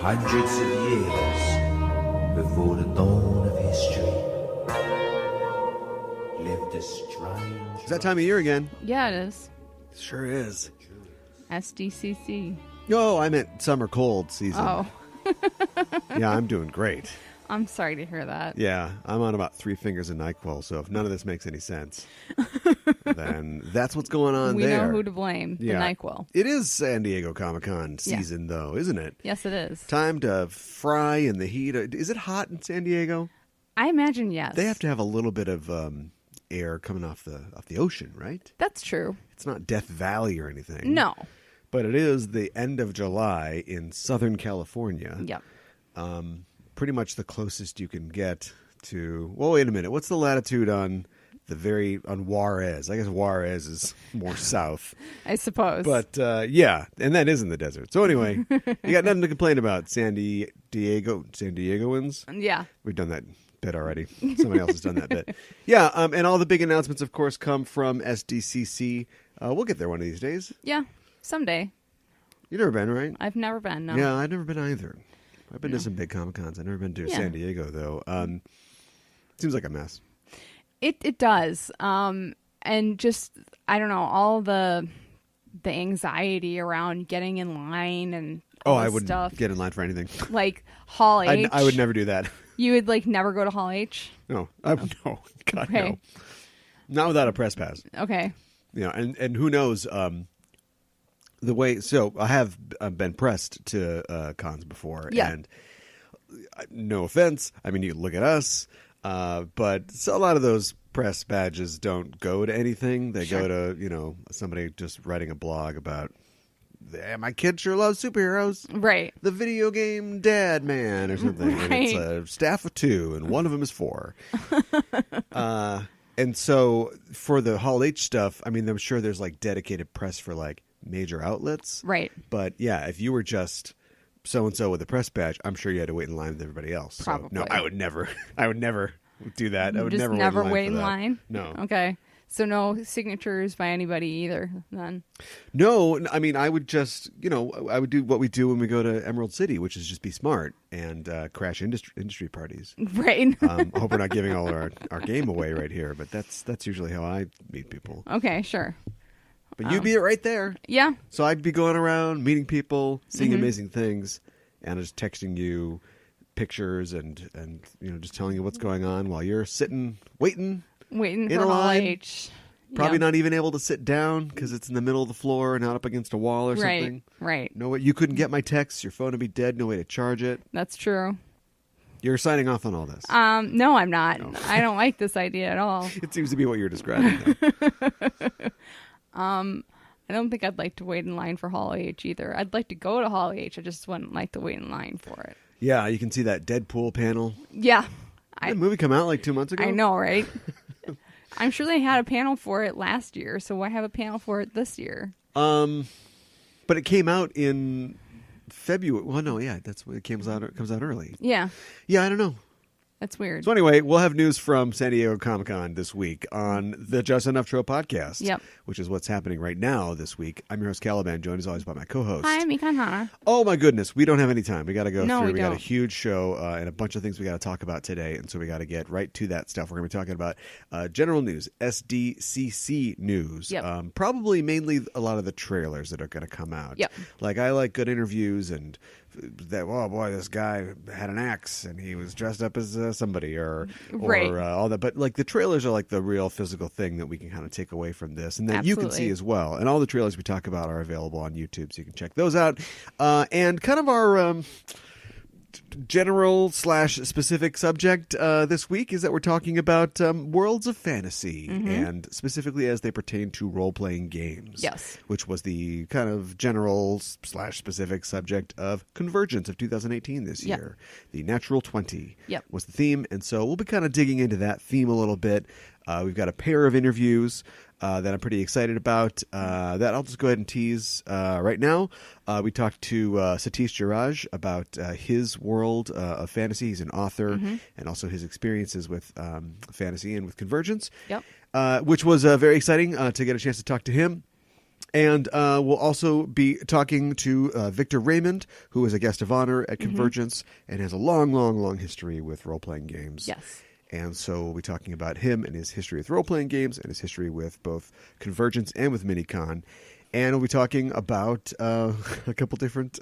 Hundreds of years before the dawn of history lived a strange... It's that time of year again. Yeah, it is. Sure is. SDCC. Oh, I meant summer cold season. Oh. Yeah, I'm doing great. I'm sorry to hear that. Yeah, I'm on about 3 fingers of NyQuil, so if none of this makes any sense, then that's what's going on we there. know who to blame, the NyQuil. It is San Diego Comic-Con season, though, isn't it? Yes, it is. Time to fry in the heat. Is it hot in San Diego? I imagine yes. They have to have a little bit of air coming off the ocean, right? That's true. It's not Death Valley or anything. No. But it is the end of July in Southern California. Yep. Pretty much the closest you can get to... Well, wait a minute. What's the latitude on Juarez? I guess Juarez is more south. I suppose. But, yeah, and that is in the desert. So anyway, you got nothing to complain about, San Diegoans? Yeah. We've done that bit already. Somebody else has done that bit. Yeah, and all the big announcements, of course, come from SDCC. We'll get there one of these days. Yeah, someday. You've never been, right? I've never been, no. Yeah, I've never been either. I've been to some big Comic-Cons. I've never been to San Diego, though. Seems like a mess. It does. And just, I don't know, all the anxiety around getting in line and all I this wouldn't stuff. get in line for anything. Like Hall H. I would never do that. You would like never go to Hall H? No. No. God, Okay. no. Not without a press pass. Okay. You know, and who knows... the way, so I have been pressed to cons before, and no offense, I mean, you look at us, but a lot of those press badges don't go to anything. They go to, somebody just writing a blog about, my kid sure loves superheroes. Right. The video game dad man or something. Right. And it's a staff of 2, and one of them is 4. And so for the Hall H stuff, I mean, I'm sure there's like dedicated press for like major outlets. Right. But yeah, if you were just so-and-so with a press badge, I'm sure you had to wait in line with everybody else. Probably. So, no, I would never do that. I would just never wait in line. No. Okay. So no signatures by anybody either then? No, I mean, I would just, I would do what we do when we go to Emerald City, which is just be smart and crash industry parties. Right. I hope we're not giving all our game away right here, but that's usually how I meet people. Okay, sure. But you'd be right there. Yeah. So I'd be going around, meeting people, seeing amazing things, and just texting you pictures and just telling you what's going on while you're sitting, waiting in for Hall line. H. Probably not even able to sit down because it's in the middle of the floor, not up against a wall or something. Right. No way. You couldn't get my texts. Your phone would be dead. No way to charge it. That's true. You're signing off on all this. No, I'm not. No. I don't like this idea at all. It seems to be what you're describing. I don't think I'd like to wait in line for Hall H either. I'd like to go to Hall H. I just wouldn't like to wait in line for it. Yeah, you can see that Deadpool panel. Yeah. Did that movie come out like 2 months ago? I know, right? I'm sure they had a panel for it last year, so why have a panel for it this year? But it came out in February. Well, no, yeah, that's when it comes out early. Yeah. Yeah, I don't know. That's weird. So anyway, we'll have news from San Diego Comic-Con this week on the Just Enough Trail podcast, Yep. which is what's happening right now this week. I'm your host, Caliban, joined as always by my co-host. Hi, I'm Mikan Hana. Oh, my goodness. We don't have any time. We got to go No, through. we We got a don't. huge show and a bunch of things we got to talk about today, and so we got to get right to that stuff. We're going to be talking about general news, SDCC news, Yep. probably mainly a lot of the trailers that are going to come out. Yep. Like, I like good interviews and that, oh boy, this guy had an axe and he was dressed up as somebody or Right. all that. But like the trailers are like the real physical thing that we can kind of take away from this and that you can see Absolutely. as well. And all the trailers we talk about are available on YouTube, so you can check those out. And kind of our general / specific subject this week is that we're talking about worlds of fantasy and specifically as they pertain to role-playing games. Yes. Which was the kind of general / specific subject of CONvergence of 2018 this Yep. year. The Natural 20 Yep. was the theme, and so we'll be kind of digging into that theme a little bit. We've got a pair of interviews that I'm pretty excited about. That I'll just go ahead and tease right now. We talked to Satish Jayaraj about his world of fantasy. He's an author and also his experiences with fantasy and with CONvergence, Yep. which was very exciting to get a chance to talk to him. And we'll also be talking to Victor Raymond, who is a guest of honor at CONvergence and has a long, long, long history with role-playing games. Yes. And so we'll be talking about him and his history with role-playing games and his history with both CONvergence and with Minicon. And we'll be talking about a couple different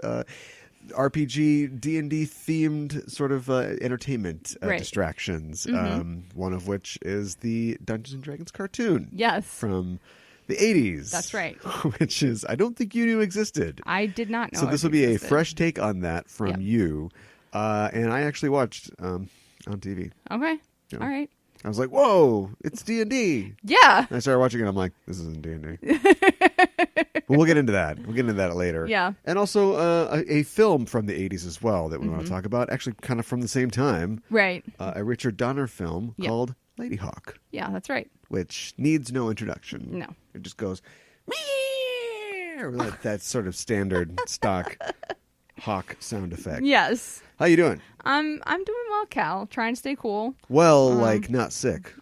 RPG, D&D themed sort of entertainment distractions. One of which is the Dungeons and Dragons cartoon. Yes. From the 80s. That's right. Which is, I don't think you knew existed. I did not know. So this will be a fresh take on that from you. And I actually watched on TV. Okay. Yeah. All right. I was like, whoa, it's D&D. Yeah. And I started watching it. I'm like, this isn't D&D. But we'll get into that. We'll get into that later. Yeah. And also a film from the 80s as well that we want to talk about. Actually, kind of from the same time. Right. A Richard Donner film called Ladyhawke. Yeah, that's right. Which needs no introduction. No. It just goes, that sort of standard stock hawk sound effect. Yes. How you doing? I'm doing well, Cal. Trying to stay cool. Well, like not sick.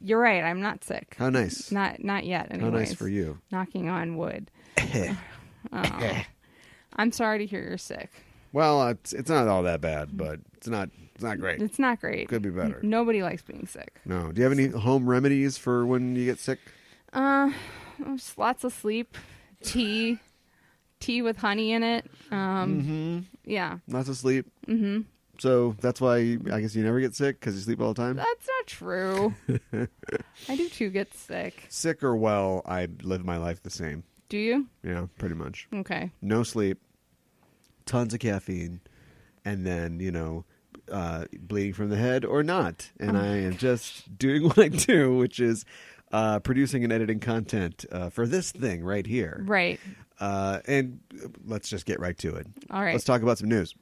You're right. I'm not sick. How nice. Not yet. Anyways. How nice for you. Knocking on wood. I'm sorry to hear you're sick. Well, it's not all that bad, but it's not great. It's not great. Could be better. Nobody likes being sick. No. Do you have any home remedies for when you get sick? Just lots of sleep, tea with honey in it. Yeah. Lots of sleep. Mm-hmm. So that's why I guess you never get sick because you sleep all the time? That's not true. I do too get sick. Sick or well, I live my life the same. Do you? Yeah, pretty much. Okay. No sleep, tons of caffeine, and then, bleeding from the head or not. And I am just doing what I do, which is producing and editing content for this thing right here. Right. And let's just get right to it. All right. Let's talk about some news.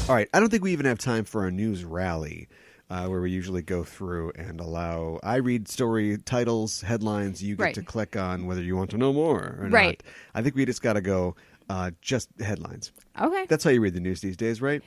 All right. I don't think we even have time for a news rally where we usually go through and I read story titles, headlines. You get to click on whether you want to know more or not. I think we just got to go just headlines. Okay. That's how you read the news these days, right?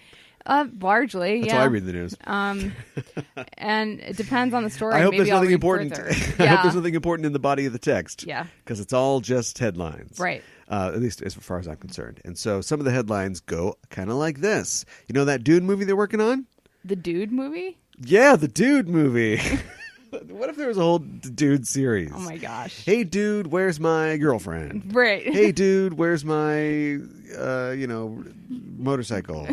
Largely, That's yeah. how I read the news. And it depends on the story. I hope Maybe there's I'll nothing read important. further. I hope there's nothing important in the body of the text. Yeah. Because it's all just headlines. Right. At least as far as I'm concerned. And so some of the headlines go kind of like this. You know that Dune movie they're working on? The Dude movie? Yeah, the Dude movie. What if there was a whole Dude series? Oh my gosh. Hey, dude, where's my girlfriend? Right. Hey, dude, where's my, motorcycle?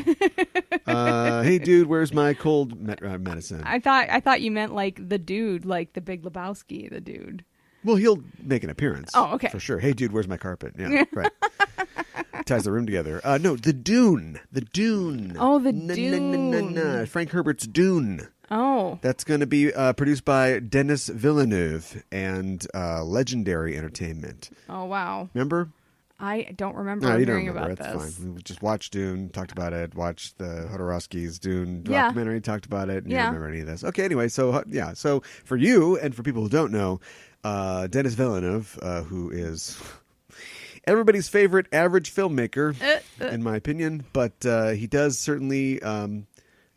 Hey, dude, where's my cold medicine? I thought you meant like the dude, like the Big Lebowski, the dude. Well, he'll make an appearance. Oh, okay. For sure. Hey, dude, where's my carpet? Yeah, right. Ties the room together. No, the Dune. The Dune. Oh, the Dune. Frank Herbert's Dune. Oh. That's going to be produced by Denis Villeneuve and Legendary Entertainment. Oh, wow. Remember? I don't remember No, you don't hearing remember. about That's this. fine. We just watched Dune, talked about it, watched the Hodorowski's Dune Yeah. documentary, talked about it. And You Yeah. don't remember any of this. Okay, anyway, so so for you and for people who don't know, Denis Villeneuve, who is everybody's favorite average filmmaker, in my opinion, but he does certainly.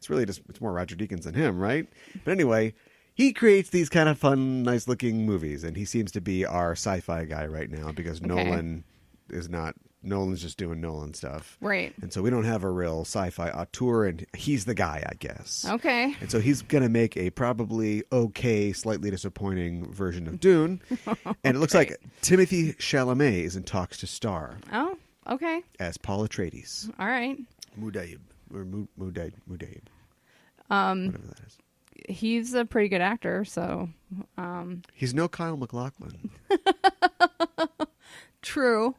It's more Roger Deakins than him, right? But anyway, he creates these kind of fun, nice-looking movies, and he seems to be our sci-fi guy right now because Nolan is not. Nolan's just doing Nolan stuff. Right. And so we don't have a real sci-fi auteur, and he's the guy, I guess. Okay. And so he's going to make a probably okay, slightly disappointing version of Dune. And it looks like Timothée Chalamet is in talks to star. Oh, okay. As Paul Atreides. All right. Mudaib. Or Mudaib. Whatever that is. He's a pretty good actor, so. He's no Kyle MacLachlan. True.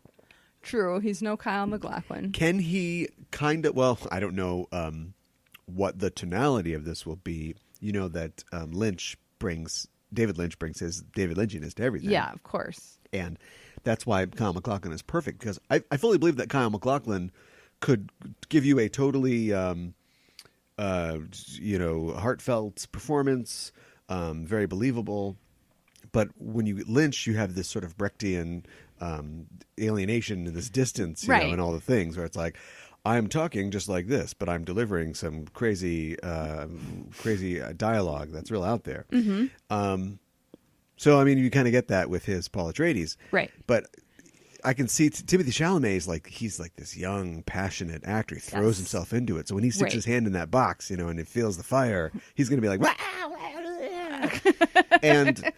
He's no Kyle MacLachlan. Can he kind of, well, I don't know what the tonality of this will be. You know that David Lynch brings his David Lynchiness to everything. Yeah, of course. And that's why Kyle MacLachlan is perfect, because I fully believe that Kyle MacLachlan could give you a totally, heartfelt performance, very believable. But when you Lynch, you have this sort of Brechtian alienation and this distance, you know, and all the things where it's like, I'm talking just like this, but I'm delivering some crazy dialogue that's real out there. Mm-hmm. So, I mean, you kind of get that with his Paul Atreides. Right. But I can see Timothée Chalamet is he's like this young, passionate actor. He throws himself into it. So when he sticks his hand in that box, and he feels the fire, he's going to be like, and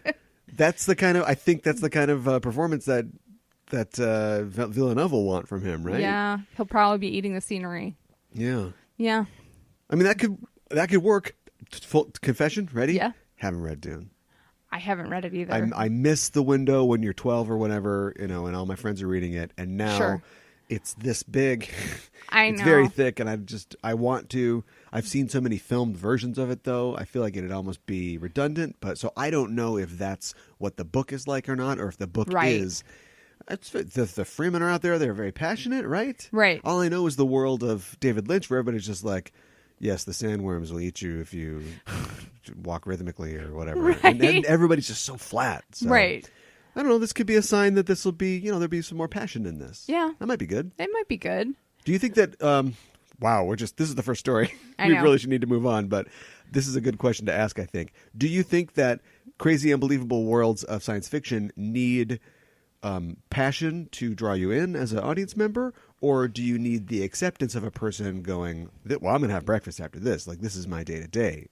that's the kind of performance that Villeneuve will want from him, right? Yeah. He'll probably be eating the scenery. Yeah. Yeah. I mean, that could work. Full confession, ready? Yeah. Haven't read Dune. I haven't read it either. I missed the window when you're 12 or whatever, and all my friends are reading it, and now it's this big. It's very thick, and I want to. I've seen so many filmed versions of it, though. I feel like it'd almost be redundant, but so I don't know if that's what the book is like or not, or if the book is. The Freemen are out there. They're very passionate, right? Right. All I know is the world of David Lynch, where everybody's just like, yes, the sandworms will eat you if you walk rhythmically or whatever. Right. And everybody's just so flat. So, right. I don't know. This could be a sign that this will be, there'll be some more passion in this. Yeah. That might be good. It might be good. Do you think that, wow, this is the first story. I We know. really should need to move on, but this is a good question to ask, I think. Do you think that crazy, unbelievable worlds of science fiction need passion to draw you in as an audience member, or do you need the acceptance of a person going, well, I'm going to have breakfast after this. Like, this is my day-to-day.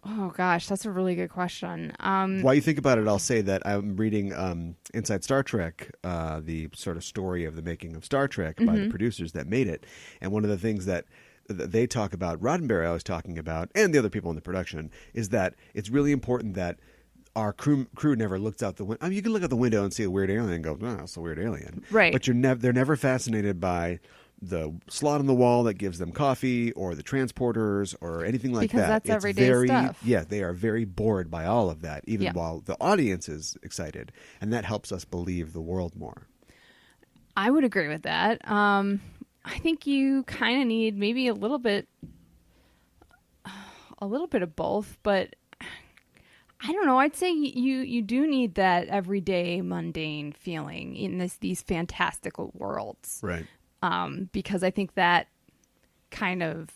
Oh, gosh, that's a really good question. While you think about it, I'll say that I'm reading Inside Star Trek, the sort of story of the making of Star Trek by the producers that made it. And one of the things that they talk about, Roddenberry I was talking about, and the other people in the production, is that it's really important that our crew never looks out the window. I mean, you can look out the window and see a weird alien and go, "Oh, that's a weird alien." Right. But they're never fascinated by the slot on the wall that gives them coffee or the transporters or anything like because that. That's everyday stuff. Yeah, they are very bored by all of that, even while the audience is excited. And that helps us believe the world more. I would agree with that. I think you kind of need maybe a little bit of both, but I don't know. I'd say you do need that everyday mundane feeling in these fantastical worlds, Right. Because I think that kind of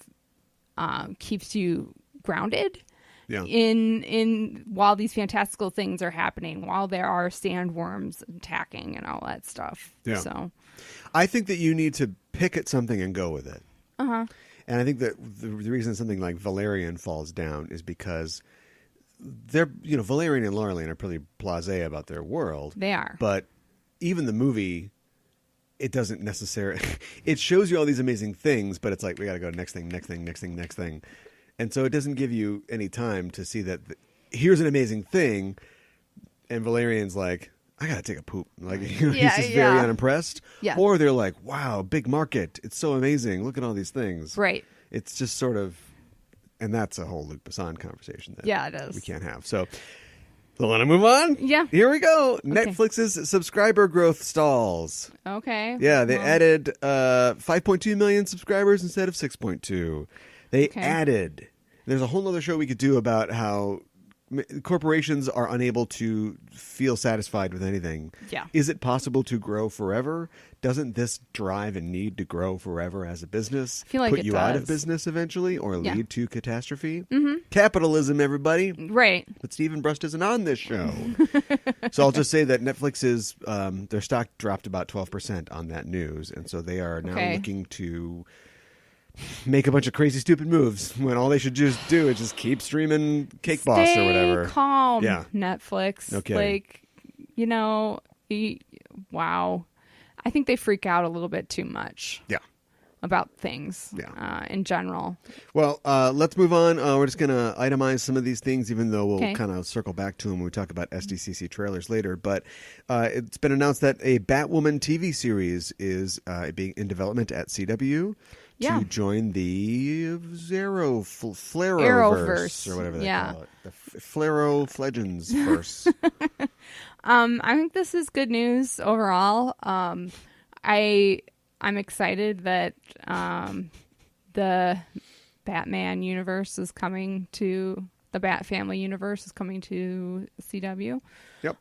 keeps you grounded. Yeah. In while these fantastical things are happening, while there are sandworms attacking and all that stuff. Yeah. So, I think that you need to pick at something and go with it. Uh-huh. And I think that the reason something like Valerian falls down is because they're, Valerian and Laurelian are pretty blasé about their world. They are. But even the movie, it doesn't necessarily, it shows you all these amazing things, but it's like, we got to go next thing. And so it doesn't give you any time to see that here's an amazing thing. And Valerian's like, I got to take a poop. Like, he's just very unimpressed. Yeah. Or they're like, wow, big market. It's so amazing. Look at all these things. Right. It's just sort of, and that's a whole Luc Besson conversation that it is. we can't have. So, want to move on? Yeah. Here we go. Okay. Netflix's subscriber growth stalls. Okay. Yeah, they added 5.2 million subscribers instead of 6.2. They added. There's a whole other show we could do about how corporations are unable to feel satisfied with anything. Yeah. Is it possible to grow forever? Doesn't this drive and need to grow forever as a business? I feel like put it you does. out of business eventually or lead to catastrophe? Mm-hmm. Capitalism, everybody. Right. But Stephen Brust isn't on this show. So I'll just say that Netflix is, their stock dropped about 12% on that news. And so they are now looking to make a bunch of crazy, stupid moves when all they should just do is just keep streaming Cake Boss or whatever. Calm, Netflix. Okay. Like, wow. I think they freak out a little bit too much. Yeah. About things in general. Well, let's move on. We're just going to itemize some of these things, even though we'll kind of circle back to them when we talk about SDCC trailers later. But it's been announced that a Batwoman TV series is being in development at CW to join the Flareverse or whatever they call it. The Flaro-Flegends verse. I think this is good news overall. I'm excited that the Batman universe is coming to the Bat Family universe is coming to CW. Yep.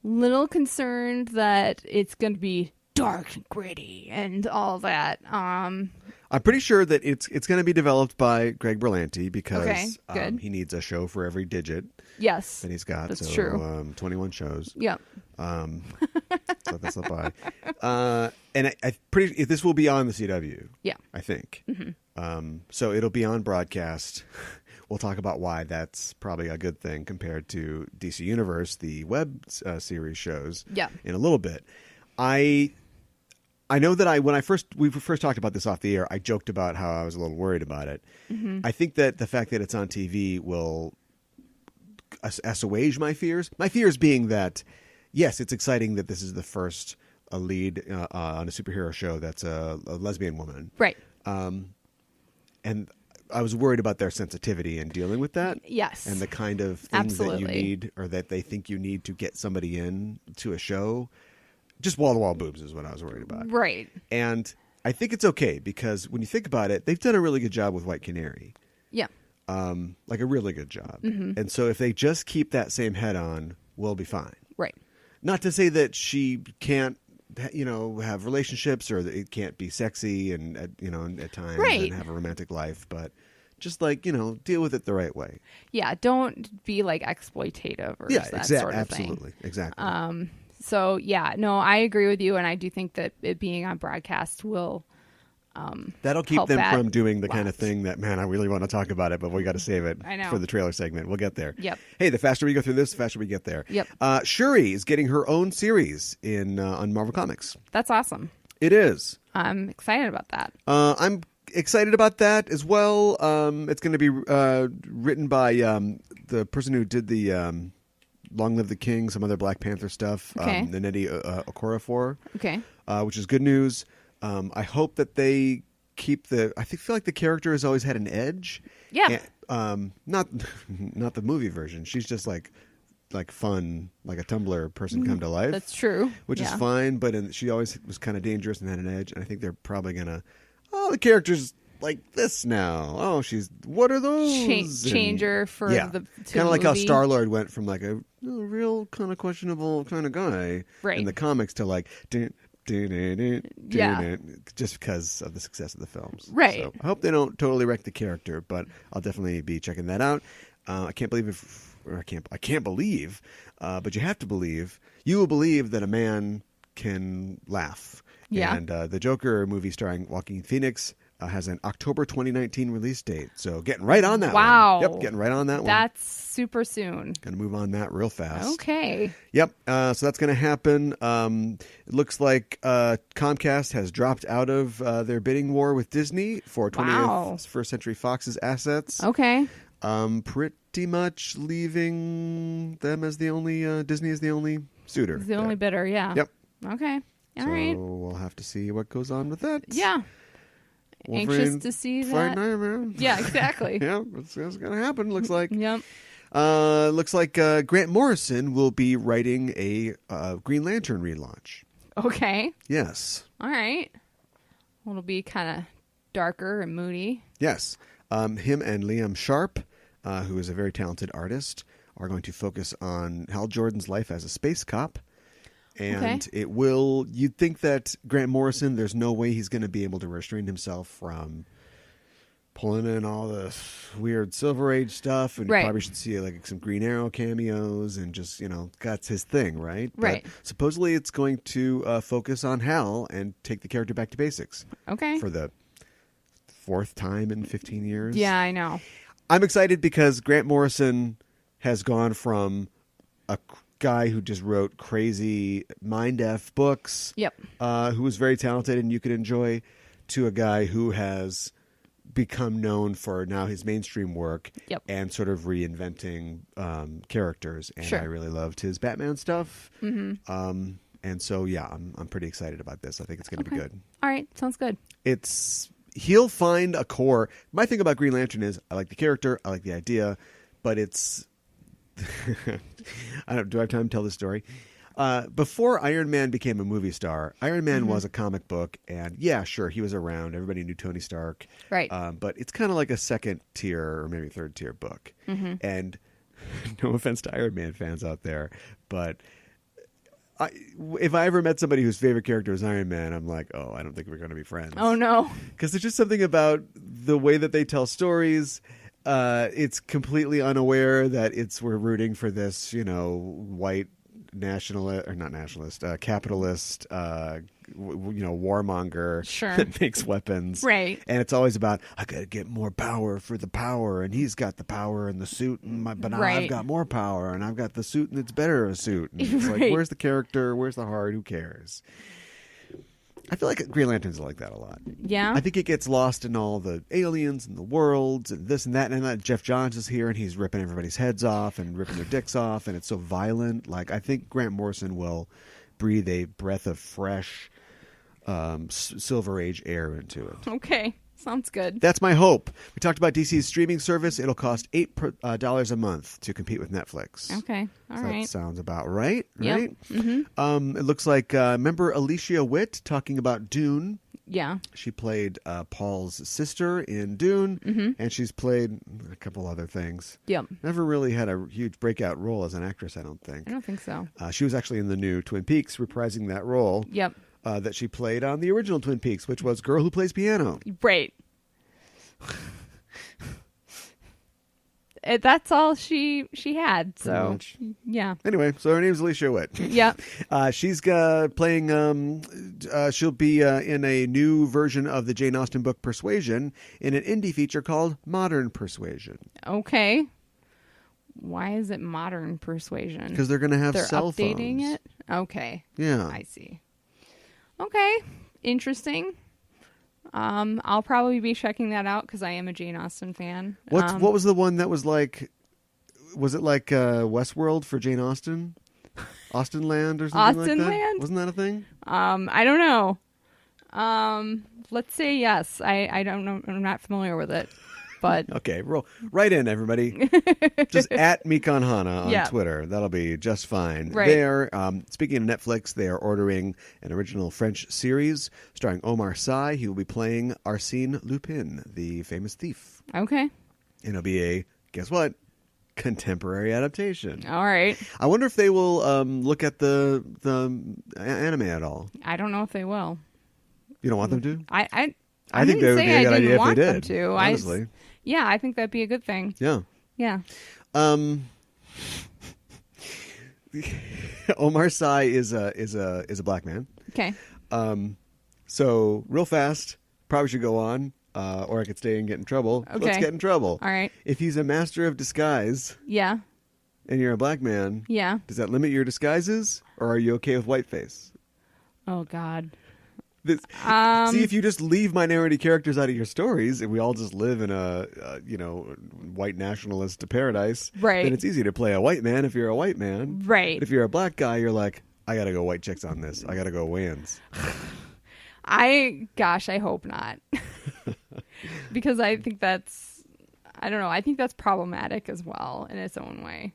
Little concerned that it's going to be dark and gritty and all that. I'm pretty sure that it's going to be developed by Greg Berlanti because Okay, good. he needs a show for every digit Yes. that he's got. That's so, true. 21 shows. Yep. Let that slip by. And this will be on the CW. Yeah. I think. So it'll be on broadcast. We'll talk about why that's probably a good thing compared to DC Universe, the web series shows. Yeah. In a little bit. I know that when we first talked about this off the air, I joked about how I was a little worried about it. I think that the fact that it's on TV will assuage my fears. My fears being that, yes, it's exciting that this is the first lead on a superhero show that's a lesbian woman. Right. And I was worried about their sensitivity in dealing with that. Yes. And the kind of things that you Absolutely. need or that they think you need to get somebody in to a show. Just wall-to-wall boobs is what I was worried about. Right. And I think it's okay because when you think about it, they've done a really good job with White Canary. Yeah. Like a really good job. And so if they just keep that same head on, we'll be fine. Right. Not to say that she can't, have relationships or that it can't be sexy and, at times Right. and have a romantic life, but just like, deal with it the right way. Yeah. Don't be like exploitative or that sort of absolutely. thing. Exactly. So yeah, no, I agree with you, and I do think that it being on broadcast will That'll keep help them that from doing the kind of last. thing that, man, I really want to talk about it, but we got to save it I know. for the trailer segment. We'll get there. Yep. Hey, the faster we go through this, the faster we get there. Yep. Shuri is getting her own series on Marvel Comics. That's awesome. It is. I'm excited about that. I'm excited about that as well. It's going to be written by the person who did the Long Live the King, some other Black Panther stuff, Okay. Nnedi Okorafor, Okay. which is good news. I hope that they keep I feel like the character has always had an edge. Yeah. And, not the movie version. She's just like fun, like a Tumblr person come to life. That's true. Which is Yeah. fine, but she always was kind of dangerous and had an edge. And I think they're probably gonna. Oh, the character's like this now. Oh, what are those? Changer for yeah, the kind of like how movie. Star-Lord went from like a real kind of questionable kind of guy Right. in the comics to like. Yeah. Just because of the success of the films. Right. So I hope they don't totally wreck the character, but I'll definitely be checking that out. I can't believe I can't believe, but you have to believe. You will believe that a man can laugh. Yeah. And the Joker movie starring Joaquin Phoenix has an October 2019 release date. So getting right on that Wow. one. Yep, getting right on that one. That's super soon. Going to move on that real fast. Okay. Yep. So that's going to happen. It looks like Comcast has dropped out of their bidding war with Disney for 21st Century Fox's assets. Okay. Pretty much leaving them as the only Disney is the only suitor. It's the only bidder. Yeah. Yep. Okay. All so right. we'll have to see what goes on with that. Yeah. Wolverine Anxious to see Fight that. Nightmare. Yeah, exactly. Yeah, it's going to happen, looks like. Yep. Looks like Grant Morrison will be writing a Green Lantern relaunch. Okay. Yes. All right. Well, it'll be kind of darker and moody. Yes. Him and Liam Sharp, who is a very talented artist, are going to focus on Hal Jordan's life as a space cop. And it will, you'd think that Grant Morrison, there's no way he's going to be able to restrain himself from pulling in all the weird Silver Age stuff. And Right. you probably should see like some Green Arrow cameos and just, that's his thing, right? Right. But supposedly it's going to focus on Hal and take the character back to basics. Okay. For the fourth time in 15 years. Yeah, I know. I'm excited because Grant Morrison has gone from a guy who just wrote crazy mind-f books, Yep. who was very talented and you could enjoy, to a guy who has become known for now his mainstream work Yep. and sort of reinventing characters. And Sure. I really loved his Batman stuff. Mm-hmm. And so, yeah, I'm pretty excited about this. I think it's going to be good. All right. Sounds good. He'll find a core. My thing about Green Lantern is I like the character, I like the idea, but it's do I have time to tell this story? Before Iron Man became a movie star, Iron Man was a comic book, and yeah, sure, he was around. Everybody knew Tony Stark, Right. But it's kind of like a second tier or maybe third tier book. And no offense to Iron Man fans out there, but if I ever met somebody whose favorite character is Iron Man, I'm like, oh, I don't think we're going to be friends. Oh, no. Because there's just something about the way that they tell stories. It's completely unaware that we're rooting for this, white nationalist, or not nationalist, capitalist, warmonger that makes weapons. Right. And it's always about, I got to get more power for the power, and he's got the power and the suit, but now I've got more power, and I've got the suit, and it's better a suit. And it's like, where's the character? Where's the heart? Who cares? I feel like Green Lanterns are like that a lot. Yeah. I think it gets lost in all the aliens and the worlds and this and that. And that Jeff Johns is here and he's ripping everybody's heads off and ripping their dicks off. And it's so violent. Like, I think Grant Morrison will breathe a breath of fresh Silver Age air into it. Okay. Sounds good. That's my hope. We talked about DC's streaming service. It'll cost $8 a month to compete with Netflix. Okay. All right. That sounds about right. Yep. Right? Mm-hmm. It looks like, remember Alicia Witt talking about Dune? Yeah. She played Paul's sister in Dune, and she's played a couple other things. Yep. Never really had a huge breakout role as an actress, I don't think. I don't think so. She was actually in the new Twin Peaks, reprising that role. Yep. That she played on the original Twin Peaks, which was Girl Who Plays Piano. Right. That's all she had. So yeah. Anyway, so her name's Alicia Witt. Yep. She's playing. She'll be in a new version of the Jane Austen book Persuasion in an indie feature called Modern Persuasion. Okay. Why is it Modern Persuasion? Because they're going to have cell phones. They're updating it. Okay. Yeah. I see. Okay. Interesting. I'll probably be checking that out because I am a Jane Austen fan. What was the one that was like? Was it like Westworld for Jane Austen? Austen Land or something like that? Austen Land? Wasn't that a thing? I don't know. Let's say yes. I don't know. I'm not familiar with it. But okay, roll right in, everybody. Just at Mikon Hana on Twitter. That'll be just fine. Right. They're speaking of Netflix, they are ordering an original French series starring Omar Sy. He will be playing Arsène Lupin, the famous thief. Okay. And it'll be a, guess what, contemporary adaptation. All right. I wonder if they will look at the anime at all. I don't know if they will. You don't want them to? I think that would be a good idea if they did. To. Honestly. Yeah, I think that'd be a good thing. Yeah. Yeah. Omar Sy is a black man. Okay. So real fast, probably should go on, or I could stay and get in trouble. Okay. Let's get in trouble. All right. If he's a master of disguise, Yeah. and you're a black man, Yeah. does that limit your disguises, or are you okay with whiteface? Oh God. See, if you just leave minority characters out of your stories, and we all just live in a white nationalist paradise, right? Then it's easy to play a white man if you're a white man, right? But if you're a black guy, you're like, I gotta go white chicks on this. I gotta go Wayans. I hope not, because I think that's, I don't know. I think that's problematic as well in its own way.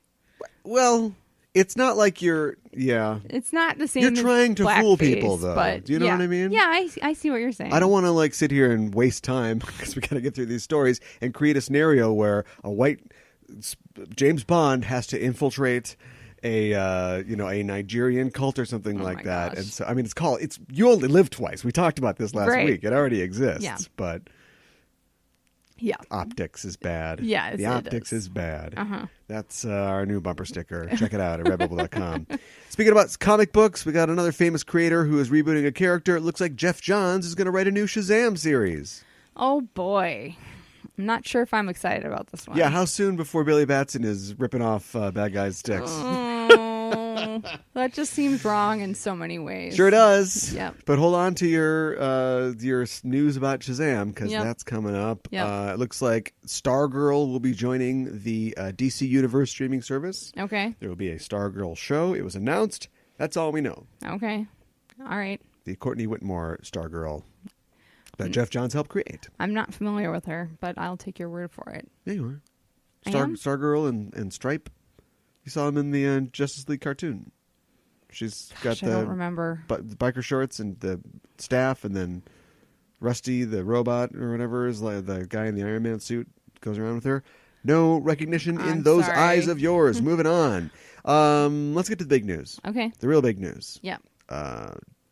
Well. It's not like you're, It's not the same. You're trying to fool blackface, people, though. But do you know what I mean? Yeah, I see what you're saying. I don't want to like sit here and waste time because we got to get through these stories and create a scenario where a white James Bond has to infiltrate a Nigerian cult or something like that. Gosh. And so, I mean, it's you only live twice. We talked about this last week. It already exists, but. Yeah. Optics is bad. Yeah, the optics is bad. That's our new bumper sticker. Check it out at redbubble.com. Speaking about comic books, we got another famous creator who is rebooting a character. It looks like Jeff Johns is going to write a new Shazam series. Oh, boy. I'm not sure if I'm excited about this one. Yeah, how soon before Billy Batson is ripping off bad guys' sticks? That just seems wrong in so many ways. Sure does. Yep. But hold on to your news about Shazam, because that's coming up. Yep. It looks like Stargirl will be joining the DC Universe streaming service. Okay. There will be a Stargirl show. It was announced. That's all we know. Okay. All right. The Courtney Whitmore Stargirl that Jeff Johns helped create. I'm not familiar with her, but I'll take your word for it. Yeah, you are. I am? Stargirl and Stripe. You saw him in the Justice League cartoon. She's got I don't remember. the biker shorts and the staff, and then Rusty, the robot or whatever, is like the guy in the Iron Man suit goes around with her. No recognition in those sorry. eyes of yours. Moving on. Let's get to the big news. Okay. The real big news. Yeah.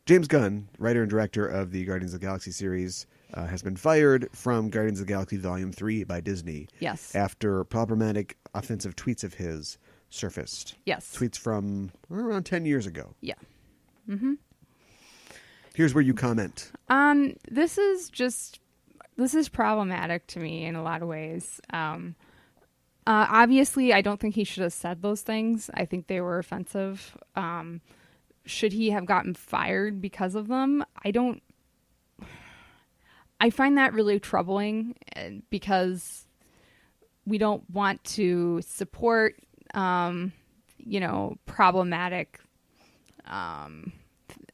James Gunn, writer and director of the Guardians of the Galaxy series, has been fired from Guardians of the Galaxy Volume 3 by Disney. Yes. After problematic offensive tweets of his surfaced. Yes. Tweets from around 10 years ago. Yeah. Mm-hmm. Here's where you comment. This is problematic to me in a lot of ways. Obviously, I don't think he should have said those things. I think they were offensive. Should he have gotten fired because of them? I find that really troubling because we don't want to support, problematic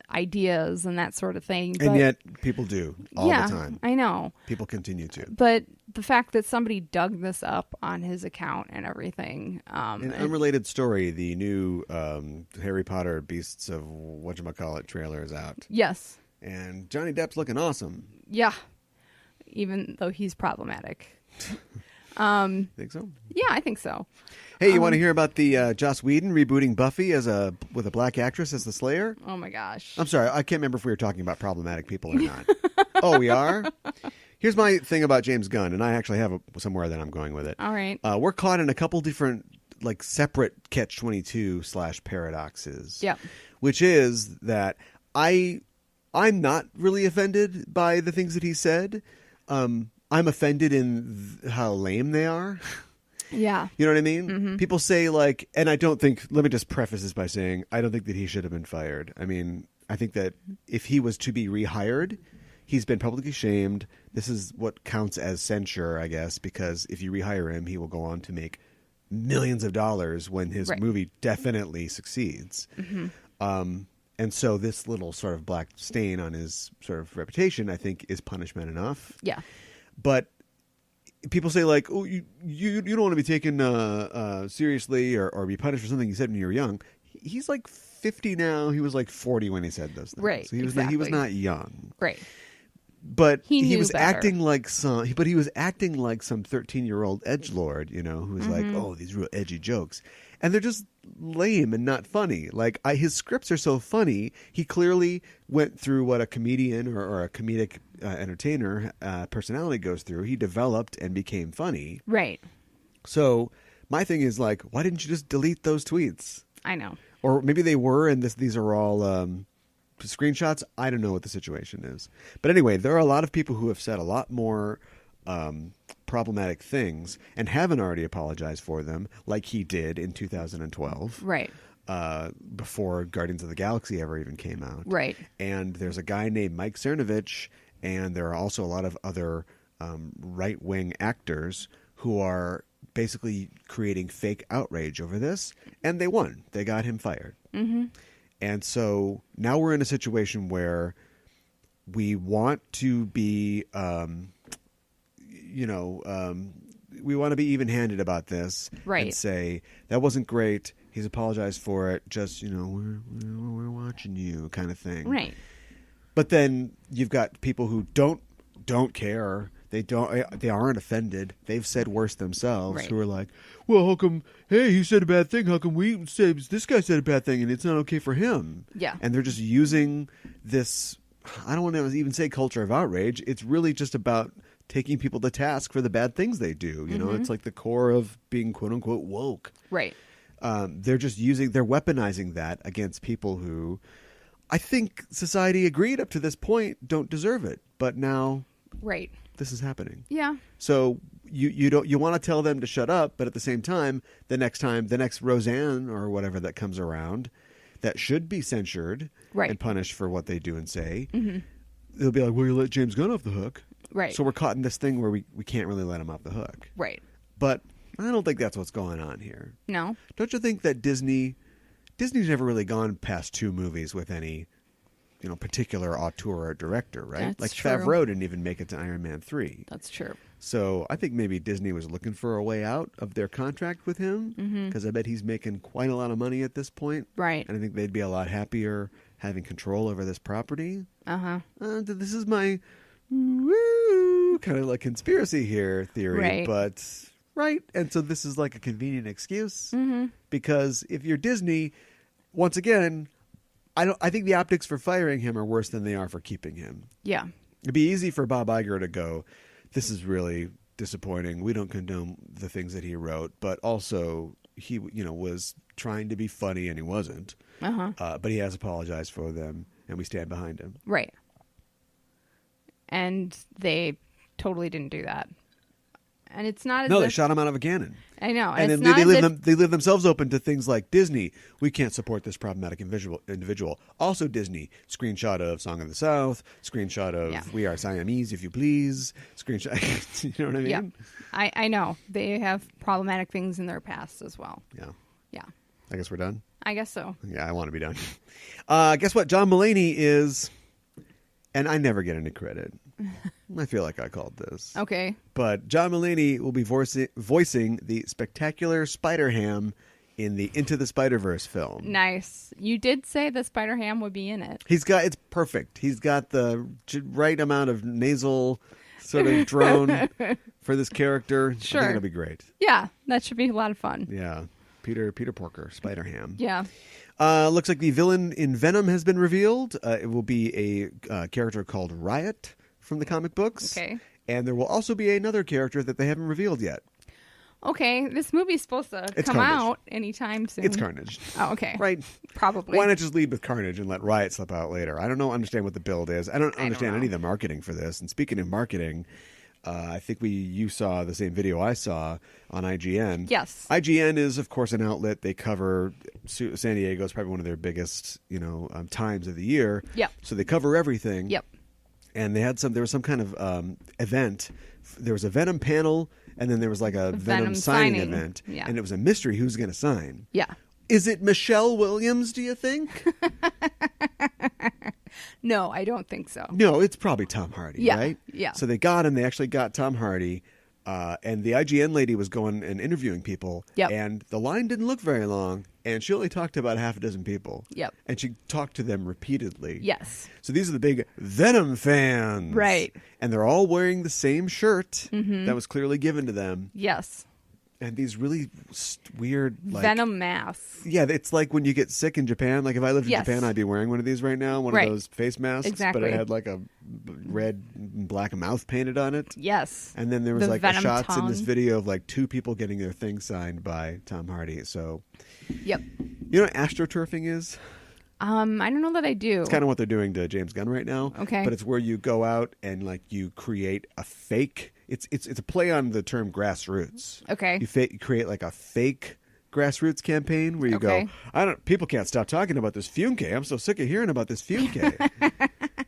ideas and that sort of thing. And yet people do all the time. I know. People continue to. But the fact that somebody dug this up on his account and everything. An unrelated story, the new Harry Potter Beasts of Whatchamacallit trailer is out. Yes. And Johnny Depp's looking awesome. Yeah. Even though he's problematic. Think so? Yeah, I think so. Hey, you want to hear about the Joss Whedon rebooting Buffy with a black actress as the Slayer? Oh my gosh! I'm sorry, I can't remember if we were talking about problematic people or not. Oh, we are? Here's my thing about James Gunn, and I actually have somewhere that I'm going with it. All right. We're caught in a couple different, separate catch-22 / paradoxes. Yeah. Which is that I'm not really offended by the things that he said. I'm offended in how lame they are. Yeah. You know what I mean? Mm-hmm. People say and I don't think, let me just preface this by saying, I don't think that he should have been fired. I mean, I think that if he was to be rehired, he's been publicly shamed. This is what counts as censure, I guess, because if you rehire him, he will go on to make millions of dollars when his movie definitely succeeds. Mm-hmm. And so this little sort of black stain on his sort of reputation, I think, is punishment enough. Yeah. But people say oh, you don't want to be taken seriously or be punished for something you said when you were young. He's 50 now. He was 40 when he said those things. Right. So he was not young. Right. But he was better. acting like some 13-year-old edgelord, who was oh, these real edgy jokes. And they're just lame and not funny. His scripts are so funny. He clearly went through what a comedian or a comedic entertainer personality goes through. He developed and became funny. Right. So my thing is why didn't you just delete those tweets? I know. Or maybe they were, and these are all screenshots. I don't know what the situation is. But anyway, there are a lot of people who have said a lot more problematic things and haven't already apologized for them, like he did in 2012. Right. Before Guardians of the Galaxy ever even came out. Right. And there's a guy named Mike Cernovich, and there are also a lot of other right-wing actors who are basically creating fake outrage over this, and they won. They got him fired. Mm-hmm. And so now we're in a situation where we want to be, we want to be even-handed about this, right, and say that wasn't great. He's apologized for it. Just we're watching you, kind of thing. Right. But then you've got people who don't care. They aren't offended. They've said worse themselves. Right. Who are like, well, how come? Hey, he said a bad thing. How come this guy said a bad thing and it's not okay for him? Yeah. And they're just using this. I don't want to even say culture of outrage. It's really just about taking people to task for the bad things they do. You know, it's like the core of being quote unquote woke. Right. They're weaponizing that against people who I think society agreed up to this point don't deserve it. But now, right, this is happening. Yeah. So you want to tell them to shut up, but at the same time, the next Roseanne or whatever that comes around that should be censured and punished for what they do and say, they'll be like, well, you let James Gunn off the hook. Right. So we're caught in this thing where we can't really let him off the hook. Right. But I don't think that's what's going on here. No. Don't you think that Disney's never really gone past 2 movies with any, particular auteur or director, right? That's true. Favreau didn't even make it to Iron Man 3. That's true. So I think maybe Disney was looking for a way out of their contract with him, because I bet he's making quite a lot of money at this point. Right. And I think they'd be a lot happier having control over this property. This is my kind of conspiracy here theory, but right? And so this is like a convenient excuse because if you're Disney, once again, I think the optics for firing him are worse than they are for keeping him. Yeah. It'd be easy for Bob Iger to go, this is really disappointing. We don't condone the things that he wrote, but also he, was trying to be funny and he wasn't. But he has apologized for them, and we stand behind him. Right. And they totally didn't do that. And it's not as No, they shot him out of a cannon. I know. And then they leave themselves open to things like Disney. We can't support this problematic individual. Also Disney. Screenshot of Song of the South. Screenshot of We Are Siamese, if you please. Screenshot. You know what I mean? Yeah. I know. They have problematic things in their past as well. Yeah. Yeah. I guess we're done? I guess so. Yeah, I want to be done. Guess what? John Mulaney is... And I never get any credit. I feel like I called this. Okay. But John Mulaney will be voicing the spectacular Spider-Ham in the Into the Spider-Verse film. Nice. You did say the Spider-Ham would be in it. It's perfect. He's got the right amount of nasal sort of drone for this character. Sure. I think it'll be great. Yeah, that should be a lot of fun. Yeah. Peter Porker, Spider-Ham. Yeah. Looks like the villain in Venom has been revealed. It will be a character called Riot from the comic books. Okay. And there will also be another character that they haven't revealed yet. Okay, this movie's supposed to come out anytime soon. It's Carnage. Oh, okay. Right. Probably. Why not just lead with Carnage and let Riot slip out later? I don't understand what the build is. I don't understand know. any of the marketing for this. And speaking of marketing... I think you saw the same video I saw on IGN. Yes. IGN is, of course, an outlet. They cover San Diego is probably one of their biggest, times of the year. Yep. So they cover everything. Yep. And there was some kind of event. There was a Venom panel, and then there was like a Venom signing event. Yeah. And it was a mystery who's going to sign. Yeah. Is it Michelle Williams, do you think? No, I don't think so. No, it's probably Tom Hardy, right? Yeah. So they got him. They actually got Tom Hardy. And the IGN lady was going and interviewing people. Yep. And the line didn't look very long. And she only talked to about half a dozen people. Yep. And she talked to them repeatedly. Yes. So these are the big Venom fans. Right. And they're all wearing the same shirt that was clearly given to them. Yes. And these really weird... Venom masks. Yeah, it's like when you get sick in Japan. Like if I lived in Yes. Japan, I'd be wearing one of these right now. One Right. of those face masks. Exactly. But it had like a red and black mouth painted on it. Yes. And then there was The like Venom shots in this tongue. video of like two people getting their thing signed by Tom Hardy. So, Yep. you know what astroturfing is? I don't know that I do. It's kind of what they're doing to James Gunn right now. Okay. But it's where you go out and like you create a fake. It's a play on the term grassroots. Okay. You create like a fake grassroots campaign where you Okay. go, people can't stop talking about this Funke. I'm so sick of hearing about this Funke.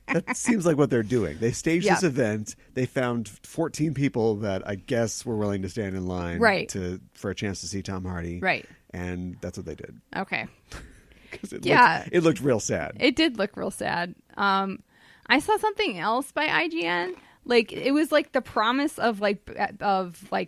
That seems like what they're doing. They staged this event. They found 14 people that I guess were willing to stand in line Right. for a chance to see Tom Hardy. Right. And that's what they did. Okay. 'Cause Yeah. it looked real sad. It did look real sad. I saw something else by IGN. Like it was like the promise of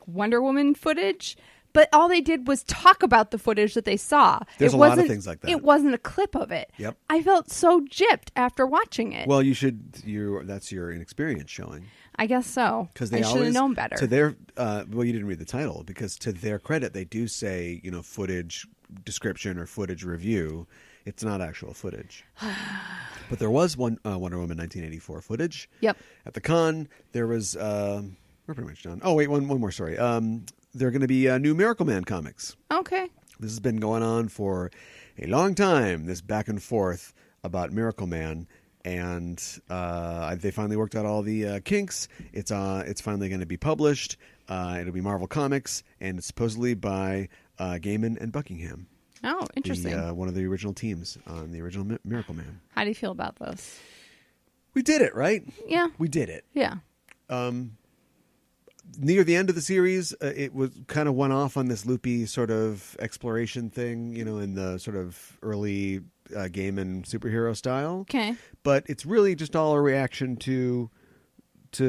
Wonder Woman footage, but all they did was talk about the footage that they saw. There's It a lot of wasn't- things like that. It wasn't a clip of it. Yep. I felt so gypped after watching it. Well, that's your inexperience showing. I guess so. Because I they should always have known better. To their you didn't read the title because to their credit, they do say footage description or footage review. It's not actual footage. But there was one Wonder Woman 1984 footage. Yep. At the con, there was we're pretty much done. Oh wait, one more story. There are going to be new Miracle Man comics. Okay. This has been going on for a long time. This back and forth about Miracle Man. And they finally worked out all the kinks. It's finally going to be published. It'll be Marvel Comics, and it's supposedly by Gaiman and Buckingham. Oh, interesting. One of the original teams on the original Miracle Man. How do you feel about this? We did it, right? Yeah. We did it. Yeah. Near the end of the series, it was kind of went off on this loopy sort of exploration thing, in the sort of early Gaiman superhero style. Okay. But it's really just all a reaction to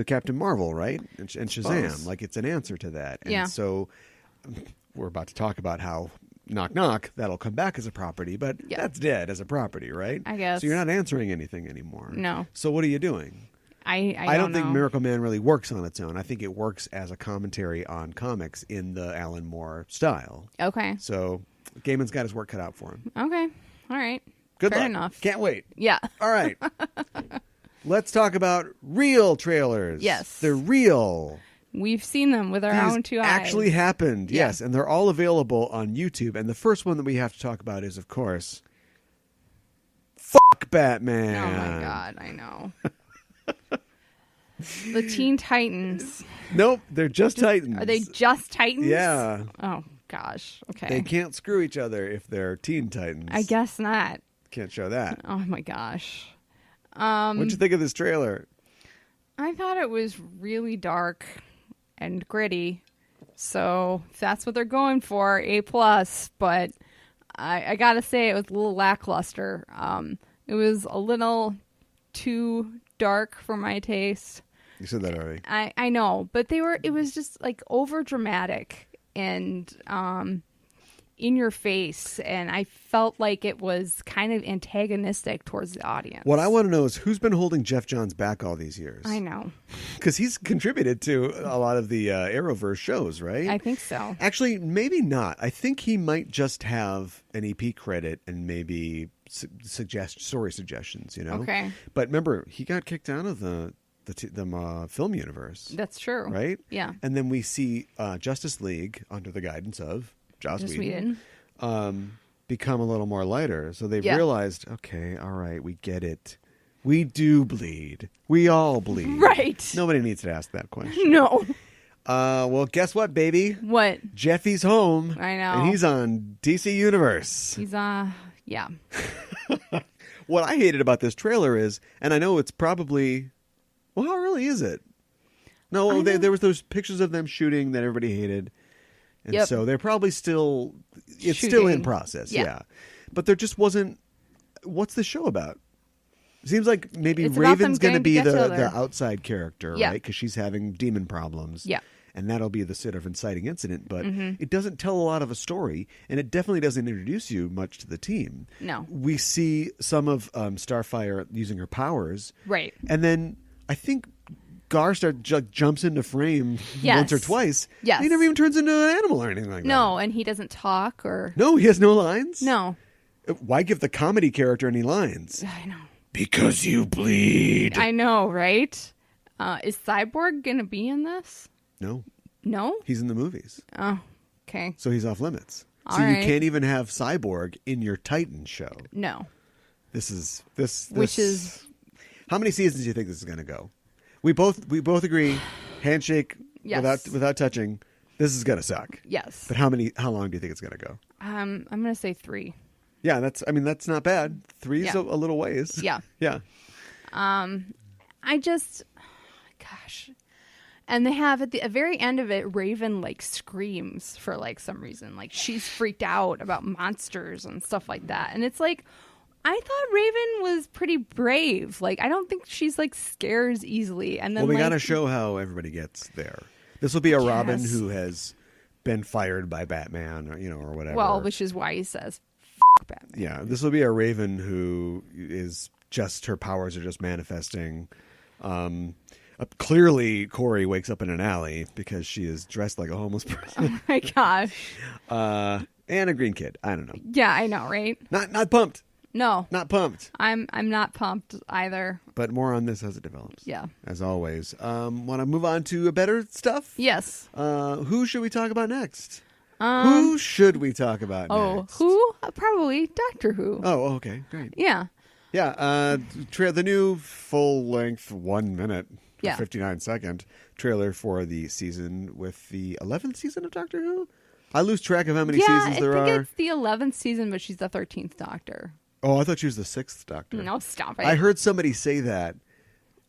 Captain Marvel, right? And Shazam. Like it's an answer to that. And Yeah. so we're about to talk about how knock knock that'll come back as a property, but that's dead as a property, right? I guess. So you're not answering anything anymore. No. So what are you doing? I don't think know. Miracle Man really works on its own. I think it works as a commentary on comics in the Alan Moore style. Okay. So Gaiman's got his work cut out for him. Okay. All right. Good Fair luck. enough. Can't wait. Yeah. All right. Let's talk about real trailers. Yes. They're real. We've seen them with our These own two eyes. actually happened. Yeah. Yes. And they're all available on YouTube. And the first one that we have to talk about is, of course, fuck Batman. Oh my God, I know. The Teen Titans. Nope. They're just Titans. Are they just Titans? Yeah. Oh gosh. Okay. They can't screw each other if they're Teen Titans. I guess not. Can't show that. Oh my gosh. What'd you think of this trailer? I thought it was really dark and gritty. So if that's what they're going for, A+. But I gotta say it was a little lackluster. It was a little too dark for my taste. You said that already. I know, but it was just like over dramatic and in your face, and I felt like it was kind of antagonistic towards the audience. What I want to know is who's been holding Jeff Johns back all these years? I know. Because he's contributed to a lot of the Arrowverse shows, right? I think so. Actually, maybe not. I think he might just have an EP credit and maybe story suggestions, you know? Okay. But remember, he got kicked out of the film universe. That's true. Right? Yeah. And then we see Justice League, under the guidance of Joss Whedon, become a little more lighter. So they've realized, okay, all right, we get it. We do bleed. We all bleed. Right. Nobody needs to ask that question. No. Well, guess what, baby? What? Jeffy's home. I know. And he's on DC Universe. He's yeah. What I hated about this trailer is, and I know it's probably, well, how really is it? No, there was those pictures of them shooting that everybody hated. And so they're probably it's still in process, yeah. But there just wasn't, what's the show about? It seems like maybe It's about Raven's them going to be getting the together. outside character, right? Because she's having demon problems. Yeah. And that'll be the sort of inciting incident. But it doesn't tell a lot of a story, and it definitely doesn't introduce you much to the team. No. We see some of Starfire using her powers. Right. And then I think Gar jumps into frame once or twice. Yes. He never even turns into an animal or anything like that. No, and he doesn't talk or... No, he has no lines. No. Why give the comedy character any lines? I know. Because you bleed. I know, right? Is Cyborg going to be in this? No. No? He's in the movies. Oh, okay. So he's off limits. All so you right. can't even have Cyborg in your Titan show. No. This is Which is... How many seasons do you think this is going to go? We both agree, handshake without touching. This is going to suck. Yes. But how long do you think it's going to go? I'm going to say 3. Yeah, that's not bad. 3 is a little ways. Yeah. Yeah. Gosh. And they have at the very end of it, Raven like screams for like some reason. Like she's freaked out about monsters and stuff like that. And it's like, I thought Raven was pretty brave. Like, I don't think she's like scares easily. And then we got to show how everybody gets there. This will be a Robin who has been fired by Batman, or whatever. Well, which is why he says, "F Batman." Yeah, this will be a Raven who is just, her powers are just manifesting. Clearly, Corey wakes up in an alley because she is dressed like a homeless person. Oh my gosh. And a green kid. I don't know. Yeah, I know, right? Not pumped. No. Not pumped. I'm not pumped either. But more on this as it develops. Yeah. As always. Want to move on to better stuff? Yes. Who should we talk about next? Who should we talk about next? Who? Probably Doctor Who. Oh, okay. Great. Yeah. Yeah. The new full-length 1 minute, 59-second trailer for the season with the 11th season of Doctor Who. I lose track of how many seasons there are. I think it's the 11th season, but she's the 13th Doctor. Oh, I thought she was the 6th Doctor. No, stop it. I heard somebody say that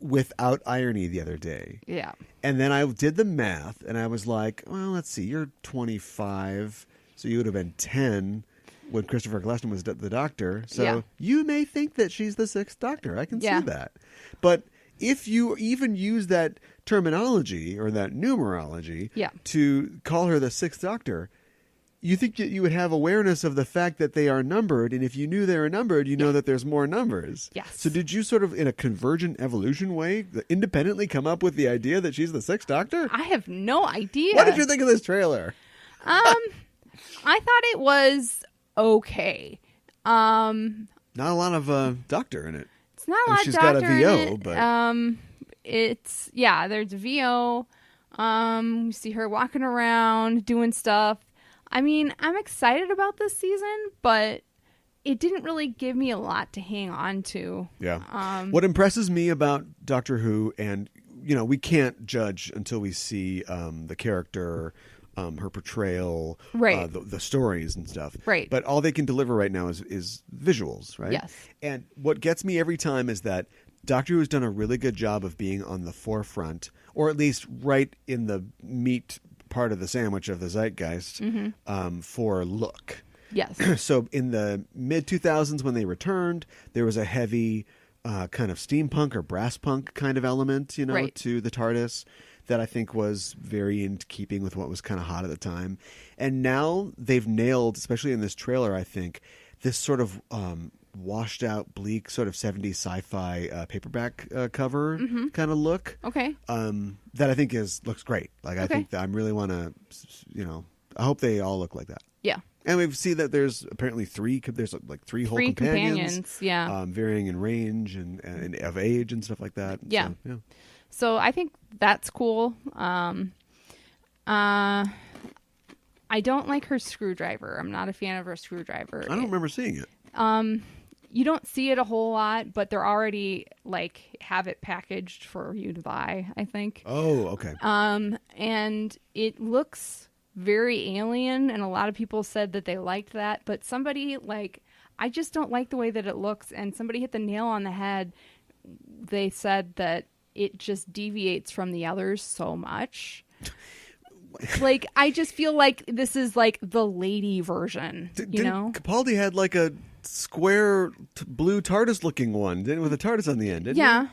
without irony the other day. Yeah. And then I did the math, and I was like, well, let's see. You're 25, so you would have been 10 when Christopher Eccleston was the Doctor. So you may think that she's the 6th Doctor. I can see that. But if you even use that terminology or that numerology to call her the 6th Doctor, you think that you would have awareness of the fact that they are numbered, and if you knew they were numbered, you know that there's more numbers. Yes. So did you sort of, in a convergent evolution way, independently come up with the idea that she's the Sixth Doctor? I have no idea. What did you think of this trailer? I thought it was okay. Not a lot of Doctor in it. It's not a lot of she's Doctor got a VO, in it. but It's there's a VO. You see her walking around doing stuff. I mean, I'm excited about this season, but it didn't really give me a lot to hang on to. Yeah. What impresses me about Doctor Who, and we can't judge until we see the character, her portrayal, right? The stories and stuff, right? But all they can deliver right now is visuals, right? Yes. And what gets me every time is that Doctor Who has done a really good job of being on the forefront, or at least right in the meat part of the sandwich of the zeitgeist, for look. Yes. So in the mid-2000s when they returned, there was a heavy kind of steampunk or brass punk kind of element, right. to the TARDIS that I think was very in keeping with what was kind of hot at the time. And now they've nailed, especially in this trailer, I think, this sort of washed out, bleak, sort of 70s sci-fi paperback cover kind of look. Okay. That I think looks great. Like, I think that I really want to, I hope they all look like that. Yeah. And we see that there's apparently three whole companions. Yeah. Varying in range and of age and stuff like that. Yeah. So, yeah. So I think that's cool. I don't like her screwdriver. I'm not a fan of her screwdriver. I don't remember seeing it. You don't see it a whole lot, but they're already have it packaged for you to buy, I think. Oh, okay. And it looks very alien, and a lot of people said that they liked that, but somebody I just don't like the way that it looks, and somebody hit the nail on the head. They said that it just deviates from the others so much. I just feel like this is the lady version, Capaldi had a square blue TARDIS looking one, didn't it, with a TARDIS on the end, didn't yeah.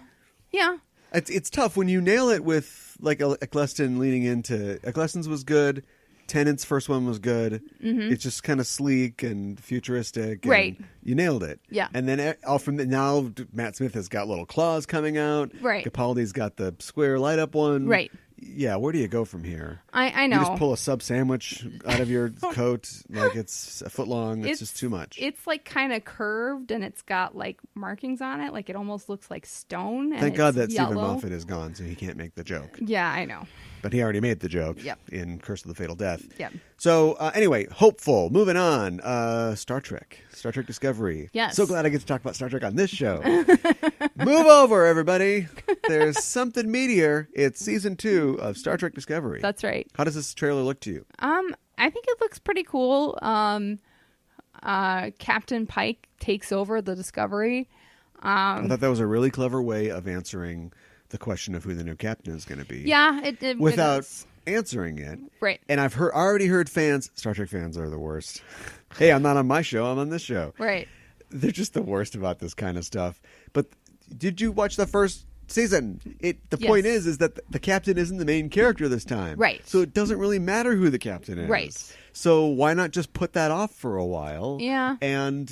he? Yeah. It's tough when you nail it with Eccleston leaning into... Eccleston's was good. Tennant's first one was good. Mm-hmm. It's just kind of sleek and futuristic. And right. You nailed it. Yeah. And then now Matt Smith has got little claws coming out. Right. Capaldi's got the square light up one. Right. Yeah, where do you go from here? I know. You just pull a sub sandwich out of your coat it's a foot long. It's just too much. It's kind of curved, and it's got markings on it. It almost looks like stone. And Thank God that yellow. Stephen Moffat is gone, so he can't make the joke. Yeah, I know. But he already made the joke yep. in Curse of the Fatal Death. Yep. So anyway, hopeful. Moving on. Star Trek Discovery. Yes. So glad I get to talk about Star Trek on this show. Move over, everybody. There's something meatier. It's season 2 of Star Trek Discovery. That's right. How does this trailer look to you? I think it looks pretty cool. Captain Pike takes over the Discovery. I thought that was a really clever way of answering the question of who the new captain is going to be. Yeah, without it is. answering it. Right. And I've already heard Star Trek fans are the worst. Hey, I'm not on my show. I'm on this show. Right. They're just the worst about this kind of stuff. But did you watch the first season? The point is that the captain isn't the main character this time. Right. So it doesn't really matter who the captain is. Right. So why not just put that off for a while? Yeah. And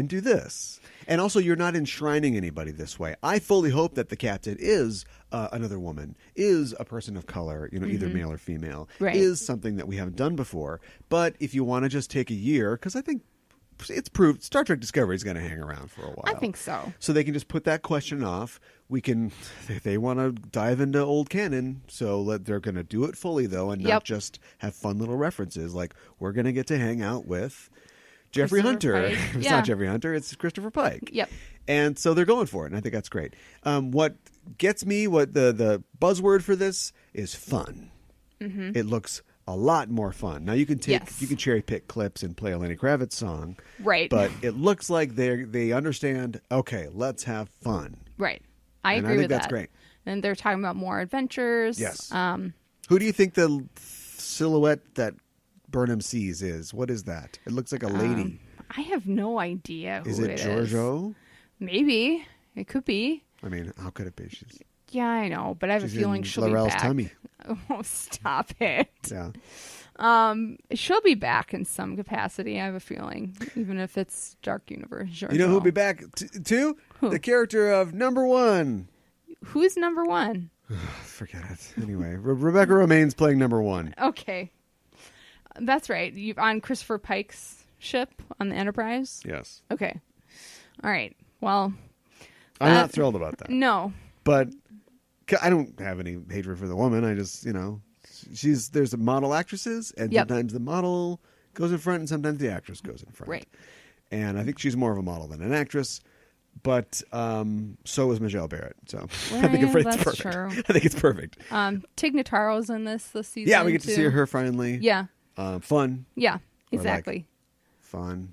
do this. And also, you're not enshrining anybody this way. I fully hope that the captain is another woman, is a person of color, either male or female, right. is something that we haven't done before. But if you want to just take a year, because I think it's proved Star Trek Discovery is going to hang around for a while. I think so. So they can just put that question off. If they want to dive into old canon, they're going to do it fully, though, and not just have fun little references. We're going to get to hang out with Jeffrey Hunter. It's not Jeffrey Hunter, it's Christopher Pike. Yep. And so they're going for it, and I think that's great. What gets me, what the buzzword for this is fun. Mm-hmm. It looks a lot more fun. Now you can cherry pick clips and play a Lenny Kravitz song. Right. But it looks like they understand, okay, let's have fun. Right. I agree with that. I think that's great. And they're talking about more adventures. Yes. Who do you think the silhouette that Burnham sees is? What is that? It looks like a lady. I have no idea who is it Giorgio? Maybe. It could be. I mean, how could it be? Yeah, I know, but I have a feeling she'll Laurel's be back. tummy. Oh, stop it. Yeah. She'll be back in some capacity, I have a feeling, even if it's Dark Universe. You know who'll be back too? Who? The character of number one. Who's number one? Forget it. Anyway, Rebecca Romaine's playing number one. Okay. That's right. You on Christopher Pike's ship on the Enterprise? Yes. Okay. All right. Well, I'm not thrilled about that. No. But I don't have any hatred for the woman. I just, there's model actresses, and sometimes the model goes in front, and sometimes the actress goes in front. Right. And I think she's more of a model than an actress. But so is Michelle Barrett. So I think it's perfect. True. I think it's perfect. Tig Notaro's in this season. Yeah, we get to see her finally. Yeah. Fun. Yeah, exactly. Fun.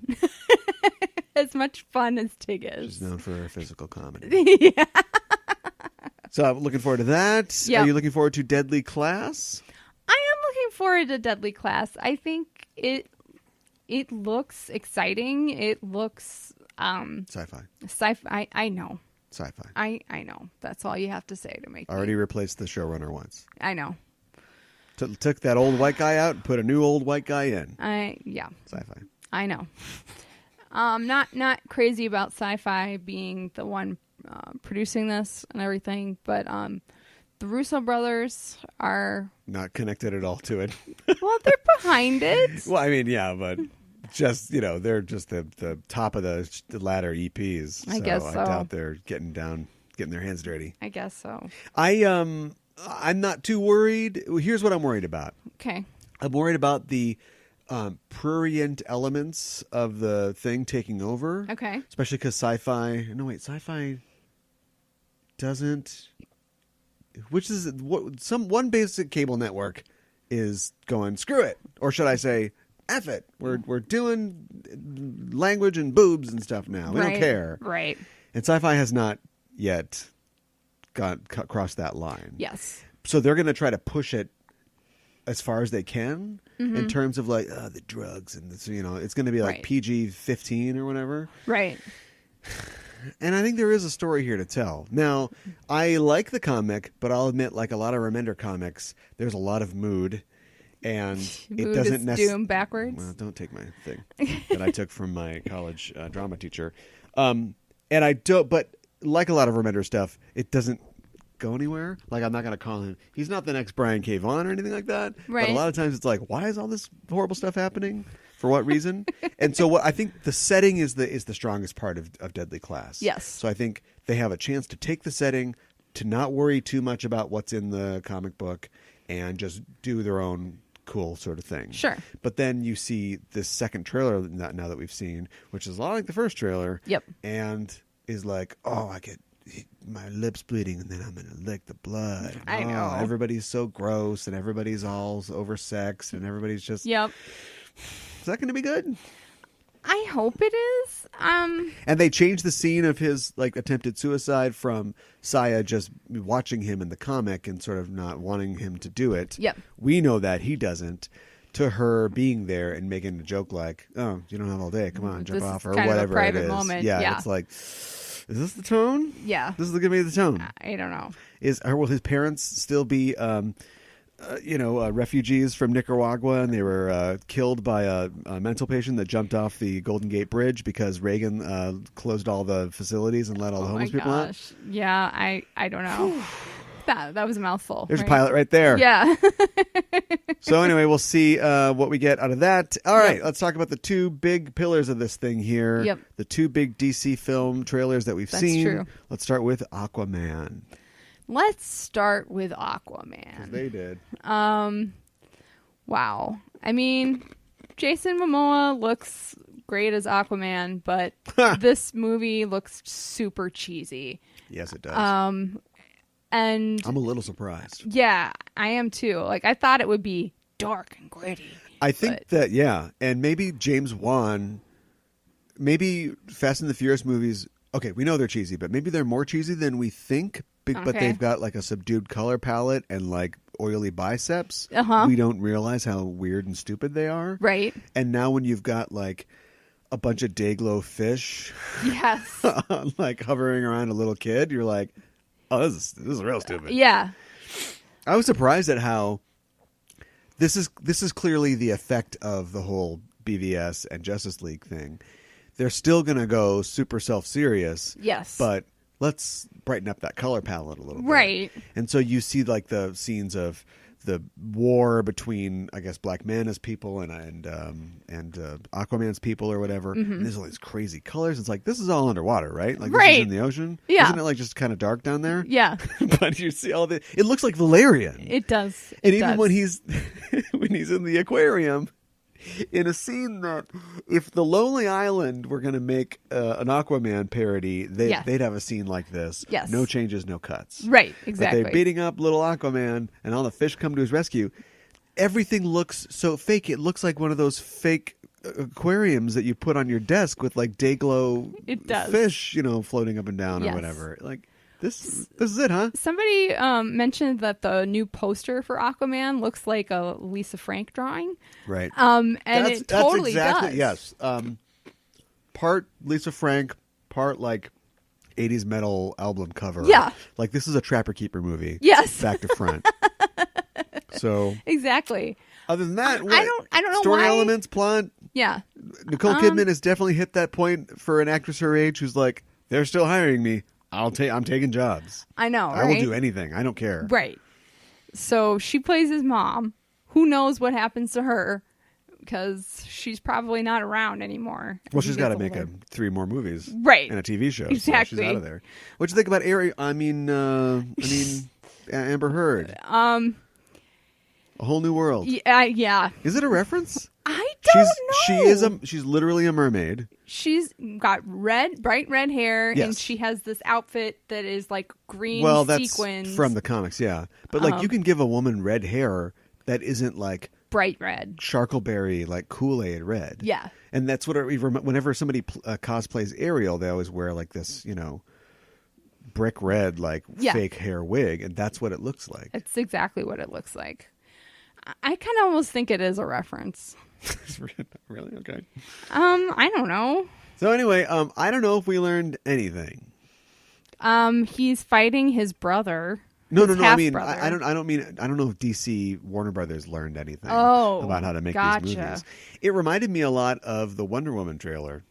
As much fun as Tig is. She's known for her physical comedy. Yeah. So I'm looking forward to that. Yep. Are you looking forward to Deadly Class? I am looking forward to Deadly Class. I think it looks exciting. It looks Sci-fi. Sci-fi. I know. Sci-fi. I know. That's all you have to say to make. Already replaced the showrunner once. I know. Took that old white guy out and put a new old white guy in. Yeah. Sci-fi. I know. Not crazy about Sci-fi being the one producing this and everything, but the Russo brothers are not connected at all to it. Well, they're behind it. Well, I mean, yeah, but just they're just the top of the ladder EPs. I guess so. I doubt they're getting their hands dirty. I guess so. I'm not too worried. Here's what I'm worried about. Okay. I'm worried about the prurient elements of the thing taking over. Okay. Especially because sci-fi doesn't. Which is one basic cable network is going screw it, or should I say, F it. We're doing language and boobs and stuff now. We don't care. Right. And sci-fi has not yet crossed that line. Yes. So they're going to try to push it as far as they can in terms of like the drugs and this, it's going to be like PG-15 or whatever. Right. And I think there is a story here to tell. Now, I like the comic, but I'll admit, like a lot of Remender comics, there's a lot of mood, and mood it doesn't necessarily doom backwards. Well, don't take my thing that I took from my college drama teacher. And I don't, but like a lot of Remender stuff, it doesn't go anywhere. Like, I'm not going to call him. He's not the next Brian K. Vaughan or anything like that. Right. But a lot of times it's like, why is all this horrible stuff happening? For what reason? And so what I think the setting is the strongest part of Deadly Class. Yes. So I think they have a chance to take the setting, to not worry too much about what's in the comic book, and just do their own cool sort of thing. Sure. But then you see this second trailer now that we've seen, which is a lot like the first trailer. Yep. And is like, oh, I get my lips bleeding, and then I'm going to lick the blood. I know. Everybody's so gross, and everybody's all oversexed, and everybody's just... Yep. Is that going to be good? I hope it is. And they changed the scene of his attempted suicide from Saya just watching him in the comic and sort of not wanting him to do it. Yep. We know that he doesn't. To her being there and making a joke like, "Oh, you don't have all day. Come on, jump off," or kind whatever of a private it is. moment. Yeah, it's like, is this the tone? Yeah. This is going to be the tone. I don't know. Will his parents still be? Refugees from Nicaragua, and they were killed by a mental patient that jumped off the Golden Gate Bridge because Reagan closed all the facilities and let all the homeless people out. Yeah, I don't know. that was a mouthful. There's a pilot right there. Yeah. So anyway, we'll see what we get out of that. All right, let's talk about the two big pillars of this thing here. Yep. The two big DC film trailers that we've seen. True. Let's start with Aquaman. Let's start with Aquaman. They did. Wow. I mean, Jason Momoa looks great as Aquaman, but this movie looks super cheesy. Yes, it does. And I'm a little surprised. Yeah, I am too. I thought it would be dark and gritty. I think that, and maybe James Wan, maybe Fast and the Furious movies, okay, we know they're cheesy, but maybe they're more cheesy than we think. But they've got a subdued color palette and oily biceps. We don't realize how weird and stupid they are. Right. And now when you've got a bunch of Dayglow fish, yes, hovering around a little kid, you're like, oh, this is real stupid. Yeah. I was surprised at how this is clearly the effect of the whole BVS and Justice League thing. They're still going to go super self-serious. Yes. But let's brighten up that color palette a little bit. Right. And so you see like the scenes of the war between, I guess, Black Manta's people and Aquaman's people or whatever. Mm-hmm. And there's all these crazy colors. It's like, this is all underwater, right? Like, right. This is in the ocean. Yeah. Isn't it like just kind of dark down there? Yeah. But you see all the, it looks like Valerian. It does. And even when he's when he's in the aquarium, in a scene that if the Lonely Island were going to make an Aquaman parody, they'd have a scene like this. Yes. No changes, no cuts. Right, exactly. But they're beating up little Aquaman, and all the fish come to his rescue. Everything looks so fake. It looks like one of those fake aquariums that you put on your desk with like day-glow fish, floating up and down or whatever. Like, this is it, huh? Somebody mentioned that the new poster for Aquaman looks like a Lisa Frank drawing. Right. And it totally that's exactly, does. Yes. Part Lisa Frank, part like 80s metal album cover. Yeah. Like this is a Trapper Keeper movie. Yes. Back to front. So exactly. Other than that, I don't know story why. elements, plot. Yeah. Nicole Kidman has definitely hit that point for an actress her age who's like, they're still hiring me. I'm taking jobs. I know, right? I will do anything. I don't care. Right. So she plays his mom. Who knows what happens to her? Because she's probably not around anymore. Well, she's got to make 3 more movies, right? And a TV show. Exactly. So she's out of there. What do you think about Amber Heard? A Whole New World. Yeah. Is it a reference? I don't know. She's literally a mermaid. She's got bright red hair, yes. and she has this outfit that is like green sequins. That's from the comics, yeah. But like, you can give a woman red hair that isn't like bright red, charcoalberry, like Kool-Aid red. Yeah. And that's what whenever somebody cosplays Ariel, they always wear like this, brick red, like fake hair wig, and that's what it looks like. It's exactly what it looks like. I kind of almost think it is a reference. Really? Okay. I don't know. So anyway, I don't know if we learned anything. He's fighting his brother. No. I mean, I don't know if DC Warner Brothers learned anything about how to make these movies. It reminded me a lot of the Wonder Woman trailer.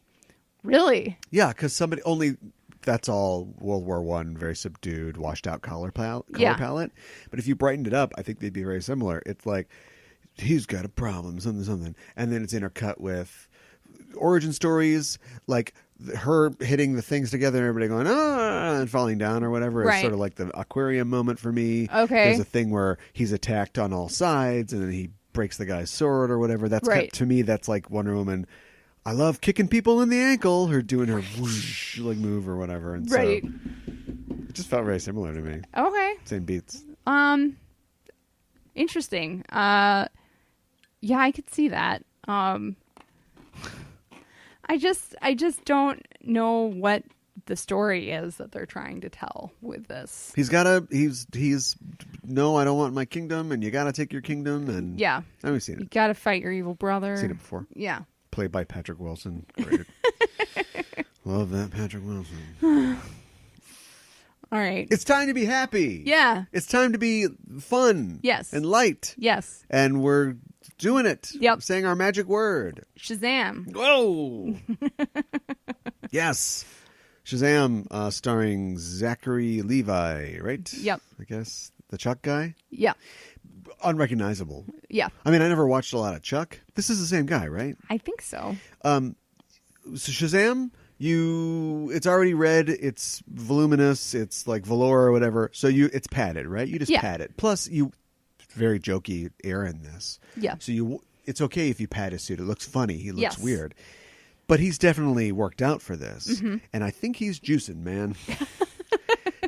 Really? Yeah, because that's all World War I, very subdued, washed out color palette. But if you brightened it up, I think they'd be very similar. It's like, he's got a problem, something. And then it's intercut with origin stories, like her hitting the things together and everybody going, and falling down or whatever. It's sort of like the aquarium moment for me. Okay. There's a thing where he's attacked on all sides and then he breaks the guy's sword or whatever. That's to me, that's like Wonder Woman. I love kicking people in the ankle, her doing her whoosh, like move or whatever. And so it just felt very similar to me. Okay. Same beats. Interesting. Yeah, I could see that. I just don't know what the story is that they're trying to tell with this. He's no, I don't want my kingdom, and you gotta take your kingdom, and I've seen it. You gotta fight your evil brother. Seen it before. Yeah. Played by Patrick Wilson. Great. Love that Patrick Wilson. All right. It's time to be happy. Yeah. It's time to be fun. Yes. And light. Yes. And we're doing it. Yep. Saying our magic word. Shazam. Whoa. Yes. Shazam, starring Zachary Levi, right? Yep. I guess the Chuck guy. Yeah. Unrecognizable. Yeah. I mean, I never watched a lot of Chuck. This is the same guy, right? I think so. So Shazam, it's already red, it's voluminous, it's like velour or whatever. So it's padded, right? You just pad it. Plus, very jokey air in this. Yeah. So it's okay if you pad his suit. It looks funny. He looks weird. But he's definitely worked out for this. Mm-hmm. And I think he's juicing, man.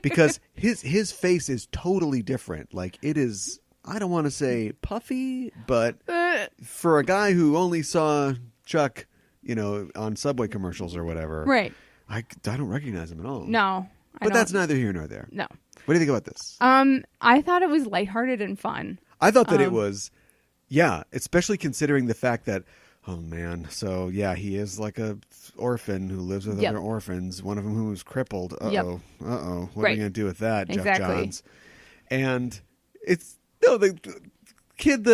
Because his face is totally different. Like, it is, I don't want to say puffy, but for a guy who only saw Chuck, on Subway commercials or whatever. Right. I don't recognize him at all. No. But that's neither here nor there. No. What do you think about this? I thought it was lighthearted and fun. I thought that it was, especially considering the fact that, oh man, so he is like a orphan who lives with other orphans, one of them who was crippled. What are we going to do with that, Jeff Johns? And kid, boy,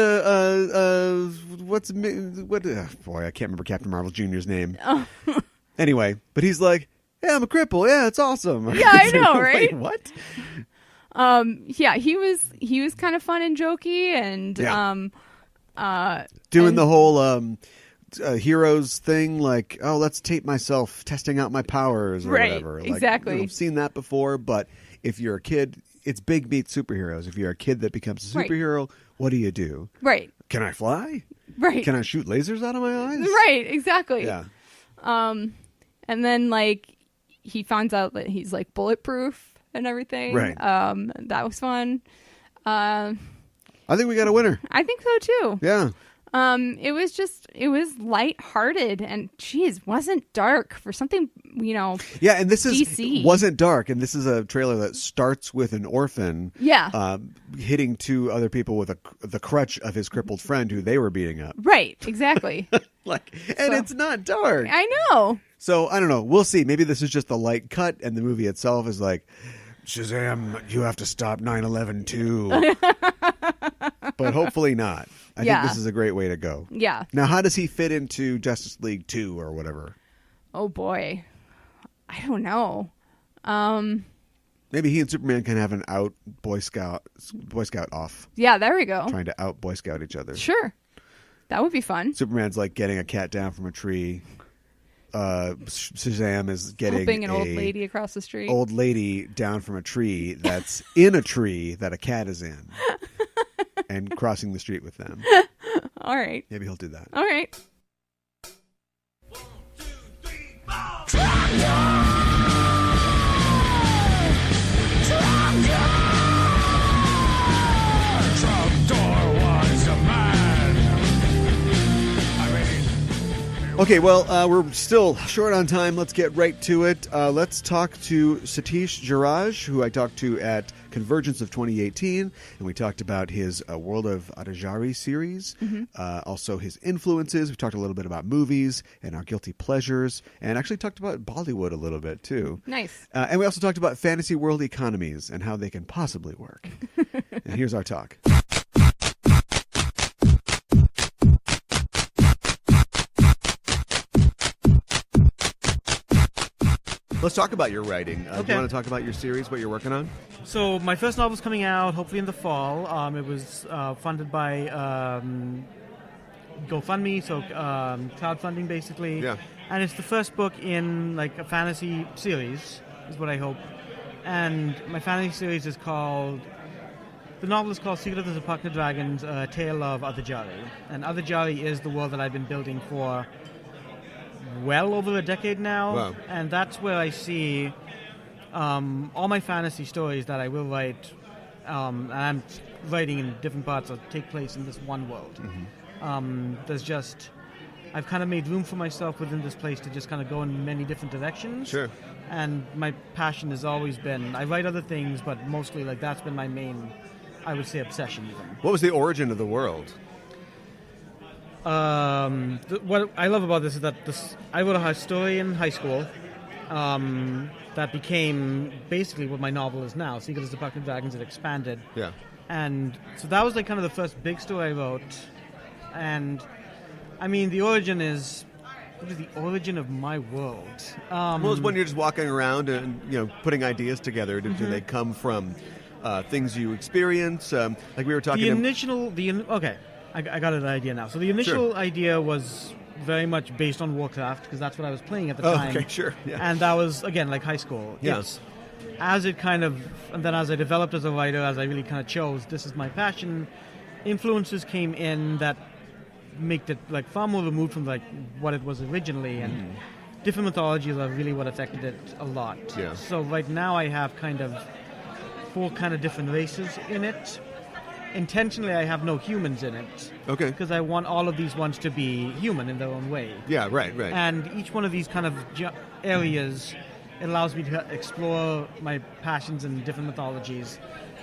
I can't remember Captain Marvel Jr.'s name. Oh. Anyway, but he's like, yeah, I'm a cripple. Yeah, it's awesome. Yeah, I know, right? Wait, what? Yeah, he was kind of fun and jokey, and doing the whole heroes thing, like, oh, let's tape myself testing out my powers or whatever. Like, exactly. I've seen that before, but if you're a kid, it's big meat superheroes. If you're a kid that becomes a superhero, what do you do? Right. Can I fly? Right. Can I shoot lasers out of my eyes? Right, exactly. Yeah. And then, like, he finds out that he's, like, bulletproof and everything. Right. That was fun. I think we got a winner. I think so, too. Yeah. It was lighthearted and, geez, wasn't dark for something, Yeah, and this DC. wasn't dark, and this is a trailer that starts with an orphan hitting two other people with the crutch of his crippled friend who they were beating up. Right, exactly. It's not dark. I know. So, I don't know. We'll see. Maybe this is just the light cut, and the movie itself is like, Shazam, you have to stop 9/11 too. But hopefully not. I think this is a great way to go. Yeah. Now, how does he fit into Justice League 2 or whatever? Oh, boy. I don't know. Maybe he and Superman can have an out Boy Scout off. Yeah, there we go. Trying to out Boy Scout each other. Sure. That would be fun. Superman's like getting a cat down from a tree. Shazam is getting helping an old lady across the street. Old lady down from a tree that's in a tree that a cat is in. And crossing the street with them. All right. Maybe he'll do that. All right. 1, 2, 3, 4. Okay, well, we're still short on time. Let's get right to it. Let's talk to Satish Jayaraj, who I talked to at CONvergence of 2018, and we talked about his World of Adijari series, also his influences. We talked a little bit about movies and our guilty pleasures, and actually talked about Bollywood a little bit, too. Nice. And we also talked about fantasy world economies and how they can possibly work. And here's our talk. Let's talk about your writing. Do you want to talk about your series, what you're working on? So my first novel's coming out hopefully in the fall. It was funded by GoFundMe, so crowdfunding basically. Yeah. And it's the first book in like a fantasy series, is what I hope. And my fantasy series is called... The novel is called Secret of the Zipacna Dragons, A Tale of Adijari. And Adijari is the world that I've been building for well over a decade now. Wow. And that's where I see all my fantasy stories that I will write, and I'm writing in different parts that take place in this one world. I've kind of made room for myself within this place to just kind of go in many different directions. Sure. And my passion has always been, I write other things, but mostly like that's been my main, I would say, obsession even. What was the origin of the world? What I love about this is that I wrote a story in high school that became basically what my novel is now. Secret of the Zipacna Dragons. It expanded. Yeah. And so that was like kind of the first big story I wrote. And I mean, the origin is... What is the origin of my world? Well, it's when you're just walking around and putting ideas together. Do they come from things you experience? Like we were talking... Okay. I got an idea now. So the initial idea was very much based on Warcraft, because that's what I was playing at the time. Okay, sure. Yeah. And that was, again, like high school. Yeah. And then as I developed as a writer, as I really kind of chose, this is my passion, influences came in that make it like far more removed from like what it was originally, and different mythologies are really what affected it a lot. Yeah. So right now I have kind of 4 kind of different races in it. Intentionally, I have no humans in it. Okay. Because I want all of these ones to be human in their own way. Yeah, right. And each one of these kind of areas, it allows me to explore my passions in different mythologies.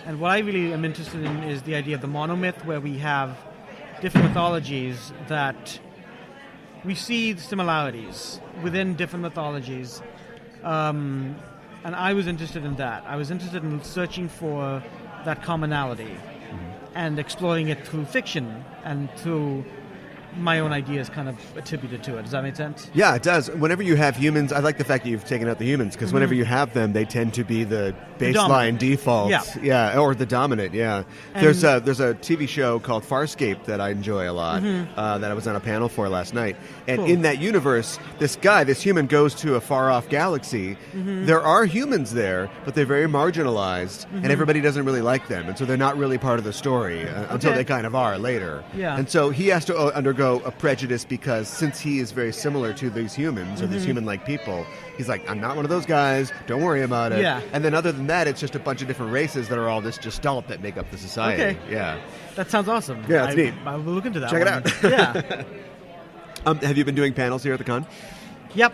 And what I really am interested in is the idea of the monomyth, where we have different mythologies that we see similarities within different mythologies. And I was interested in that. I was interested in searching for that commonality. and exploring it through fiction and through my own ideas kind of attributed to it. Does that make sense? Yeah, it does. Whenever you have humans, I like the fact that you've taken out the humans, because whenever you have them, they tend to be the baseline dominant. default. Yeah. Or the dominant, yeah. And There's a TV show called Farscape that I enjoy a lot, that I was on a panel for last night. And Cool. in that universe, this human goes to a far-off galaxy. There are humans there, but they're very marginalized, and everybody doesn't really like them, and so they're not really part of the story until they kind of are later. Yeah. And so he has to undergo a prejudice, because since he is very similar to these humans or these human-like people, he's like, I'm not one of those guys, don't worry about it. Yeah. And then other than that, it's just a bunch of different races that are all this gestalt that make up the society. Okay. Yeah. That sounds awesome. Yeah, it's neat. I will look into that. Check it one. out. Yeah. Have you been doing panels here at the con? Yep.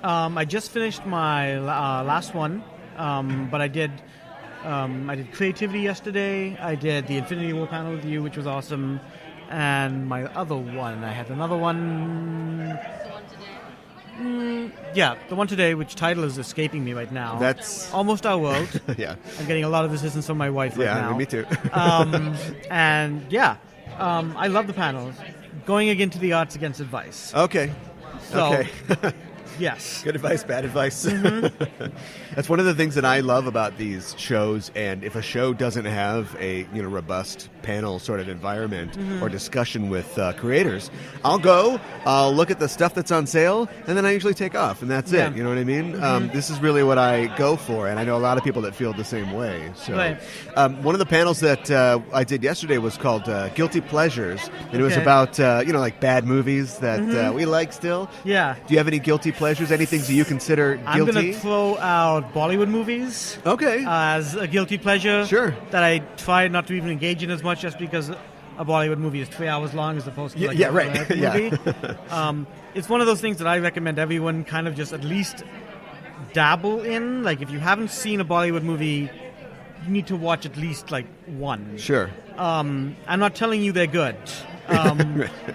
I just finished my last one, but I did creativity yesterday. I did the Infinity War panel with you, which was awesome. And my other one, I had another one. The one today, which title is escaping me right now. That's Almost Our World. yeah. I'm getting a lot of assistance from my wife right now. Yeah, me too. I love the panels. Going against the arts against advice. Okay. So, Okay. yes. Good advice, bad advice. That's one of the things that I love about these shows. And if a show doesn't have a robust panel sort of environment or discussion with creators, I'll go, I'll look at the stuff that's on sale, and then I usually take off, and that's Yeah. it. You know what I mean? This is really what I go for, and I know a lot of people that feel the same way. So, Right. one of the panels that I did yesterday was called Guilty Pleasures, and it was Okay. about like bad movies that we like still. Yeah. Do you have any guilty pleasures? Any things that you consider I'm guilty? going to throw out Bollywood movies Okay. as a guilty pleasure. Sure. That I try not to even engage in as much, just because a Bollywood movie is 3 hours long as opposed to Yeah, a right. regular Yeah. movie. It's one of those things that I recommend everyone kind of just at least dabble in. Like, if you haven't seen a Bollywood movie, you need to watch at least like one. Sure. I'm not telling you they're good,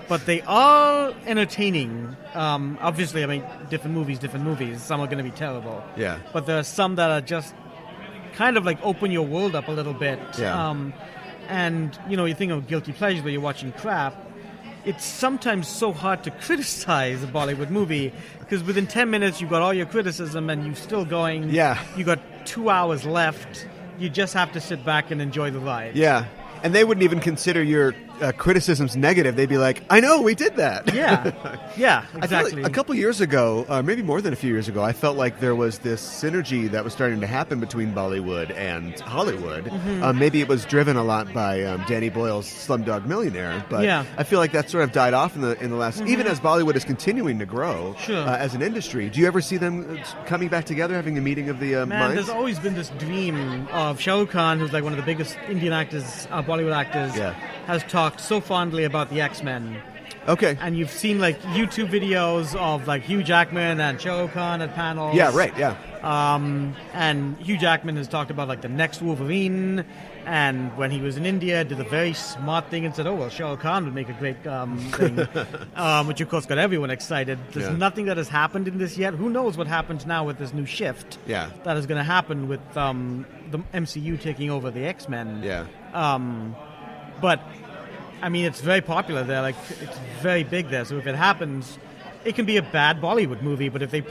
but they are entertaining. Obviously, I mean, different movies. Some are going to be terrible. Yeah. But there are some that are just kind of like open your world up a little bit. Yeah. And, you think of guilty pleasure where you're watching crap. It's sometimes so hard to criticize a Bollywood movie because within 10 minutes you've got all your criticism and you're still going. Yeah. You got 2 hours left. You just have to sit back and enjoy the ride. Yeah. And they wouldn't even consider your criticisms negative. They'd be like, I know, we did that. Yeah. Yeah, I feel exactly. like a couple years ago, maybe more than a few years ago, I felt like there was this synergy that was starting to happen between Bollywood and Hollywood. Maybe it was driven a lot by Danny Boyle's Slumdog Millionaire, but Yeah. I feel like that sort of died off in the last. Even as Bollywood is continuing to grow Sure. as an industry, do you ever see them coming back together, having a meeting of the Man, minds? there's always been this dream of Shah Rukh Khan, who's like one of the biggest Indian actors, Bollywood actors, Yeah. has talked so fondly about the X-Men. Okay. And you've seen like YouTube videos of like Hugh Jackman and Shah Rukh Khan at panels. Yeah, right, yeah. And Hugh Jackman has talked about like the next Wolverine, and when he was in India, did a very smart thing and said, "Oh well, Shah Rukh Khan would make a great thing," which of course got everyone excited. There's Yeah. nothing that has happened in this yet. Who knows what happens now with this new shift? Yeah. that is going to happen with the MCU taking over the X-Men. Yeah. But I mean, it's very popular there. Like, it's very big there. So if it happens, it can be a bad Bollywood movie. But if you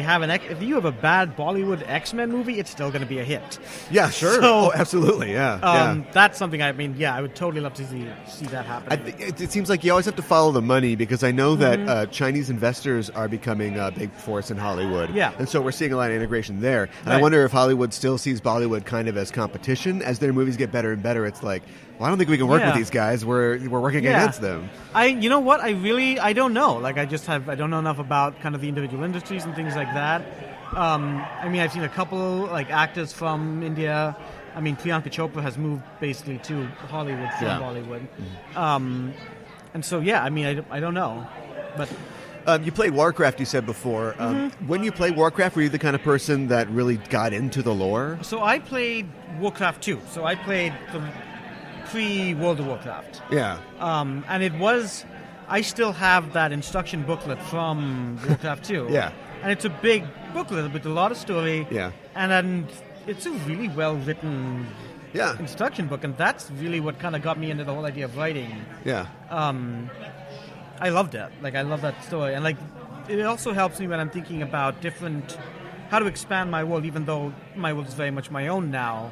have a bad Bollywood X-Men movie, it's still going to be a hit. Yeah, sure. So, absolutely, yeah. That's something I would totally love to see that happen. It seems like you always have to follow the money, because I know that Chinese investors are becoming a big force in Hollywood. Yeah. And so we're seeing a lot of integration there. And I Right. wonder if Hollywood still sees Bollywood kind of as competition. As their movies get better and better, it's like, well, I don't think we can work with Yeah. these guys. We're working Yeah. against them. You know what? I don't know. Like, I don't know enough about kind of the individual industries and things like that. I mean, I've seen a couple like actors from India. I mean, Priyanka Chopra has moved basically to Hollywood from Yeah. Bollywood. And so, yeah, I mean, I don't know. But You played Warcraft, you said before. When you played Warcraft, were you the kind of person that really got into the lore? so I played Warcraft 2. So I played the pre-World of Warcraft. Yeah. And I still have that instruction booklet from Warcraft 2. Yeah. And it's a big booklet with a lot of story. Yeah. And it's a really well-written Yeah. instruction book, and that's really what kind of got me into the whole idea of writing. Yeah. I loved it. Like, I love that story. And, like, it also helps me when I'm thinking about how to expand my world, even though my world is very much my own now,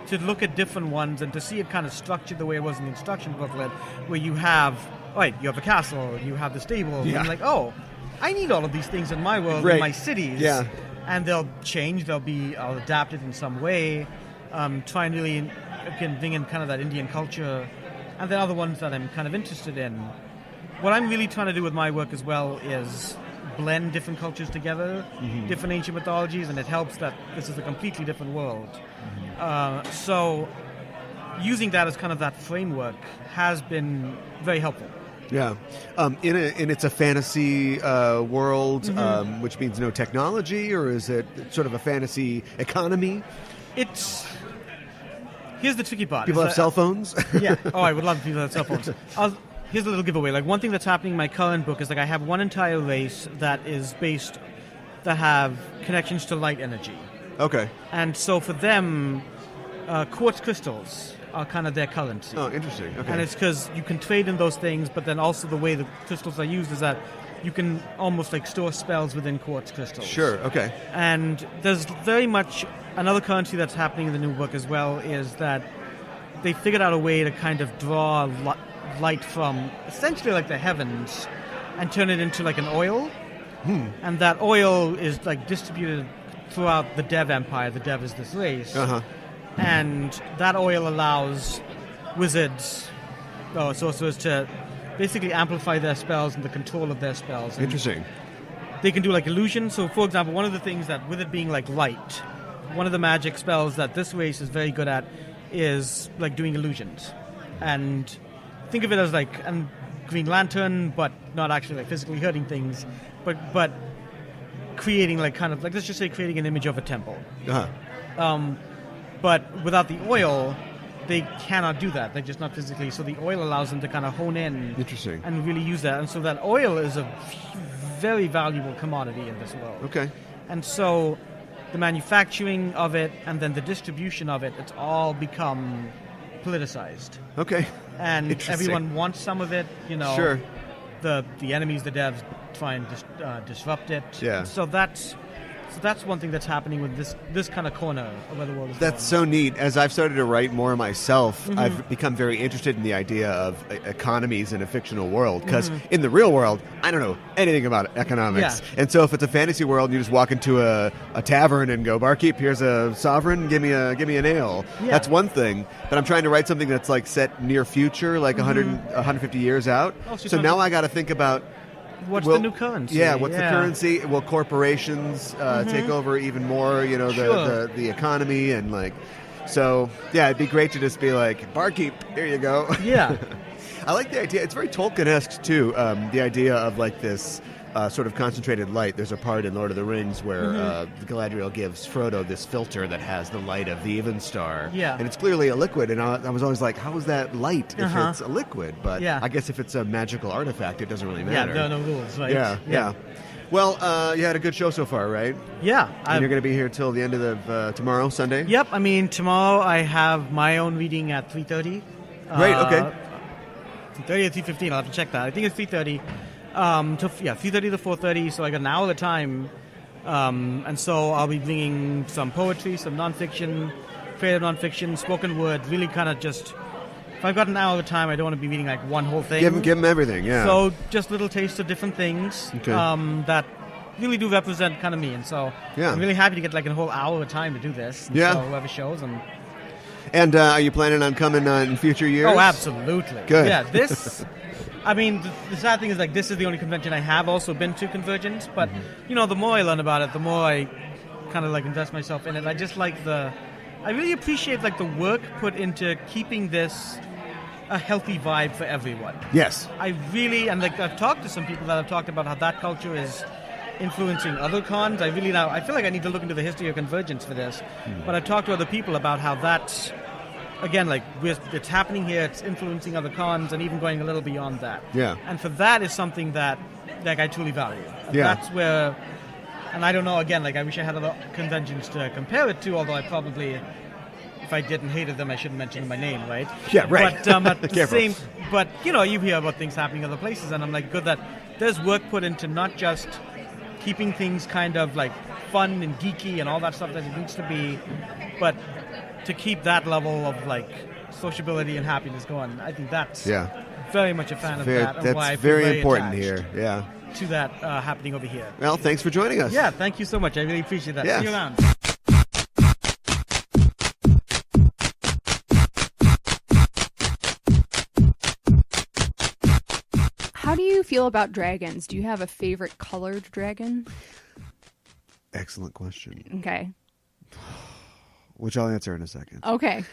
to look at different ones and to see it kind of structured the way it was in the instruction booklet, where you have a castle, you have the stable, Yeah. and like, oh, I need all of these things in my world, Right. in my cities. Yeah. And they'll change, I'll adapt it in some way, try and really can bring in kind of that Indian culture, and then other ones that I'm kind of interested in. What I'm really trying to do with my work as well is blend different cultures together, different ancient mythologies, and it helps that this is a completely different world. So using that as kind of that framework has been very helpful. Yeah. It's a fantasy world, which means no technology, or is it sort of a fantasy economy? Here's the tricky part. People have cell phones? Yeah. Oh, I would love people to have cell phones. Here's a little giveaway. Like, one thing that's happening in my current book is, like, I have one entire race that have connections to light energy. Okay. And so for them, quartz crystals are kind of their currency. Oh, interesting. Okay. And it's because you can trade in those things, but then also the way the crystals are used is that you can almost, like, store spells within quartz crystals. Sure, okay. And there's very much another currency that's happening in the new book as well, is that they figured out a way to kind of draw light from essentially like the heavens and turn it into like an oil. And that oil is like distributed throughout the Dev Empire. The Dev is this race. And that oil allows wizards, sorcerers, to basically amplify their spells and the control of their spells. And Interesting. they can do like illusion. So, for example, one of the things that, with it being like light, one of the magic spells that this race is very good at is like doing illusions. And think of it as like a Green Lantern, but not actually like physically hurting things, but creating like kind of like, let's just say, creating an image of a temple. But without the oil, they cannot do that. They're just not physically. So the oil allows them to kind of hone in. Interesting. And really use that. And so that oil is a very valuable commodity in this world. Okay. And so the manufacturing of it and then the distribution of it, it's all become politicized. Okay. And Interesting. everyone wants some of it, you know. Sure. The enemies, the devs, try and disrupt it. Yeah. So that's one thing that's happening with this kind of corner of where the world is That's going. so neat. As I've started to write more myself, I've become very interested in the idea of economies in a fictional world. Because in the real world, I don't know anything about economics. Yeah. And so if it's a fantasy world, you just walk into a tavern and go, barkeep, here's a sovereign, give me an ale. Yeah. That's one thing. But I'm trying to write something that's like set near future, like 150 years out. Oh, so now I got to think about, What's the new currency? Yeah, what's the currency? Will corporations take over even more, you know, the economy and like... So, yeah, it'd be great to just be like, barkeep, here you go. Yeah. I like the idea. It's very Tolkien-esque, too, the idea of like this sort of concentrated light. There's a part in Lord of the Rings where Galadriel gives Frodo this filter that has the light of the Evenstar. Yeah. And it's clearly a liquid, and I was always like, how is that light if it's a liquid? But Yeah. I guess if it's a magical artifact, it doesn't really matter. Yeah, there are no rules, right? Yeah. Well, you had a good show so far, right? Yeah. And you're going to be here till the end of tomorrow, Sunday? Yep. I mean, tomorrow I have my own reading at 3:30. Great, okay. 3:30 or 3:15. I'll have to check that. I think it's 3:30. 3:30 to 4:30. So I got an hour at a time. And so I'll be bringing some poetry, some nonfiction, creative nonfiction, spoken word. Really kind of just... If I've got an hour at a time, I don't want to be reading like one whole thing. Give them everything, yeah. So just little tastes of different things that really do represent kind of me. And so I'm really happy to get like a whole hour at a time to do this. And so whoever shows. And are you planning on coming in future years? Oh, absolutely. Good. Yeah, this... I mean, the sad thing is like this is the only convention I have also been to CONvergence. But, you know, the more I learn about it, the more I kind of like invest myself in it. I just like I really appreciate like the work put into keeping this a healthy vibe for everyone. Yes. I really, and like I've talked to some people that have talked about how that culture is influencing other cons. I feel like I need to look into the history of CONvergence for this. But I've talked to other people about how that's, again, like it's happening here, it's influencing other cons and even going a little beyond that. Yeah. And for that is something that like I truly value. And Yeah. that's where, and I don't know, again, like I wish I had other conventions to compare it to, although I probably, if I didn't hated them, I shouldn't mention them by name, right? Yeah, right. But at the Careful. same, but you know, you hear about things happening other places, and I'm like, good that there's work put into not just keeping things kind of like fun and geeky and all that stuff that it needs to be, but to keep that level of like sociability and happiness going. I think that's very much a fan of that. And That's why I feel very important attached here. Yeah. to that happening over here. Well, thanks for joining us. Yeah, thank you so much. I really appreciate that. Yes. See you around. How do you feel about dragons? Do you have a favorite colored dragon? Excellent question, Okay. which I'll answer in a second. Okay.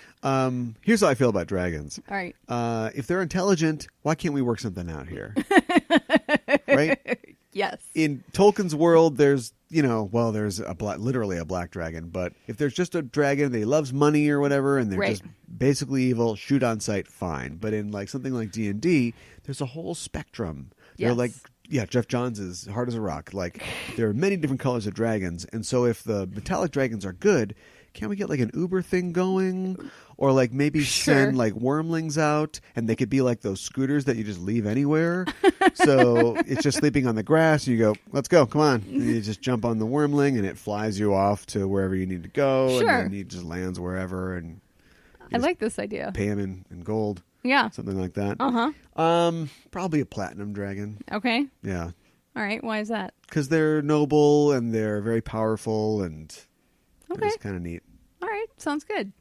Here's how I feel about dragons. All right. If they're intelligent, why can't we work something out here? Right? Yes. In Tolkien's world, there's, there's literally a black dragon. But if there's just a dragon, they loves money or whatever, and they're Right. just basically evil, shoot on sight, fine. But in like something like D&D, there's a whole spectrum. They're Yes. like, Jeff Johns is hard as a rock. Like, there are many different colors of dragons. And so if the metallic dragons are good, can't we get like an Uber thing going? Or like maybe Sure. send like wormlings out, and they could be like those scooters that you just leave anywhere. So it's just sleeping on the grass. You go, let's go, come on. And you just jump on the wormling, and it flies you off to wherever you need to go. Sure. And then he just lands wherever, and I like this idea. pay him in gold, Yeah. something like that. Uh-huh. Probably a platinum dragon. Okay. Yeah, All right. Why is that? because they're noble and they're very powerful, and Okay. they're just kind of neat. All right. Sounds good.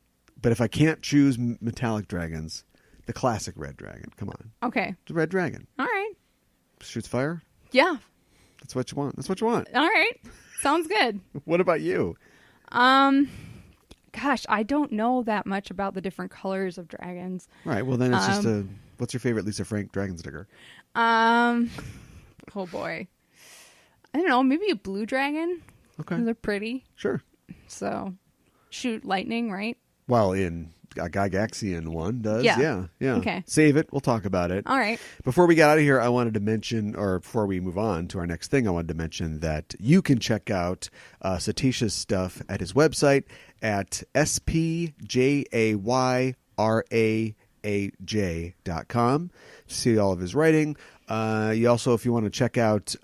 But if I can't choose metallic dragons, the classic red dragon. Come on, Okay. the red dragon All right. shoots fire. Yeah. That's what you want. That's what you want. All right. Sounds good. What about you? Gosh, I don't know that much about the different colors of dragons. All right. Well, then it's just a. What's your favorite Lisa Frank dragon sticker? Oh boy. I don't know, maybe a blue dragon. Okay. They're pretty. Sure. So shoot lightning, right? Well, in a Gygaxian one does. Yeah. Yeah. Okay. Save it. We'll talk about it. All right. Before we get out of here, I wanted to mention, or before we move on to our next thing, I wanted to mention that you can check out Satish's stuff at his website at spjayaraj.com. See all of his writing. You also, if you want to check out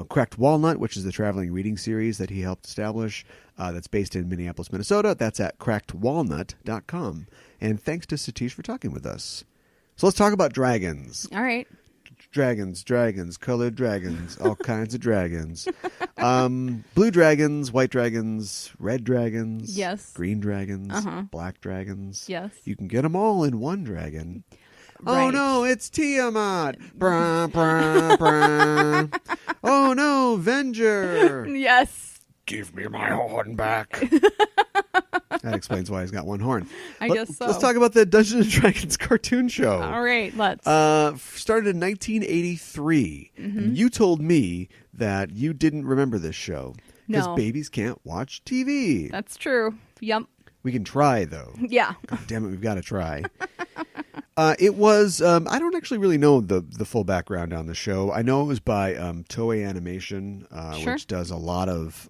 Cracked Walnut, which is the traveling reading series that he helped establish, that's based in Minneapolis, Minnesota, that's at crackedwalnut.com. And thanks to Satish for talking with us. So let's talk about dragons. All right. Dragons, colored dragons, all kinds of dragons. Blue dragons, white dragons, red dragons, Yes. green dragons, Uh-huh. black dragons. Yes. You can get them all in one dragon. Oh Right. no, it's Tiamat. Brah, brah, brah. Oh no, Venger. Yes. Give me my horn back. That explains why he's got one horn. I guess so. Let's talk about the Dungeons and Dragons cartoon show. All right, let's. Started in 1983. Mm-hmm. And you told me that you didn't remember this show because No. babies can't watch TV. That's true. Yep. We can try though. Yeah. God damn it, we've got to try. It was. I don't actually really know the full background on the show. I know it was by Toei Animation, Sure. which does a lot of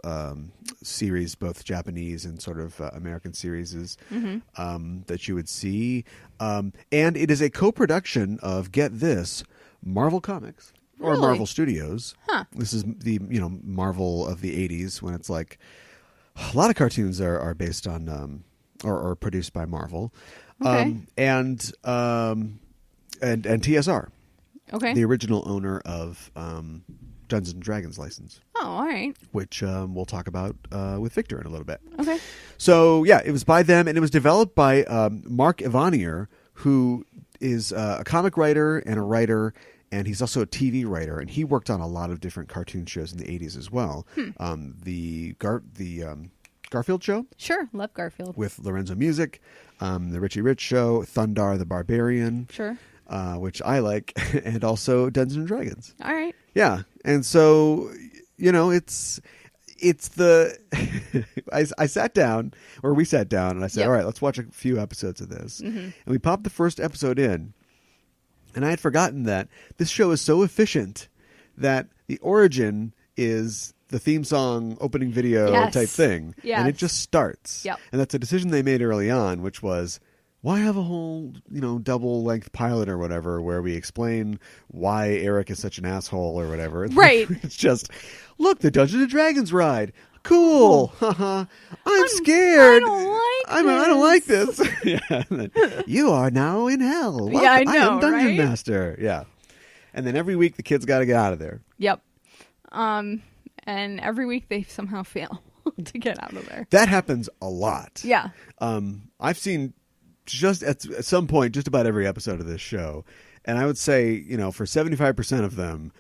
series, both Japanese and sort of American series, that you would see. And it is a co-production of, get this, Marvel Comics or Really? Marvel Studios. Huh. This is the Marvel of the 80s, when it's like a lot of cartoons are based on or produced by Marvel. Okay. And TSR, Okay. the original owner of Dungeons and Dragons license, Oh, all right. which we'll talk about with Victor in a little bit. Okay. So yeah, it was by them, and it was developed by Mark Evanier, who is a comic writer and a writer, and he's also a TV writer, and he worked on a lot of different cartoon shows in the 80s as well. The Garfield show Sure. Love Garfield. with Lorenzo Music, the Richie Rich show, Thundar the Barbarian, Sure. which I like, and also Dungeons and Dragons. All right. Yeah, and so it's the I sat down, or we sat down, and I said, Yep. all right, let's watch a few episodes of this, and we popped the first episode in, and I had forgotten that this show is so efficient that the origin is the theme song opening video Yes. type thing. Yes. And it just starts. Yep. And that's a decision they made early on, which was, why have a whole, double length pilot or whatever where we explain why Eric is such an asshole or whatever? Right. It's just, look, the Dungeons and Dragons ride. Cool. Haha. I'm scared. I don't like this. Yeah. And then, you are now in hell. Welcome. Yeah, I know, am Dungeon right? Master. Yeah. And then every week the kids got to get out of there. Yep. And every week they somehow fail to get out of there. That happens a lot. Yeah. I've seen just at some point just about every episode of this show, and I would say, for 75% of them,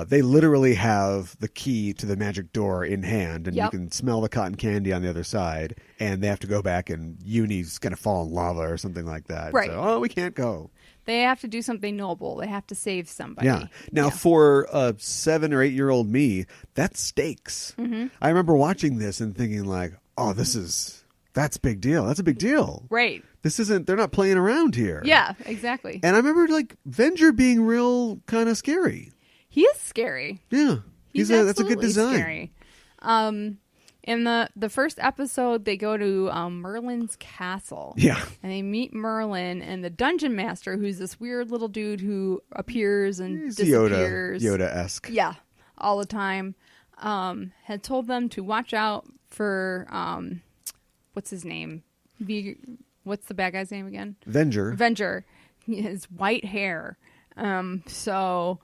they literally have the key to the magic door in hand, and you can smell the cotton candy on the other side, and they have to go back, and Uni's going to fall in lava or something like that. Right. So, we can't go. They have to do something noble. They have to save somebody. Yeah. Now, for a 7 or 8 year old me, that's stakes. Mm-hmm. I remember watching this and thinking like, oh, that's a big deal. That's a big deal. Right. They're not playing around here. Yeah, exactly. And I remember Venger being real kind of scary. He is scary. Yeah. He's that's a good absolutely design. Scary. In the first episode, they go to Merlin's castle. Yeah. And they meet Merlin and the dungeon master, who's this weird little dude who appears and He's disappears. Yoda-esque. Yeah, all the time. Had told them to watch out for what's his name? What's the bad guy's name again? Venger. His white hair. So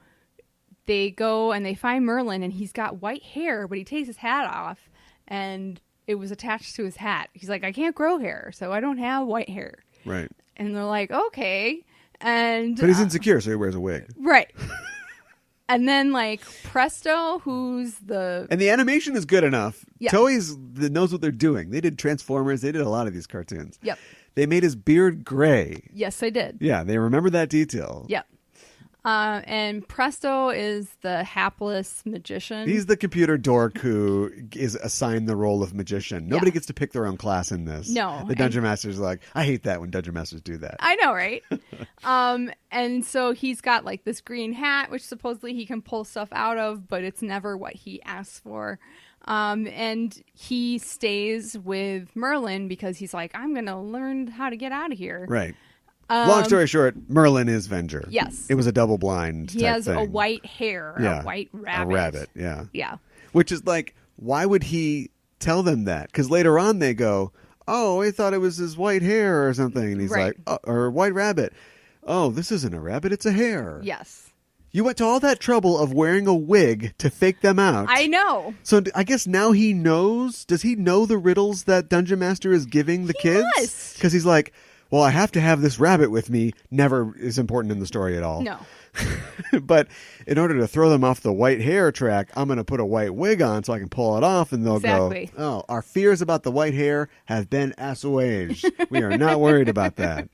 they go and they find Merlin, and he's got white hair, but he takes his hat off, and it was attached to his hat. He's like, I can't grow hair, so I don't have white hair. Right. And they're like, okay. And But he's insecure, so he wears a wig. right. And then Presto, who's the And the animation is good enough. Yeah. Toei's knows what they're doing. They did Transformers. They did a lot of these cartoons. Yep. They made his beard gray. Yes, I did. Yeah, they remember that detail. Yep. And Presto is the hapless magician. He's the computer dork who is assigned the role of magician. Nobody Yeah. gets to pick their own class in this. No, The Dungeon Master's like, I hate that when Dungeon Masters do that. I know, right? And so he's got this green hat, which supposedly he can pull stuff out of, but it's never what he asks for. And he stays with Merlin because he's like, I'm going to learn how to get out of here. Right. Long story short, Merlin is Venger. Yes. It was a double blind He type has thing. a white hair, Yeah. a white rabbit. A rabbit, yeah. Yeah. Which is why would he tell them that? Because later on they go, oh, I thought it was his white hair or something. And he's Right. like, or white rabbit. Oh, this isn't a rabbit, it's a hare. Yes. You went to all that trouble of wearing a wig to fake them out. I know. So I guess now he knows. Does he know the riddles that Dungeon Master is giving the kids? must. Because he's like, well, I have to have this rabbit with me. Never is important in the story at all. No. But in order to throw them off the white hair track, I'm going to put a white wig on so I can pull it off, and they'll Exactly. go, oh, our fears about the white hair have been assuaged. We are not worried about that.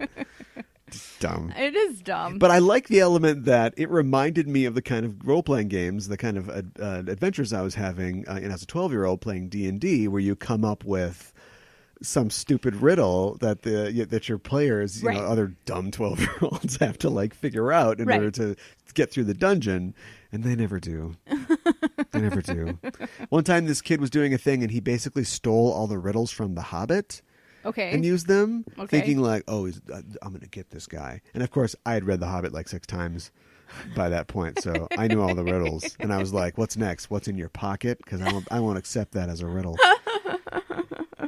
It's dumb. It is dumb. But I like the element that it reminded me of the kind of role-playing games, the kind of adventures I was having as a 12-year-old playing D&D, where you come up with some stupid riddle that that your players, Right. other dumb 12-year-olds have to figure out in Right. order to get through the dungeon, and they never do. They never do. One time this kid was doing a thing and he basically stole all the riddles from The Hobbit okay. and used them, Okay. thinking I'm going to get this guy. And of course, I had read The Hobbit 6 times by that point, so I knew all the riddles. And I was like, what's next? What's in your pocket? Because I won't accept that as a riddle.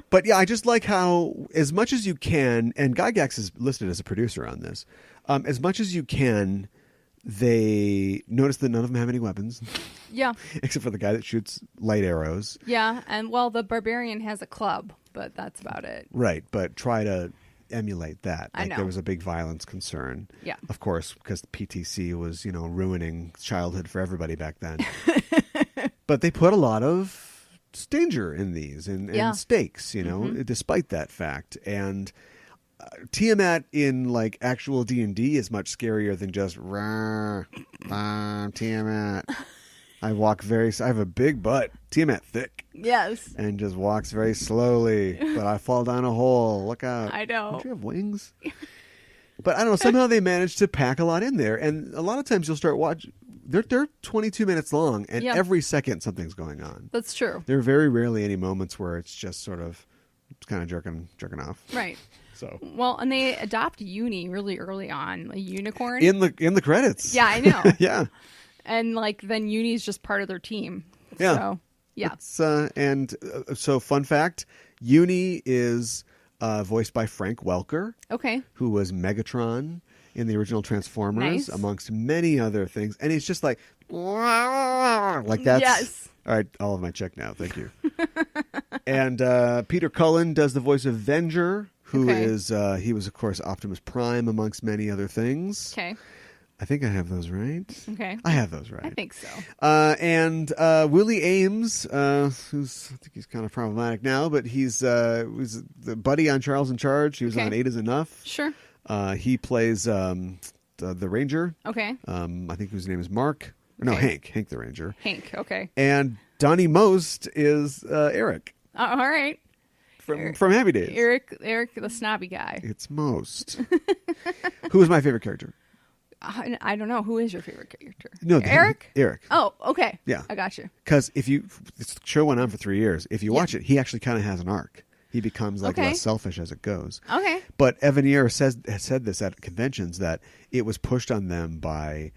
But yeah, I just like how, as much as you can, and Gygax is listed as a producer on this, as much as you can, they notice that none of them have any weapons, Yeah. except for the guy that shoots light arrows. Yeah. And the barbarian has a club, but that's about it. Right, but try to emulate that. I know. There was a big violence concern. Yeah. Of course, because the PTC was, ruining childhood for everybody back then. But they put a lot of danger in these and Yeah. stakes, despite that fact. And Tiamat in actual D&D is much scarier than just Tiamat. I have a big butt. Tiamat thick. Yes. And just walks very slowly, but I fall down a hole. Look out. I know. Don't you have wings? But I don't know, somehow they managed to pack a lot in there. And a lot of times you'll start they're 22 minutes long, and Yeah. every second something's going on. That's true. There are very rarely any moments where it's just sort of kind of jerking off. Right. So Well, and they adopt Uni really early on, a unicorn. in the credits. Yeah, I know. Yeah. And like then Uni's just part of their team. Yeah. So, yeah. So fun fact, Uni is voiced by Frank Welker, Okay. who was Megatron in the original Transformers, Nice. amongst many other things. And he's just like that's Yes. all right. All of my check now. Thank you. And Peter Cullen does the voice of Venger, who Okay. is he was of course Optimus Prime amongst many other things. Okay. I think I have those right. Okay. I have those right. I think so. And Willie Ames, who's I think he's kind of problematic now, but he's was the buddy on Charles in Charge. He was Okay. on 8 is Enough. Sure. He plays the Ranger. Okay. I think whose name is Mark. No, Okay. Hank the Ranger. Hank. Okay. And Donnie Most is Eric All right. from Happy Days. Eric, the snobby guy. It's Most. Who is my favorite character? I don't know. Who is your favorite character? No, Eric. Eric. Oh, okay. Yeah. I got you. Because this show went on for 3 years. If you Yeah. watch it, he actually kind of has an arc. He becomes like Okay. less selfish as it goes. Okay. But Evan Ear has said this at conventions, that it was pushed on them by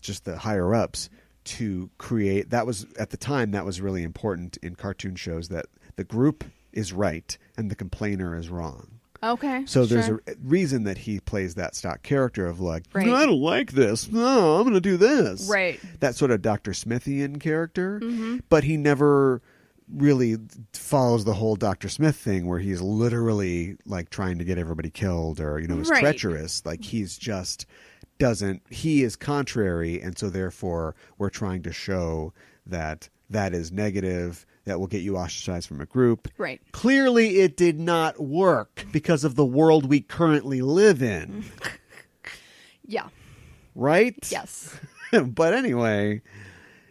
just the higher ups to create. That was at the time that was really important in cartoon shows, that the group is right and the complainer is wrong. Okay. So there's sure. a reason that he plays that stock character of like, Right. "No, I don't like this. No, I'm going to do this. Right. That sort of Dr. Smithian character. Mm-hmm. But he never really follows the whole Dr. Smith thing where he's literally like trying to get everybody killed or, is Right. treacherous. Like he's just he is contrary. And so therefore we're trying to show that is negative, that will get you ostracized from a group. Right. Clearly it did not work because of the world we currently live in. Yeah. Right? Yes. But anyway,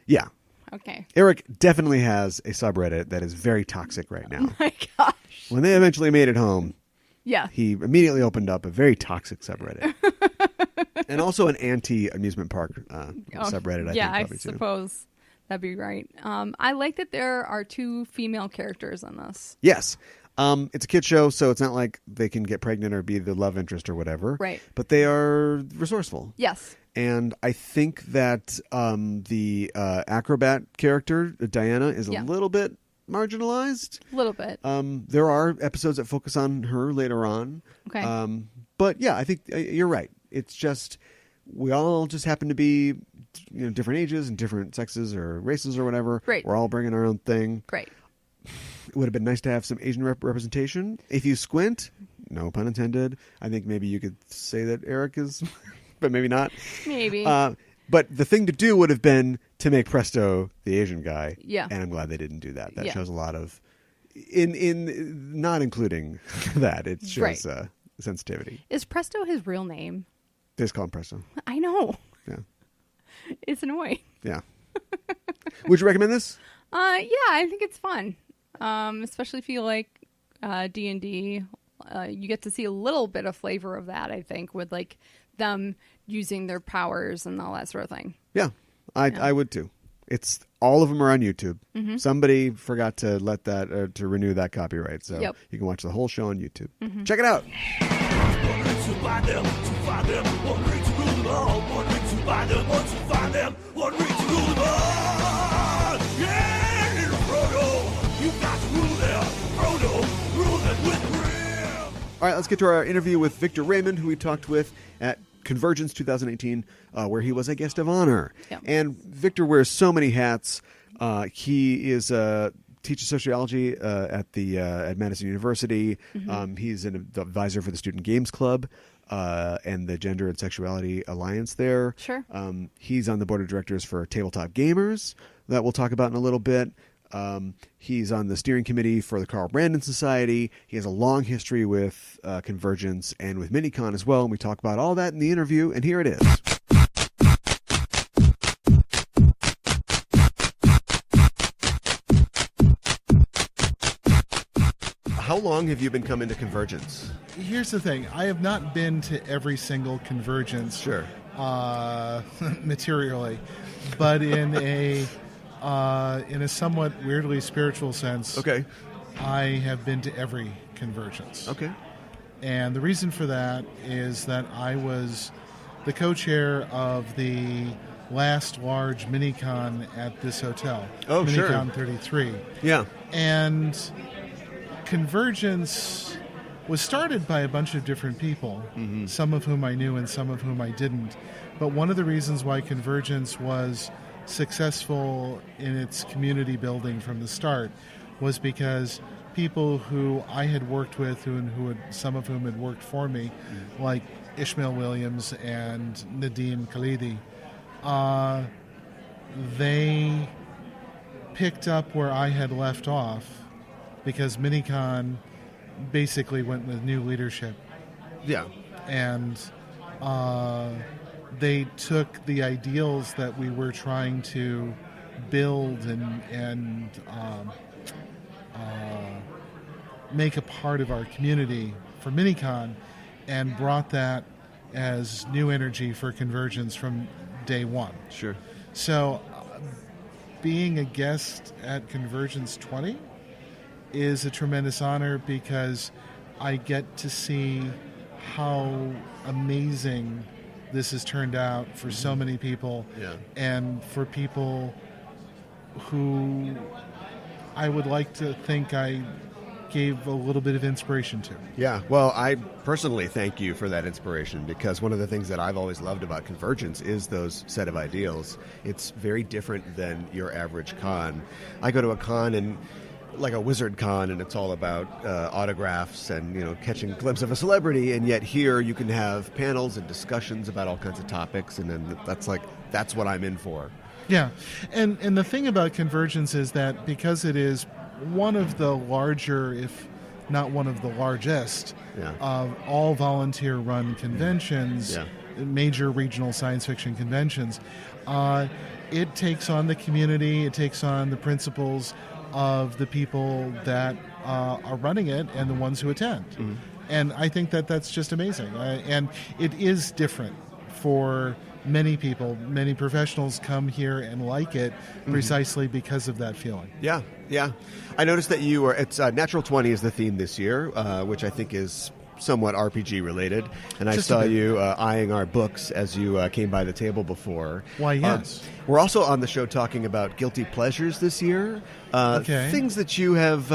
yeah. Okay. Eric definitely has a subreddit that is very toxic right now. Oh my gosh. When they eventually made it home, Yeah. he immediately opened up a very toxic subreddit. And also an anti-amusement park subreddit, I think, I probably, too. suppose that'd be right. I like that there are 2 female characters in this. Yes. It's a kid show, so it's not like they can get pregnant or be the love interest or whatever. Right. But they are resourceful. Yes. And I think that the acrobat character, Diana, is a Yeah. little bit marginalized. A little bit. There are episodes that focus on her later on. Okay. But yeah, I think you're right. It's just we all just happen to be different ages and different sexes or races or whatever. Right. We're all bringing our own thing. Great. It would have been nice to have some Asian representation. If you squint, no pun intended, I think maybe you could say that Eric is, but maybe not. Maybe. But the thing to do would have been to make Presto the Asian guy. Yeah. And I'm glad they didn't do that. That Yeah. shows a lot of, in not including that, it shows Right. sensitivity. Is Presto his real name? They just call him Presto. I know. Yeah. It's annoying. Yeah. Would you recommend this? Yeah, I think it's fun. Especially if you like D&D. You get to see a little bit of flavor of that, I think, with like them using their powers and all that sort of thing. Yeah. I would too. It's all of them are on YouTube. Mm-hmm. Somebody forgot to let that to renew that copyright, so Yep. you can watch the whole show on YouTube. Mm-hmm. Check it out. To find them, one way to rule them all. One way to find them, one to find them, one way to rule them all. Yeah, little Frodo, you got to rule them. Frodo, rule them with grim. All right, let's get to our interview with Victor Raymond, who we talked with at CONvergence 2018, where he was a guest of honor. Yep. And Victor wears so many hats. He is teaches sociology at Madison University. Mm-hmm. He's an advisor for the Student Games Club and the Gender and Sexuality Alliance there. Sure. He's on the board of directors for Tabletop Gamers, that we'll talk about in a little bit. He's on the steering committee for the Carl Brandon Society. He has a long history with CONvergence and with Minicon as well, and we talk about all that in the interview, and here it is. How long have you been coming to CONvergence? Here's the thing. I have not been to every single CONvergence. Sure. materially, but in a somewhat weirdly spiritual sense. Okay. I have been to every CONvergence. Okay. And the reason for that is that I was the co-chair of the last large mini-con at this hotel. Oh, sure. Mini-con 33. Yeah. And CONvergence was started by a bunch of different people, some of whom I knew and some of whom I didn't. But one of the reasons why CONvergence was successful in its community building from the start was because people who I had worked with, some of whom had worked for me, like Ishmael Williams and Nadeem Khalidi, they picked up where I had left off because Minicon basically went with new leadership. Yeah. And they took the ideals that we were trying to build and make a part of our community for Minicon and brought that as new energy for CONvergence from day one. Sure. So being a guest at CONvergence 20 is a tremendous honor because I get to see how amazing this has turned out for so many people, and for people who I would like to think I gave a little bit of inspiration to. Yeah, well, I personally thank you for that inspiration because one of the things that I've always loved about CONvergence is those set of ideals. It's very different than your average con. I go to a con and like a wizard con, and it's all about autographs and catching a glimpse of a celebrity, and yet here you can have panels and discussions about all kinds of topics, and then that's what I'm in for. Yeah, and the thing about CONvergence is that because it is one of the larger, if not one of the largest, of all volunteer-run conventions, major regional science fiction conventions, it takes on the community, it takes on the principles of the people that are running it and the ones who attend. And I think that that's just amazing. And it is different for many people. Many professionals come here and like it precisely because of that feeling. Yeah, yeah. I noticed that you were, it's Natural 20 is the theme this year, which I think is somewhat RPG related. And I saw you eyeing our books as you came by the table before. Why, yes. We're also on the show talking about guilty pleasures this year. Things that you have,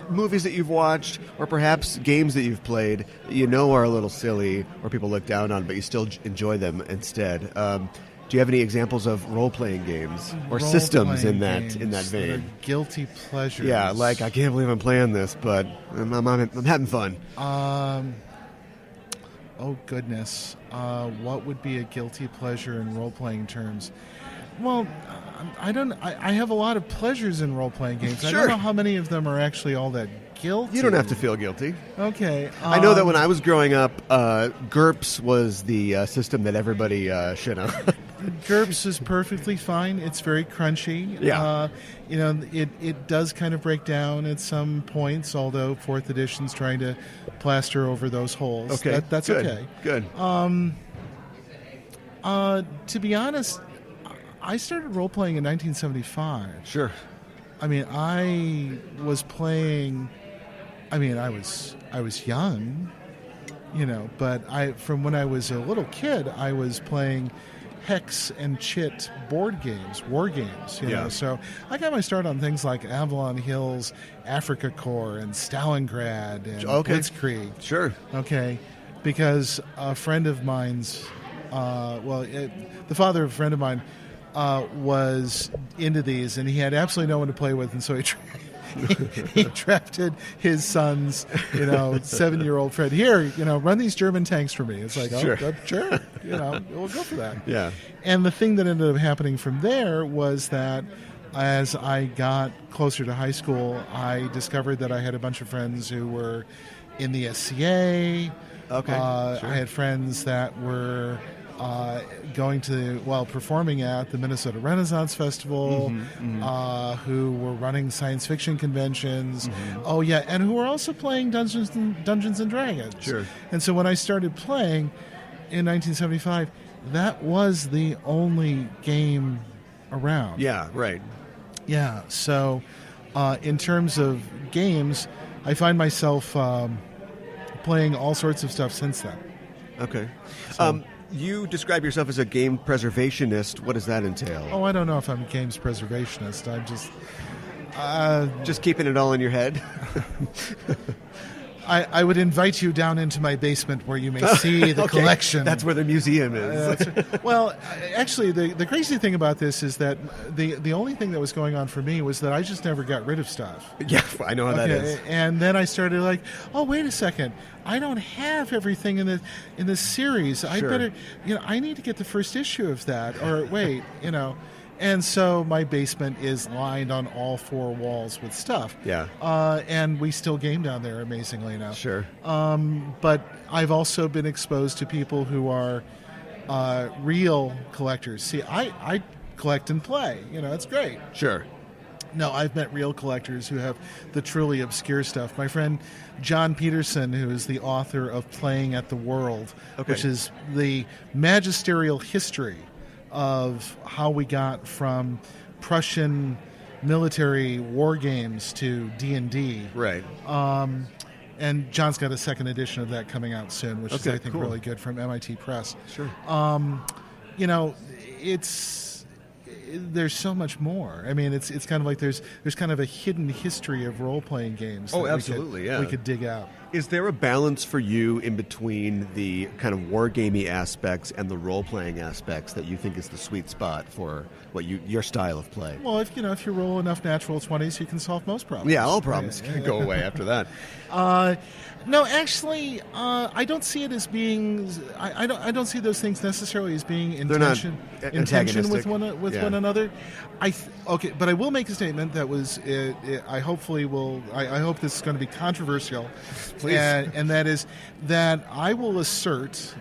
movies that you've watched, or perhaps games that you've played that are a little silly or people look down on, but you still enjoy them instead. Do you have any examples of role-playing games or systems in that vein? Guilty pleasures. Yeah, like I can't believe I'm playing this, but I'm having fun. Oh goodness, what would be a guilty pleasure in role-playing terms? Well, I have a lot of pleasures in role-playing games. Sure. I don't know how many of them are actually all that guilty. You don't have to feel guilty. Okay. I know that when I was growing up, GURPS was the system that everybody should know. GURPS is perfectly fine. It's very crunchy. Yeah. It does kind of break down at some points, although 4th edition's trying to plaster over those holes. Okay. That's good. okay. Good. To be honest, I started role-playing in 1975. Sure. I mean, I was playing... I was young, but from when I was a little kid, I was playing hex and chit board games, war games, know. So I got my start on things like Avalon Hills, Africa Corps, and Stalingrad, and Blitzkrieg. Sure. Okay. Because a friend of mine's, the father of a friend of mine was into these, and he had absolutely no one to play with, and so he drafted his son's, 7-year-old friend. Here, run these German tanks for me. It's like, sure. Sure, we'll go for that. Yeah. And the thing that ended up happening from there was that as I got closer to high school, I discovered that I had a bunch of friends who were in the SCA. Okay. Sure. I had friends that were performing at the Minnesota Renaissance Festival, who were running science fiction conventions. Oh yeah, and who were also playing Dungeons and Dragons. Sure. And so when I started playing in 1975, that was the only game around. Yeah, right. Yeah, so in terms of games, I find myself playing all sorts of stuff since then. Okay. You describe yourself as a game preservationist. What does that entail? Oh, I don't know if I'm a games preservationist. I'm just... just keeping it all in your head? I would invite you down into my basement where you may see the Okay. collection. That's where the museum is. Well, actually, the crazy thing about this is that the only thing that was going on for me was that I just never got rid of stuff. Yeah, I know how that is. And then I started like, oh, wait a second. I don't have everything in this series. I Sure. better, I need to get the first issue of that. Or wait, And so my basement is lined on all four walls with stuff. Yeah. And we still game down there, amazingly enough. Sure. But I've also been exposed to people who are real collectors. See, I collect and play. It's great. Sure. No, I've met real collectors who have the truly obscure stuff. My friend John Peterson, who is the author of Playing at the World, Okay. which is the magisterial history of how we got from Prussian military war games to D&D. Right. And John's got a second edition of that coming out soon, which is, Okay, I think, cool. really good from MIT Press. Sure. There's so much more. I mean, it's kind of like there's kind of a hidden history of role-playing games. Oh, that absolutely, yeah. we could dig out. Is there a balance for you in between the kind of wargamey aspects and the role-playing aspects that you think is the sweet spot for your style of play? Well, if you roll enough natural 20s, you can solve most problems. Yeah, all problems can go away after that. No, actually, I don't see it as being. I don't see those things necessarily as being in They're not tension with antagonistic. one Yeah. another. But I will make a statement that was. I hope this is going to be controversial. Please. And that is that I will assert,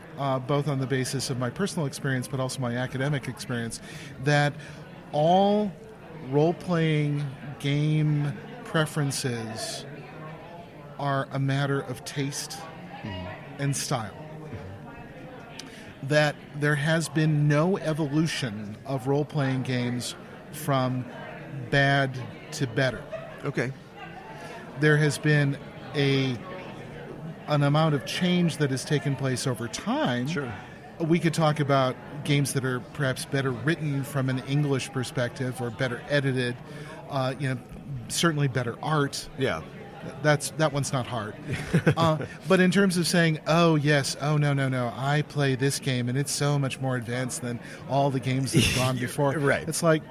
both on the basis of my personal experience but also my academic experience, that all role-playing game preferences are a matter of taste and style. That there has been no evolution of role-playing games from bad to better. Okay. There has been an amount of change that has taken place over time. Sure. We could talk about games that are perhaps better written from an English perspective or better edited, certainly better art. Yeah. That one's not hard. But in terms of saying, oh, yes, oh, no, I play this game and it's so much more advanced than all the games that have gone before. Right. It's like,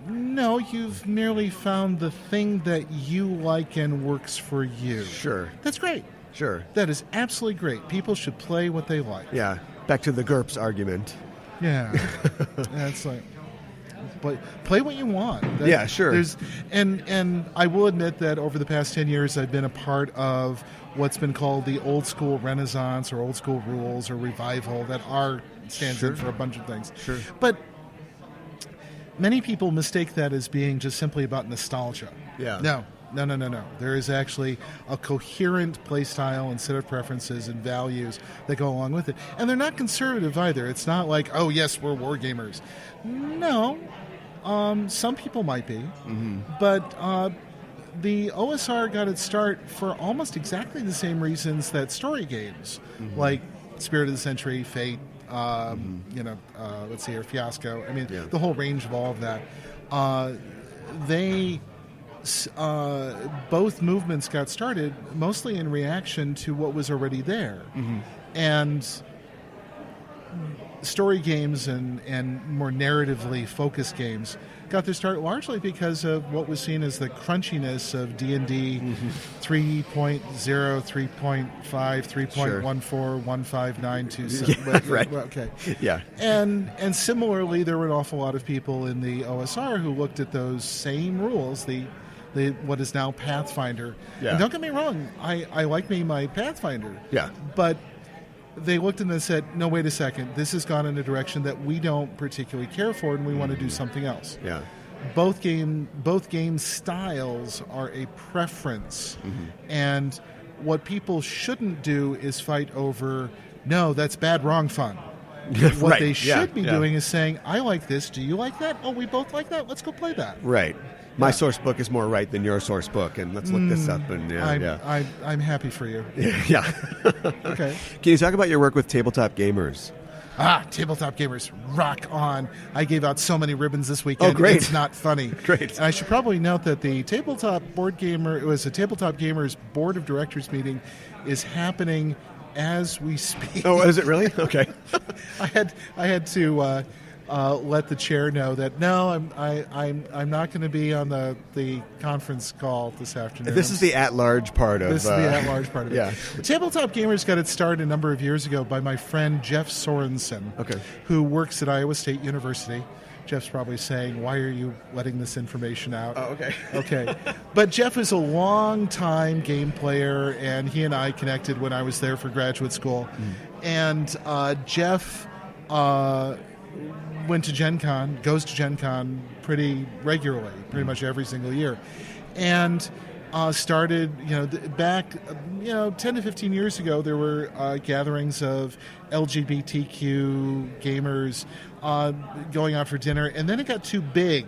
no, you've merely found the thing that you like and works for you. Sure. That's great. Sure. That is absolutely great. People should play what they like. Yeah. Back to the GURPS argument. Yeah. It's like, play what you want. Yeah, sure. And I will admit that over the past 10 years, I've been a part of what's been called the old school renaissance or old school rules or revival that stands in for a bunch of things. Sure. But many people mistake that as being just simply about nostalgia. Yeah. No. There is actually a coherent play style and set of preferences and values that go along with it. And they're not conservative either. It's not like, oh, yes, we're war gamers. No. Some people might be. Mm-hmm. But the OSR got its start for almost exactly the same reasons that story games, like Spirit of the Century, Fate, let's see here, Fiasco. I mean, the whole range of all of that. Both movements got started mostly in reaction to what was already there. Mm-hmm. And story games and more narratively focused games got their start largely because of what was seen as the crunchiness of D&D 3.0, 3.5, 3.14, 15927. Yeah, right. Okay. Yeah. And similarly, there were an awful lot of people in the OSR who looked at those same rules, the what is now Pathfinder. Yeah. And don't get me wrong, I like me my Pathfinder. Yeah. But they looked and they said, no, wait a second, this has gone in a direction that we don't particularly care for and we want to do something else. Yeah. Both game styles are a preference. Mm-hmm. And what people shouldn't do is fight over, no, that's bad, wrong, fun. What Right. they Yeah, should be yeah. doing is saying, I like this. Do you like that? Oh, we both like that. Let's go play that. Right. My source book is more right than your source book, and let's look this up. And I'm happy for you. yeah. Okay. Can you talk about your work with tabletop gamers? Tabletop gamers, rock on. I gave out so many ribbons this weekend. Oh, great. It's not funny. Great. And I should probably note that the Tabletop Gamers Board of Directors meeting is happening as we speak. Oh, is it really? Okay. I had to let the chair know that no, I'm not going to be on the conference call this afternoon. This is the at-large part of This is the at-large part of it. Yeah. Tabletop Gamers got its start a number of years ago by my friend Jeff Sorensen, Okay. who works at Iowa State University. Jeff's probably saying, why are you letting this information out? Oh, okay. Okay. But Jeff is a long-time game player, and he and I connected when I was there for graduate school. And Jeff went to Gen Con, goes to Gen Con pretty regularly, pretty much every single year. And started, back, 10 to 15 years ago, there were gatherings of LGBTQ gamers going out for dinner, and then it got too big.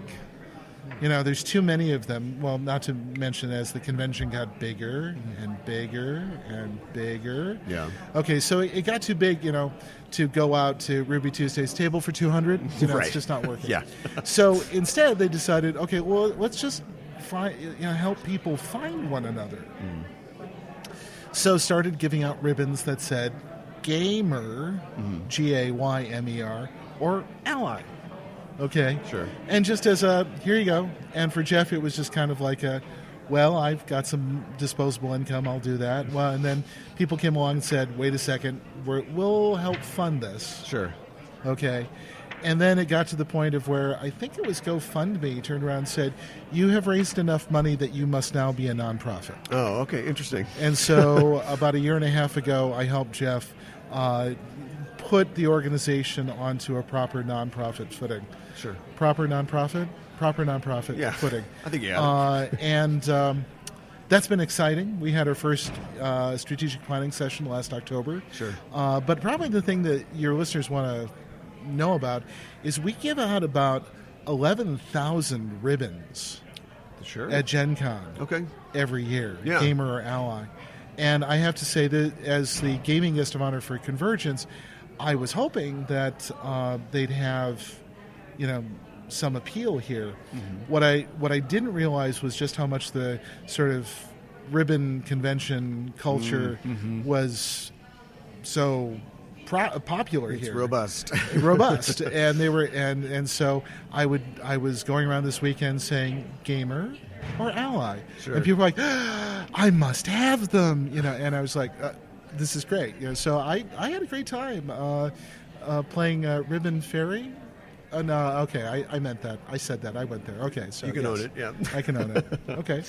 There's too many of them. Well, not to mention as the convention got bigger and bigger and bigger. Yeah. Okay, so it got too big, to go out to Ruby Tuesday's table for 200. Right. It's just not working. Yeah. So instead, they decided, okay, well, let's just help people find one another. So started giving out ribbons that said gamer, Gaymer, or ally. Okay. Sure. And just as here you go. And for Jeff, it was just kind of like I've got some disposable income, I'll do that. Well, and then people came along and said, wait a second, we'll help fund this. Sure. Okay. And then it got to the point of where I think it was GoFundMe turned around and said, you have raised enough money that you must now be a nonprofit. Oh, okay. Interesting. And so about a year and a half ago, I helped Jeff put the organization onto a proper nonprofit footing. Sure. Proper nonprofit footing. I think yeah. And that's been exciting. We had our first strategic planning session last October. Sure. But probably the thing that your listeners want to know about is we give out about 11,000 ribbons Sure. at Gen Con Okay. every year, Yeah. gamer or ally. And I have to say that as the gaming guest of honor for CONvergence, I was hoping that they'd have, some appeal here. What I didn't realize was just how much the sort of ribbon convention culture was so popular It's here. robust. Robust. And they were and so I was going around this weekend saying gamer or ally. Sure. And people were like, I must have them, and I was like, this is great. So I had a great time playing Ribbon Fairy. No, okay, I meant that. I said that. I went there. Okay, so You can yes. own it, yeah. I can own it. Okay.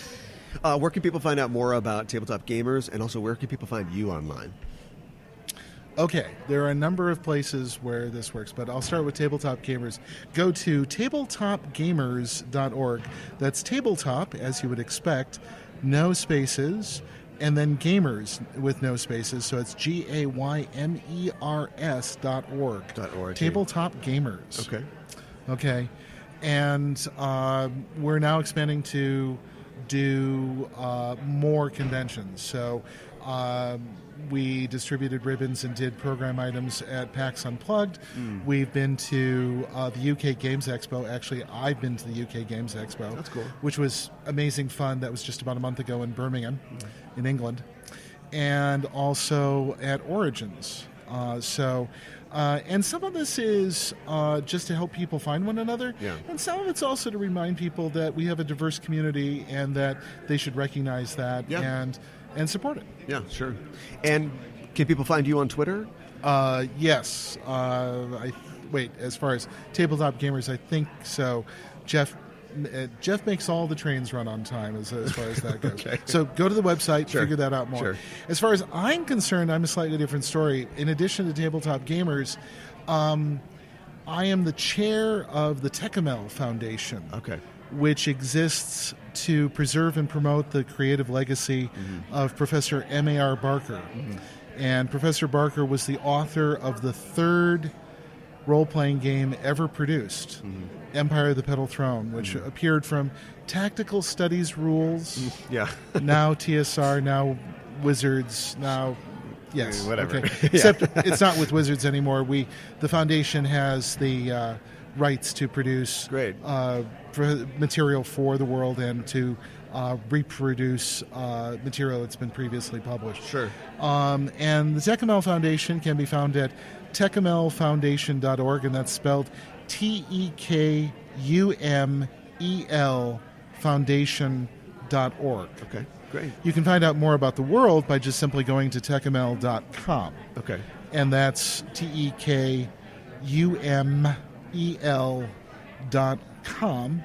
Where can people find out more about tabletop gamers, and also where can people find you online? Okay, there are a number of places where this works, but I'll start with Tabletop Gamers. Go to tabletopgamers.org. That's tabletop, as you would expect, no spaces, and then gamers with no spaces, so it's GAYMERS.org. Tabletop Gamers. Okay. Okay. And we're now expanding to do more conventions. So we distributed ribbons and did program items at PAX Unplugged. We've been to the UK Games Expo. Actually, I've been to the UK Games Expo. That's cool. Which was amazing fun. That was just about a month ago in Birmingham, in England. And also at Origins. And some of this is just to help people find one another. Yeah. And some of it's also to remind people that we have a diverse community and that they should recognize that and support it. Yeah, sure. And can people find you on Twitter? Yes. As far as Tabletop Gamers, I think so. Jeff makes all the trains run on time as far as that goes. Okay. So go to the website, Sure. figure that out more. Sure. As far as I'm concerned, I'm a slightly different story. In addition to Tabletop Gamers, I am the chair of the Tecamel Foundation, Okay. which exists to preserve and promote the creative legacy of Professor M.A.R. Barker. And Professor Barker was the author of the third role-playing game ever produced, Empire of the Petal Throne, which appeared from Tactical Studies Rules, now TSR, now Wizards, now... Yes, whatever. Okay. Except it's not with Wizards anymore. The Foundation has the rights to produce for material for the world and to reproduce material that's been previously published. Sure. And the Tecumel Foundation can be found at tecumelfoundation.org, and that's spelled TEKUMEL foundation.org. Okay. Great. You can find out more about the world by just simply going to tecumel.com. Okay. And that's TEKUMEL.com.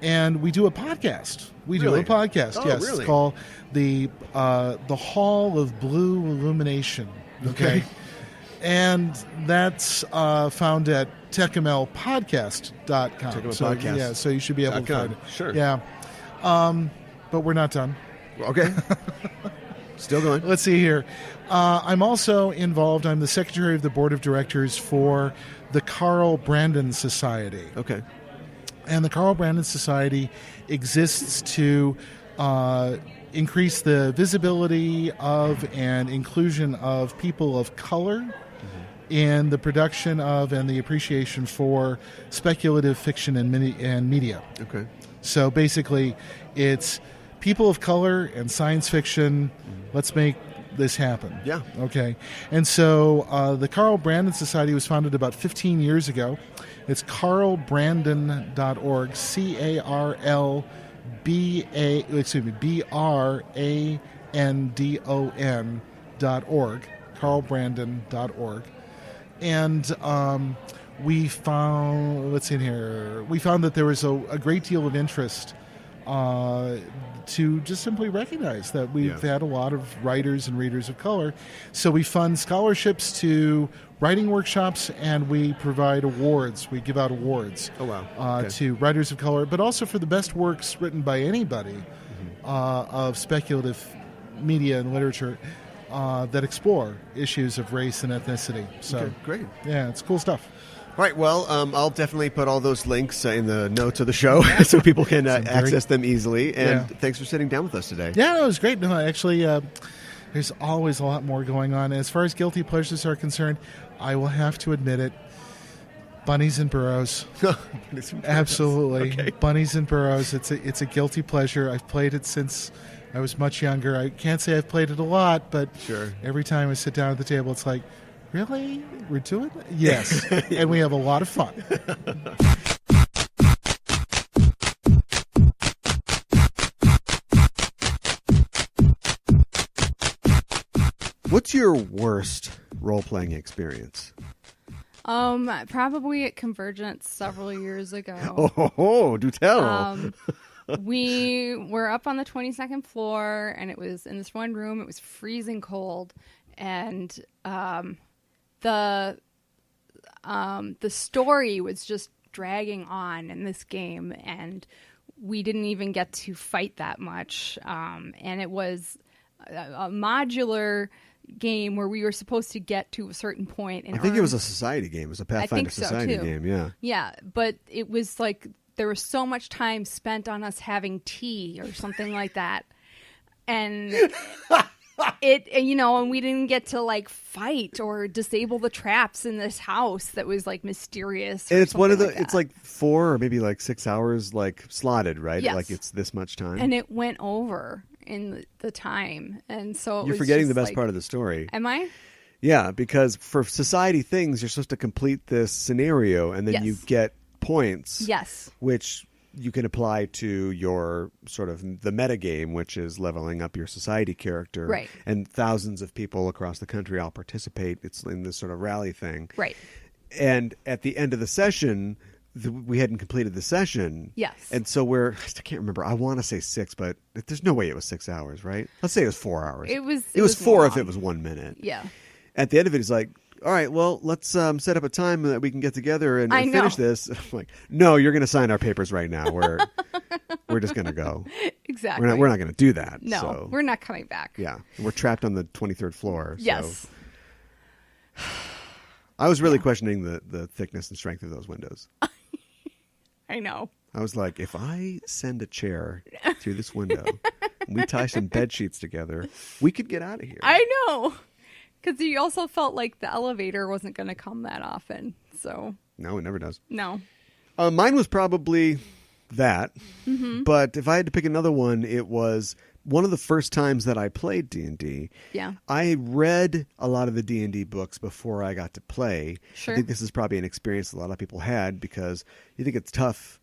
And we do a podcast. Really? A podcast, Oh, yes. really? It's called the Hall of Blue Illumination. Okay. And that's found at tecumelpodcast.com. Tecumel So, Podcast. yeah, so you should be able to find it. Sure. Yeah. But we're not done. Okay. Still going. Let's see here. I'm also involved. I'm the secretary of the board of directors for the Carl Brandon Society. Okay. And the Carl Brandon Society exists to increase the visibility of and inclusion of people of color in the production of and the appreciation for speculative fiction and media. Okay. So basically, it's people of color and science fiction. Let's make this happen. Yeah. Okay. And so the Carl Brandon Society was founded about 15 years ago. It's carlbrandon.org. BRANDON.org. carlbrandon.org. And we found, let's see here, we found that there was a great deal of interest to just simply recognize that we've had a lot of writers and readers of color. So we fund scholarships to writing workshops, and we provide awards. We give out awards to writers of color, but also for the best works written by anybody of speculative media and literature that explore issues of race and ethnicity. So, okay, great. Yeah, it's cool stuff. All right, well, I'll definitely put all those links in the notes of the show so people can access them easily. And thanks for sitting down with us today. Yeah, no, it was great. No, actually, there's always a lot more going on. As far as guilty pleasures are concerned, I will have to admit it. Bunnies and Burrows. Absolutely. Okay. Bunnies and Burrows. It's a guilty pleasure. I've played it since I was much younger. I can't say I've played it a lot, but every time I sit down at the table, it's like, really? We're doing it? Yes. And we have a lot of fun. What's your worst role-playing experience? Probably at CONvergence several years ago. Oh, do tell. We were up on the 22nd floor, and it was in this one room. It was freezing cold, and the story was just dragging on in this game, and we didn't even get to fight that much. And it was a modular game where we were supposed to get to a certain point. And I think it was a society game. It was a Pathfinder society game, yeah. Yeah, but it was like there was so much time spent on us having tea or something like that. And and we didn't get to like fight or disable the traps in this house that was like mysterious. And it's one of the, it's like 4 or maybe like 6 hours like slotted, right? Yes. Like it's this much time. And it went over in the time. And so you're forgetting the best part of the story. Am I? Yeah, because for society things, you're supposed to complete this scenario and then you get points. Yes. Which you can apply to your sort of the meta game, which is leveling up your society character. Right. And thousands of people across the country all participate. It's in this sort of rally thing. Right. And at the end of the session, we hadn't completed the session. Yes. And so I can't remember. I want to say 6, but there's no way it was 6 hours, right? Let's say it was 4 hours. It was 4 long. if it was 1 minute. Yeah. At the end of it, he's like, all right, well, let's set up a time that we can get together and finish this. I'm like, no, you're going to sign our papers right now. We're just going to go. Exactly. We're not going to do that. No, so. we're not coming back. Yeah, we're trapped on the 23rd floor. Yes. So. I was really questioning the thickness and strength of those windows. I know. I was like, if I send a chair through this window, and we tie some bed sheets together, we could get out of here. I know. Because you also felt like the elevator wasn't going to come that often. So No, it never does. no. Mine was probably that. Mm-hmm. But if I had to pick another one, it was one of the first times that I played D&D. Yeah. I read a lot of the D&D books before I got to play. Sure. I think this is probably an experience a lot of people had because you think it's tough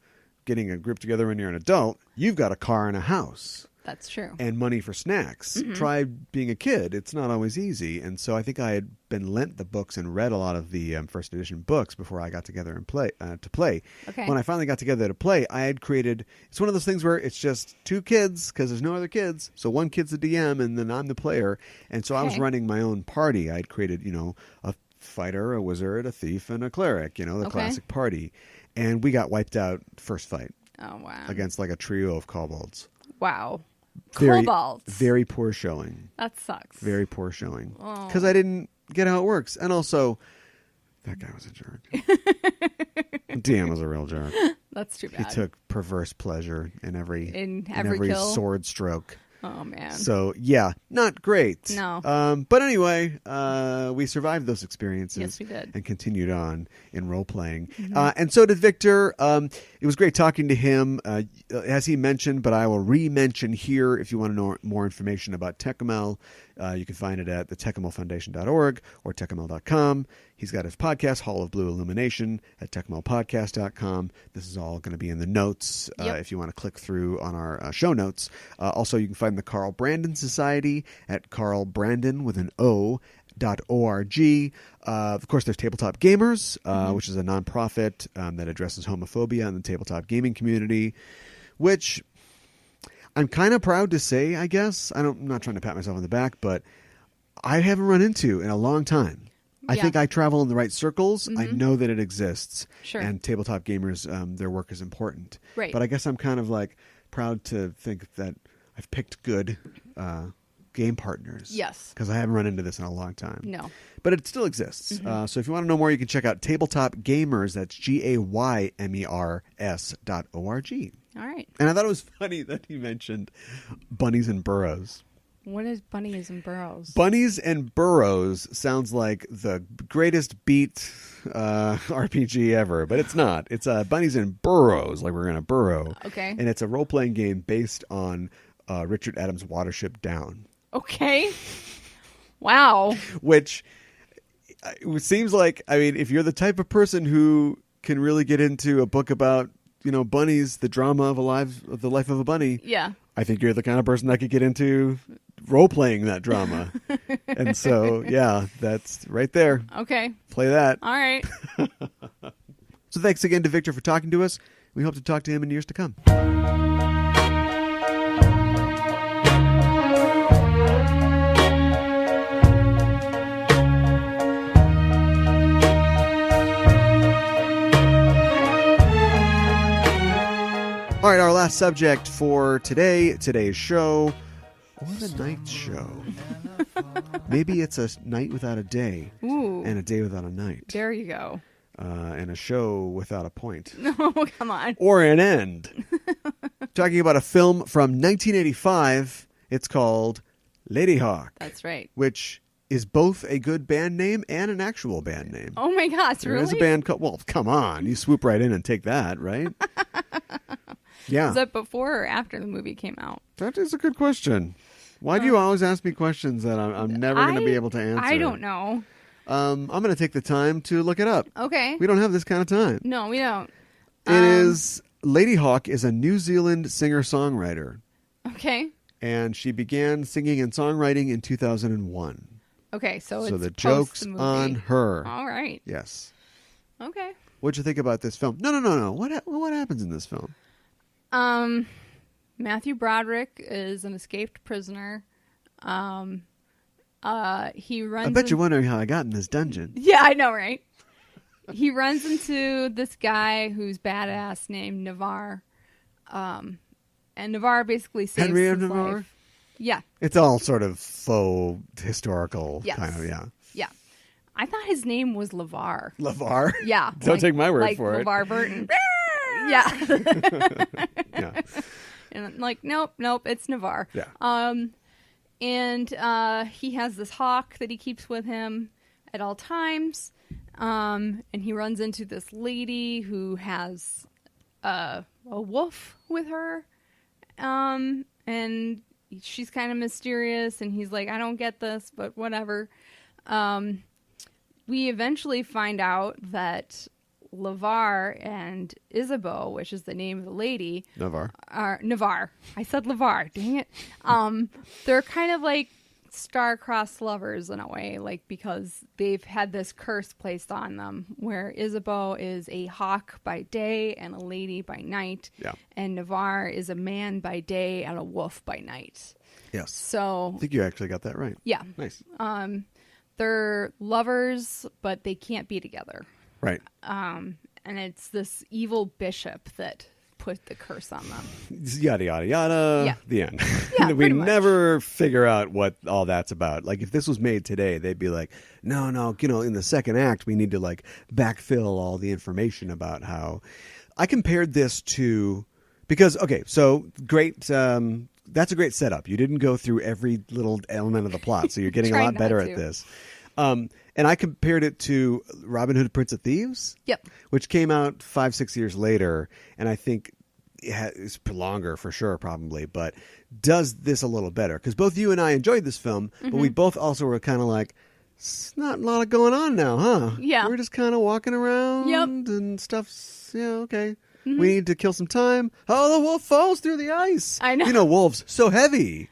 getting a group together when you're an adult. You've got a car and a house. That's true. And money for snacks. Mm-hmm. Try being a kid. It's not always easy. And so I think I had been lent the books and read a lot of the first edition books before I got together and play. Okay. When I finally got together to play, I had created... It's one of those things where it's just two kids because there's no other kids. So one kid's the DM and then I'm the player. And so I was Okay. running my own party. I had created, a fighter, a wizard, a thief, and a cleric. The Okay. classic party. And we got wiped out first fight Oh, wow. against like a trio of kobolds. Wow. Very, Kobolds. very poor showing. That sucks. Very poor showing. Oh. Because I didn't get how it works. And also, that guy was a jerk. DM was a real jerk. That's too He bad. took perverse pleasure in every every kill? sword stroke. Oh, man. So, yeah, not great. No. But anyway, we survived those experiences. Yes, we did. And continued on in role-playing. Mm-hmm. And so did Victor. It was great talking to him, as he mentioned, but I will re-mention here if you want to know more information about Techamel. You can find it at thetechamelfoundation.org or techamel.com. He's got his podcast, Hall of Blue Illumination, at techmelpodcast.com. This is all going to be in the notes if you want to click through on our show notes. Also, you can find the Carl Brandon Society at carlbrandon with an O.org. Of course, there's Tabletop Gamers, which is a nonprofit that addresses homophobia in the tabletop gaming community, which I'm kind of proud to say, I guess. I'm not trying to pat myself on the back, but I haven't run into in a long time. I Yeah. think I travel in the right circles. I know that it exists. Sure. And tabletop gamers, their work is important. Right. But I guess I'm kind of like proud to think that I've picked good game partners. Yes. Because I haven't run into this in a long time. No. But it still exists. So if you want to know more, you can check out Tabletop Gamers. That's GAYMERS.org. All right. And I thought it was funny that he mentioned bunnies and burrows. What is bunnies and burrows? Bunnies and Burrows sounds like the greatest beat RPG ever, but it's not. It's Bunnies and Burrows, like we're going to burrow. Okay. And it's a role-playing game based on Richard Adams' Watership Down, Okay. Wow. which it seems like, I mean, if you're the type of person who can really get into a book about, bunnies, the drama of the life of a bunny, Yeah. I think you're the kind of person that could get into role-playing that drama. And so, yeah, that's right there. Okay. Play that. All right. So thanks again to Victor for talking to us. We hope to talk to him in years to come. All right, our last subject for today's show, or the night's show. Maybe it's a night without a day Ooh. and a day without a night. There you go. And a show without a point. Oh, come on. Or an end. Talking about a film from 1985. It's called Ladyhawke, That's right. which is both a good band name and an actual band name. Oh, my gosh. There Really? is a band called... Well, come on. You swoop right in and take that, right? Yeah. Was that before or after the movie came out? That is a good question. Why do you always ask me questions that I'm never going to be able to answer? I don't know. I'm going to take the time to look it up. Okay. We don't have this kind of time. No, we don't. It is... Ladyhawke is a New Zealand singer-songwriter, Okay. and she began singing and songwriting in 2001. Okay, so it's So the post joke's the movie. on her. All right. Yes. Okay. What'd you think about this film? No. What happens in this film? Matthew Broderick is an escaped prisoner. He runs. I bet you're wondering how I got in this dungeon. Yeah, I know, right? He runs into this guy who's badass named Navarre. And Navarre basically saves Henry of his Navarre? life. Yeah. It's all sort of faux historical Yes. kind of, yeah. Yeah. I thought his name was LeVar. LeVar? Yeah. Don't take my word like for it. LeVar Burton. Yeah. Yeah. And I'm like, nope, it's Navarre. Yeah. And he has this hawk that he keeps with him at all times. And he runs into this lady who has a wolf with her. And she's kind of mysterious, and he's like, I don't get this, but whatever. We eventually find out that LeVar and Isabeau, which is the name of the lady, Navarre. I said LeVar. Dang it. They're kind of like star-crossed lovers in a way, like because they've had this curse placed on them, where Isabeau is a hawk by day and a lady by night, and Navarre is a man by day and a wolf by night. Yes. So I think you actually got that right. Yeah. Nice. They're lovers, but they can't be together. Right. And it's this evil bishop that put the curse on them. Yada, yada, yada. Yeah. The end. Yeah, We pretty much. never figure out what all that's about. Like, if this was made today, they'd be like, no, in the second act, we need to, like, backfill all the information about how... I compared this to... Because, okay, so great... that's a great setup. You didn't go through every little element of the plot, so you're getting a Try lot not better to. at this. And I compared it to Robin Hood, Prince of Thieves. Yep. Which came out 5-6 years later, and I think it's longer for sure, probably, but does this a little better. Because both you and I enjoyed this film, but we both also were kind of like, it's not a lot of going on now, huh? Yeah. We're just kind of walking around and stuff's, okay. We need to kill some time. Oh, the wolf falls through the ice. I know. You know, wolves, so heavy.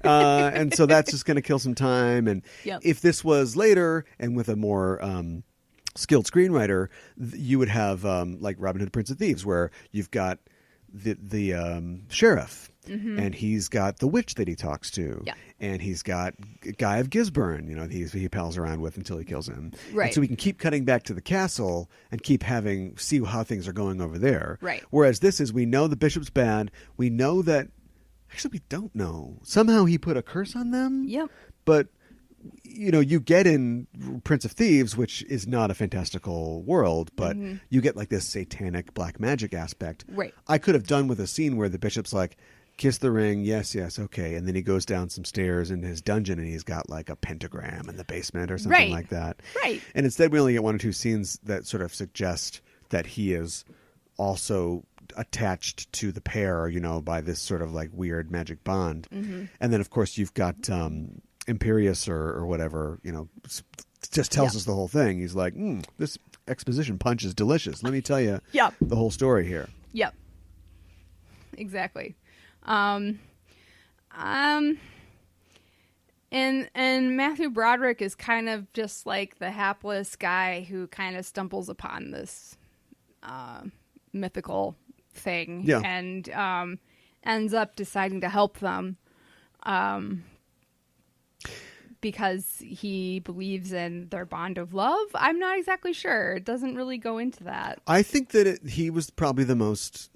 And so that's just going to kill some time. And if this was later and with a more skilled screenwriter, you would have like Robin Hood, Prince of Thieves, where you've got the sheriff, and he's got the witch that he talks to, and he's got Guy of Gisborne, he pals around with until he kills him. Right. And so we can keep cutting back to the castle and keep see how things are going over there. Right. Whereas this is, we know the bishop's bad. We know that, actually we don't know. Somehow he put a curse on them. Yep. But you get in Prince of Thieves, which is not a fantastical world, but you get like this satanic black magic aspect. Right. I could have done with a scene where the bishop's like, kiss the ring, yes, okay. And then he goes down some stairs in his dungeon and he's got like a pentagram in the basement or something like that. Right. And instead we only get 1 or 2 scenes that sort of suggest that he is also attached to the pair, by this sort of like weird magic bond. And then of course you've got Imperius or whatever, just tells us the whole thing. He's like, this exposition punch is delicious. Let me tell you the whole story here. Yep. Exactly. And Matthew Broderick is kind of just like the hapless guy who kind of stumbles upon this mythical thing and ends up deciding to help them because he believes in their bond of love. I'm not exactly sure. It doesn't really go into that. I think that he was probably the most,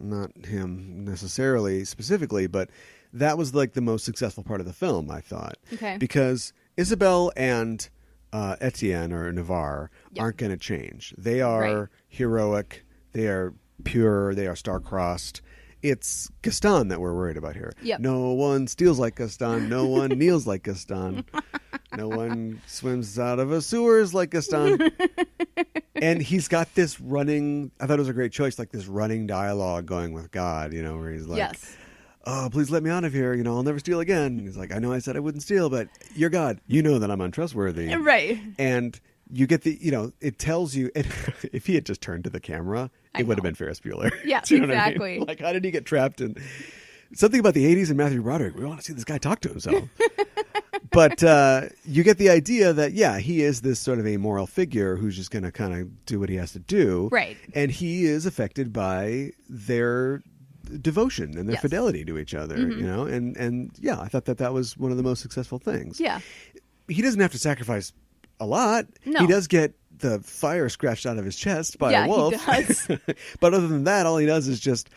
not him necessarily specifically, but that was like the most successful part of the film, I thought. Okay. Because Isabel and Etienne or Navarre aren't going to change. They are heroic. They are pure. They are star-crossed. It's Gaston that we're worried about here. Yep. No one steals like Gaston. No one kneels like Gaston. No one swims out of a sewers like Gaston. And he's got this running, I thought it was a great choice, like this running dialogue going with God, where he's like, oh, please let me out of here. I'll never steal again. And he's like, I know I said I wouldn't steal, but you're God. You know that I'm untrustworthy. Right. And you get the, it tells you, and if he had just turned to the camera, it would have been Ferris Bueller. Yeah, Do you know exactly. what I mean? Like, how did he get trapped in something about the 80s and Matthew Broderick? We want to see this guy talk to himself. But you get the idea that, he is this sort of amoral figure who's just going to kind of do what he has to do. Right. And he is affected by their devotion and their fidelity to each other, and I thought that was one of the most successful things. Yeah. He doesn't have to sacrifice a lot. No. He does get the fire scratched out of his chest by a wolf. He does. But other than that, all he does is just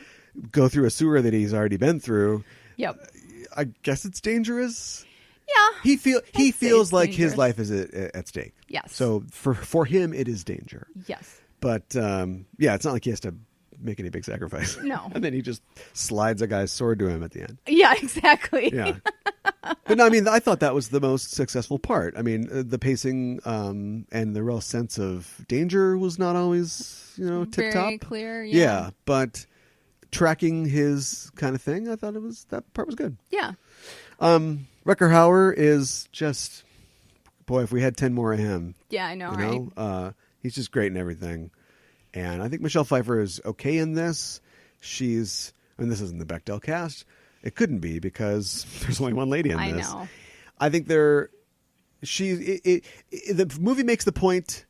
go through a sewer that he's already been through. Yep. I guess it's dangerous. Yeah. He feels it's like his dangerous. life is at stake. Yes. So for him, it is danger. Yes. But yeah, it's not like he has to make any big sacrifice. No. And then he just slides a guy's sword to him at the end. Yeah, exactly. Yeah. But no, I mean, I thought that was the most successful part. I mean, the pacing and the real sense of danger was not always, tip top. Very clear. Yeah, but tracking his kind of thing, I thought that part was good. Yeah. Rutger Hauer is just, boy, if we had 10 more of him, Yeah, I know, right? he's just great in everything. And I think Michelle Pfeiffer is okay in this. This isn't the Bechdel cast. It couldn't be because there's only one lady in this. I know. I think the movie makes the point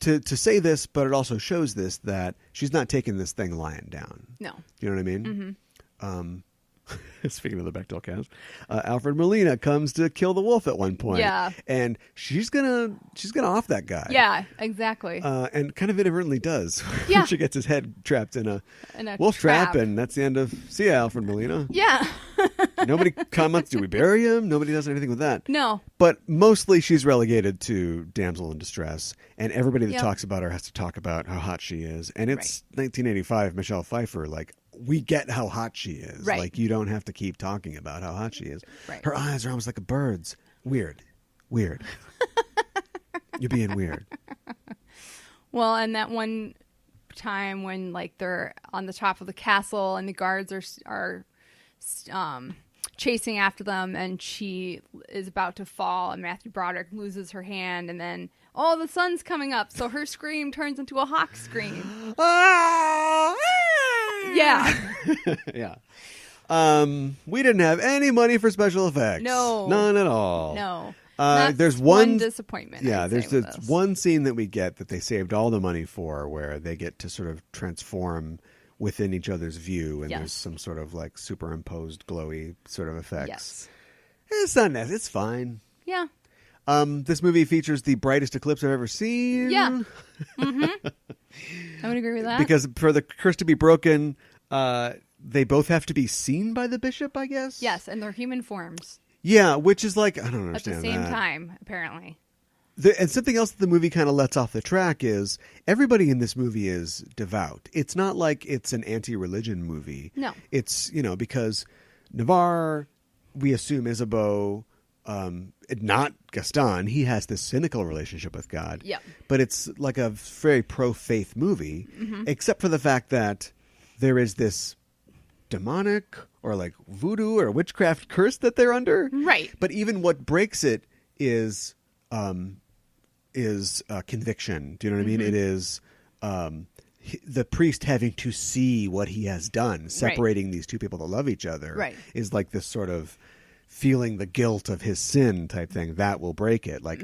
to say this, but it also shows this, that she's not taking this thing lying down. No. You know what I mean? Mm-hmm. Speaking of the Bechdel cast, Alfred Molina comes to kill the wolf at one point. Yeah. And she's gonna off that guy. Yeah, exactly. And kind of inadvertently does. Yeah. She gets his head trapped in a wolf trap. trap, and that's the end of See Ya, Alfred Molina. Yeah. Nobody comments, do we bury him? Nobody does anything with that. No. But mostly she's relegated to damsel in distress, and everybody that Yep. talks about her has to talk about how hot she is. And it's 1985 Michelle Pfeiffer, like, we get how hot she is. Right. Like, you don't have to keep talking about how hot she is. Right. Her eyes are almost like a bird's. Weird. You're being weird. Well, and that one time when like they're on the top of the castle and the guards are chasing after them, and she is about to fall, and Matthew Broderick loses her hand, and then the sun's coming up, so her scream turns into a hawk scream. Yeah. Yeah. We didn't have any money for special effects. No. None at all. No. There's one disappointment. Yeah, I'd there's say, with this this. one scene that we get that they saved all the money for, where they get to sort of transform within each other's view, and Yes. there's some sort of like superimposed glowy sort of effects. Yes. It's not necessary. It's fine. Yeah. This movie features the brightest eclipse I've ever seen. Yeah. Mm-hmm. I would agree with that. Because for the curse to be broken, they both have to be seen by the bishop, I guess. Yes, and they're human forms Yeah, which is like, I don't at the understand same that. time, apparently. And something else that the movie kind of lets off the track is everybody in this movie is devout. It's not like it's an anti-religion movie. No. It's, because Navarre, we assume Isabeau, not Gaston, he has this cynical relationship with God. Yeah. But it's like a very pro-faith movie, except for the fact that there is this demonic or like voodoo or witchcraft curse that they're under. Right. But even what breaks it is conviction. Do you know what I mean? It is the priest having to see what he has done, separating these two people that love each other. Right. Is like this sort of feeling the guilt of his sin type thing that will break it. Like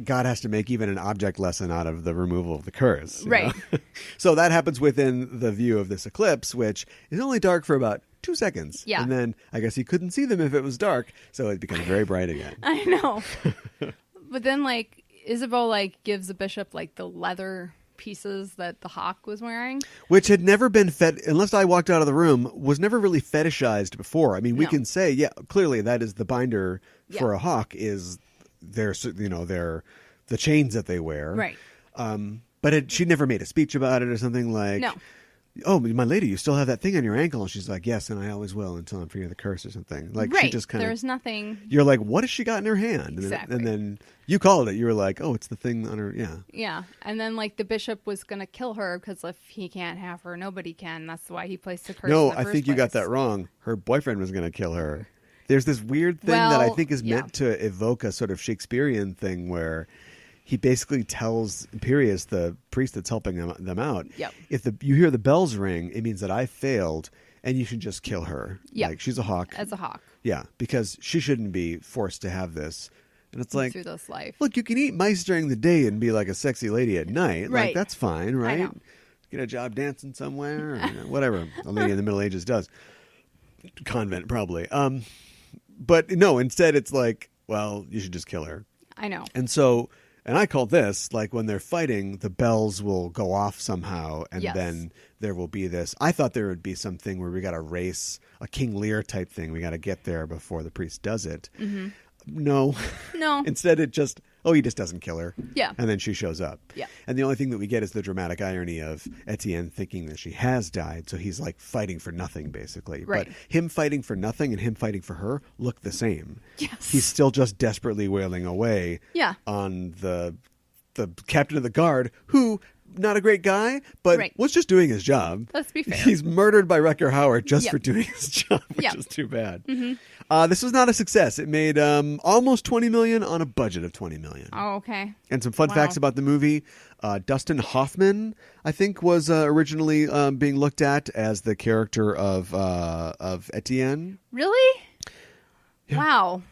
God has to make even an object lesson out of the removal of the curse. you Right. know? So that happens within the view of this eclipse, which is only dark for about 2 seconds. Yeah. And then I guess he couldn't see them if it was dark, so it becomes very bright again. I know. But then, like, Isabeau, like, gives the bishop, like, the leather pieces that the hawk was wearing. Which had never been unless I walked out of the room, was never really fetishized before. I mean, we No. can say, yeah, clearly that is the binder for Yeah. a hawk is their the chains that they wear. Right. But she never made a speech about it or something like, No. oh, my lady, you still have that thing on your ankle. And she's like, yes, and I always will until I'm free of the curse or something. Like, Right. she just kind There's of, nothing. you're like, what has she got in her hand? And, Exactly. and then you called it. You were like, oh, it's the thing on her, yeah. Yeah. And then, like, the bishop was going to kill her because if he can't have her, nobody can. That's why he placed the curse No, in the I first think you got place. that wrong. Her boyfriend was going to kill her. There's this weird thing that I Well, think is meant to evoke a sort of Shakespearean thing where he basically tells Imperius, the priest that's helping them out, Yep. if you hear the bells ring, it means that I failed and you should just kill her. Yep. Like, she's a hawk. As a hawk Yeah, because she shouldn't be forced to have this. And it's like, through this life. look, you can eat mice during the day and be like a sexy lady at night. Like, Right. that's fine, right? know. Get a job dancing somewhere, or, whatever a lady in the Middle Ages does. Convent, probably. But no, instead it's like, well, you should just kill her. I know. And so And I call this, like, when they're fighting, the bells will go off somehow, and Yes. then there will be this. I thought there would be something where we got to race, a King Lear type thing. We got to get there before the priest does it. Mm-hmm. No. No. Instead, it just, he just doesn't kill her. Yeah. And then she shows up. Yeah. And the only thing that we get is the dramatic irony of Etienne thinking that she has died, so he's, like, fighting for nothing, basically. Right. But him fighting for nothing and him fighting for her look the same. Yes. He's still just desperately wailing away Yeah. on the captain of the guard, who, not a great guy, but Right. was just doing his job. Let's be fair. He's murdered by Rutger Hauer just Yep. for doing his job, which Yep. is too bad. Mm-hmm. This was not a success. It made almost $20 million on a budget of $20 million. Oh, okay. And some fun Wow. facts about the movie. Dustin Hoffman, I think, was originally being looked at as the character of Etienne. Really? Wow.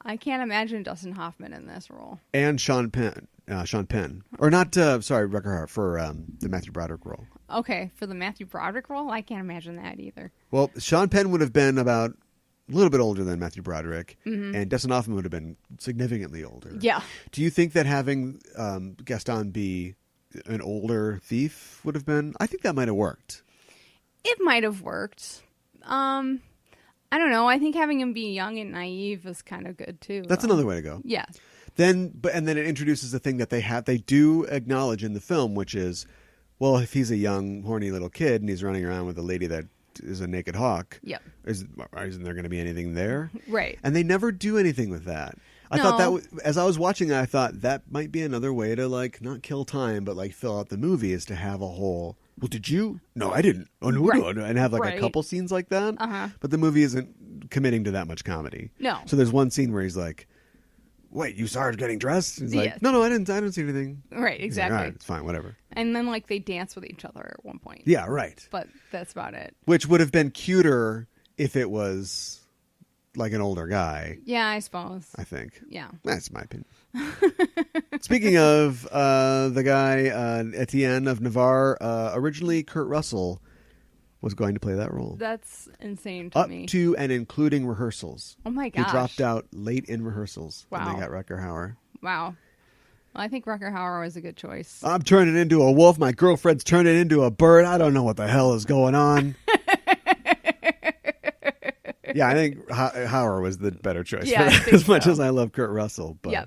I can't imagine Dustin Hoffman in this role. And Sean Penn. Or not, Rutger Hauer, for the Matthew Broderick role. Okay, for the Matthew Broderick role, I can't imagine that either. Well, Sean Penn would have been about a little bit older than Matthew Broderick, and Dustin Hoffman would have been significantly older. Yeah. Do you think that having Gaston be an older thief would have been? I think that might have worked. It might have worked. I don't know. I think having him be young and naive is kind of good too. That's another way to go. Yeah. And then it introduces the thing that they do acknowledge in the film, which is, well, if he's a young, horny little kid and he's running around with a lady that is a naked hawk, Yep. isn't there going to be anything there? Right. And they never do anything with that. I No. thought that as I was watching it, I thought that might be another way to, like, not kill time, but, like, fill out the movie, is to have a whole, well, did you? No, I didn't. Oh, no, Right. no, and have, like, Right. a couple scenes like that. Uh-huh. But the movie isn't committing to that much comedy. No. So there's one scene where he's like, wait, you saw her getting dressed? He's like, Yes. no, I didn't see anything. Right, He's like, exactly. all right, it's fine, whatever. And then like they dance with each other at one point. Yeah, right. But that's about it. Which would have been cuter if it was like an older guy, Yeah, I suppose. I think. Yeah. That's my opinion. Speaking of the guy, Etienne of Navarre, originally Kurt Russell was going to play that role. That's insane to Up me. to and including rehearsals. Oh my He gosh. dropped out late in rehearsals when Wow. they got Rutger Hauer. Wow. Well, I think Rutger Hauer was a good choice. I'm turning into a wolf. My girlfriend's turning into a bird. I don't know what the hell is going on. Yeah, I think Hauer was the better choice. Yeah, for I that, think as much so. as I love Kurt Russell. But Yeah.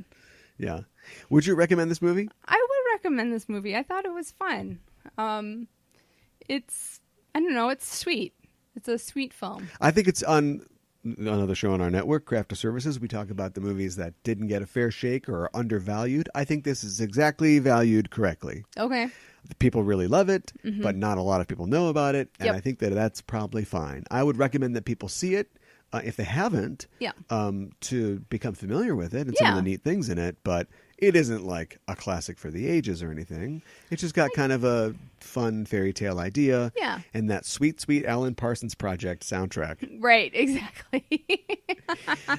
yeah. Would you recommend this movie? I would recommend this movie. I thought it was fun. It's, I don't know, it's sweet. It's a sweet film. I think it's on another show on our network, Craft of Services. We talk about the movies that didn't get a fair shake or are undervalued. I think this is exactly valued correctly. Okay. People really love it, but not a lot of people know about it. And Yep. I think that that's probably fine. I would recommend that people see it if they haven't, Yeah. to become familiar with it and some of Yeah. the neat things in it. But it isn't like a classic for the ages or anything. It's just got kind of a fun fairy tale idea. Yeah. And that sweet, sweet Alan Parsons Project soundtrack. Right, exactly.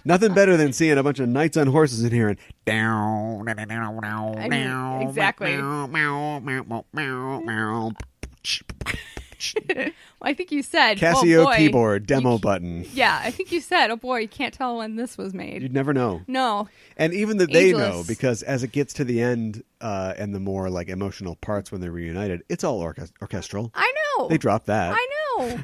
Nothing better than seeing a bunch of knights on horses in here and down. exactly. I think you said Casio oh boy, keyboard demo button. Yeah, I think you said, oh boy, you can't tell when this was made. You'd never know. No. And even that they know, Ageless. because as it gets to the end and the more like emotional parts when they're reunited, it's all orchestral. I know. They dropped that. I know.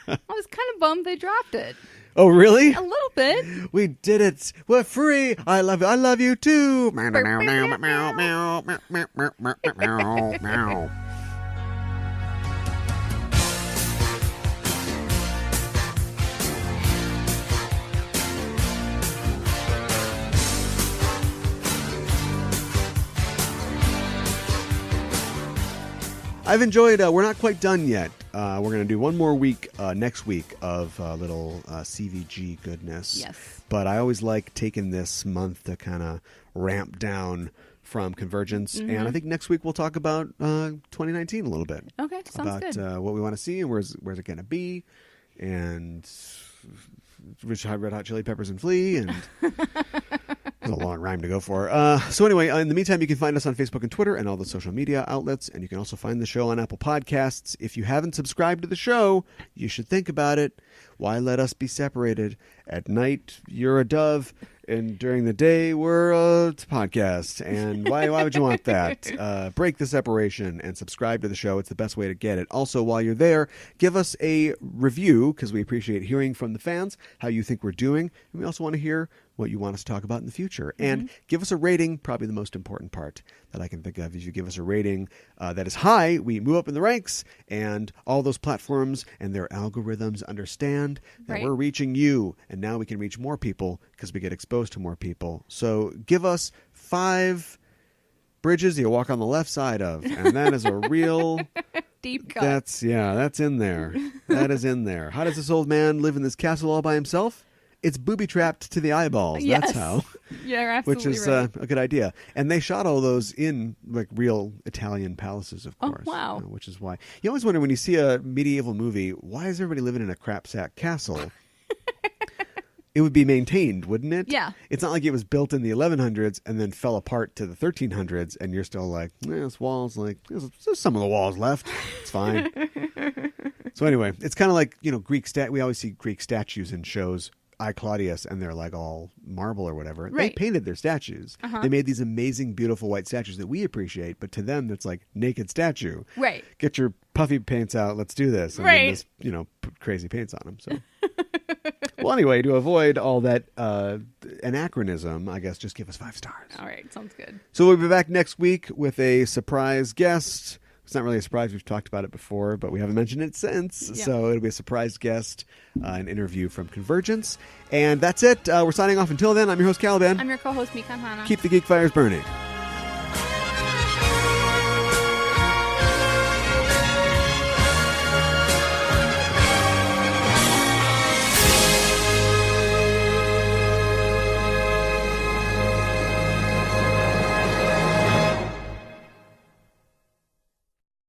I was kind of bummed they dropped it. Oh, really? A little bit. We did it. We're free. I love you. I love you too. I've enjoyed. We're not quite done yet. We're going to do one more week next week of little CVG goodness. Yes. But I always like taking this month to kind of ramp down from CONvergence, and I think next week we'll talk about 2019 a little bit. Okay, sounds about good. what we want to see and where's it going to be, and Red Hot Chili Peppers and Flea, and it's a long rhyme to go for. So anyway, in the meantime, you can find us on Facebook and Twitter and all the social media outlets, and you can also find the show on Apple Podcasts. If you haven't subscribed to the show, you should think about it. Why let us be separated? At night, you're a dove. And during the day, we're a podcast. And why would you want that? Break the separation and subscribe to the show. It's the best way to get it. Also, while you're there, give us a review, because we appreciate hearing from the fans how you think we're doing. And we also want to hear what you want us to talk about in the future. And give us a rating, probably the most important part that I can think of is you give us a rating that is high, we move up in the ranks, and all those platforms and their algorithms understand that we're reaching you, and now we can reach more people because we get exposed to more people. So give us 5 bridges you walk on the left side of, and that is a real... Deep cut. That's in there. That is in there. How does this old man live in this castle all by himself? It's booby-trapped to the eyeballs. Yes. That's how. Yeah, absolutely. Which is right. a good idea. And they shot all those in like real Italian palaces, of course. Oh, wow. Which is why. You always wonder when you see a medieval movie, why is everybody living in a crapsack castle? It would be maintained, wouldn't it? Yeah. It's not like it was built in the 1100s and then fell apart to the 1300s, and you're still like, this wall's like, there's some of the walls left. It's fine. So anyway, it's kind of like, Greek we always see Greek statues in shows. I, Claudius, and they're like all marble or whatever. Right. They painted their statues. They made these amazing, beautiful white statues that we appreciate, but to them, it's like naked statue. Right. Get your puffy paints out. Let's do this. And then just, put crazy paints on them. So, well, anyway, to avoid all that anachronism, I guess just give us 5 stars. All right. Sounds good. So we'll be back next week with a surprise guest. It's not really a surprise. We've talked about it before, but we haven't mentioned it since. Yeah. So it'll be a surprise guest, an interview from CONvergence. And that's it. We're signing off until then. I'm your host, Caliban. I'm your co-host, Mikan Hana. Keep the geek fires burning.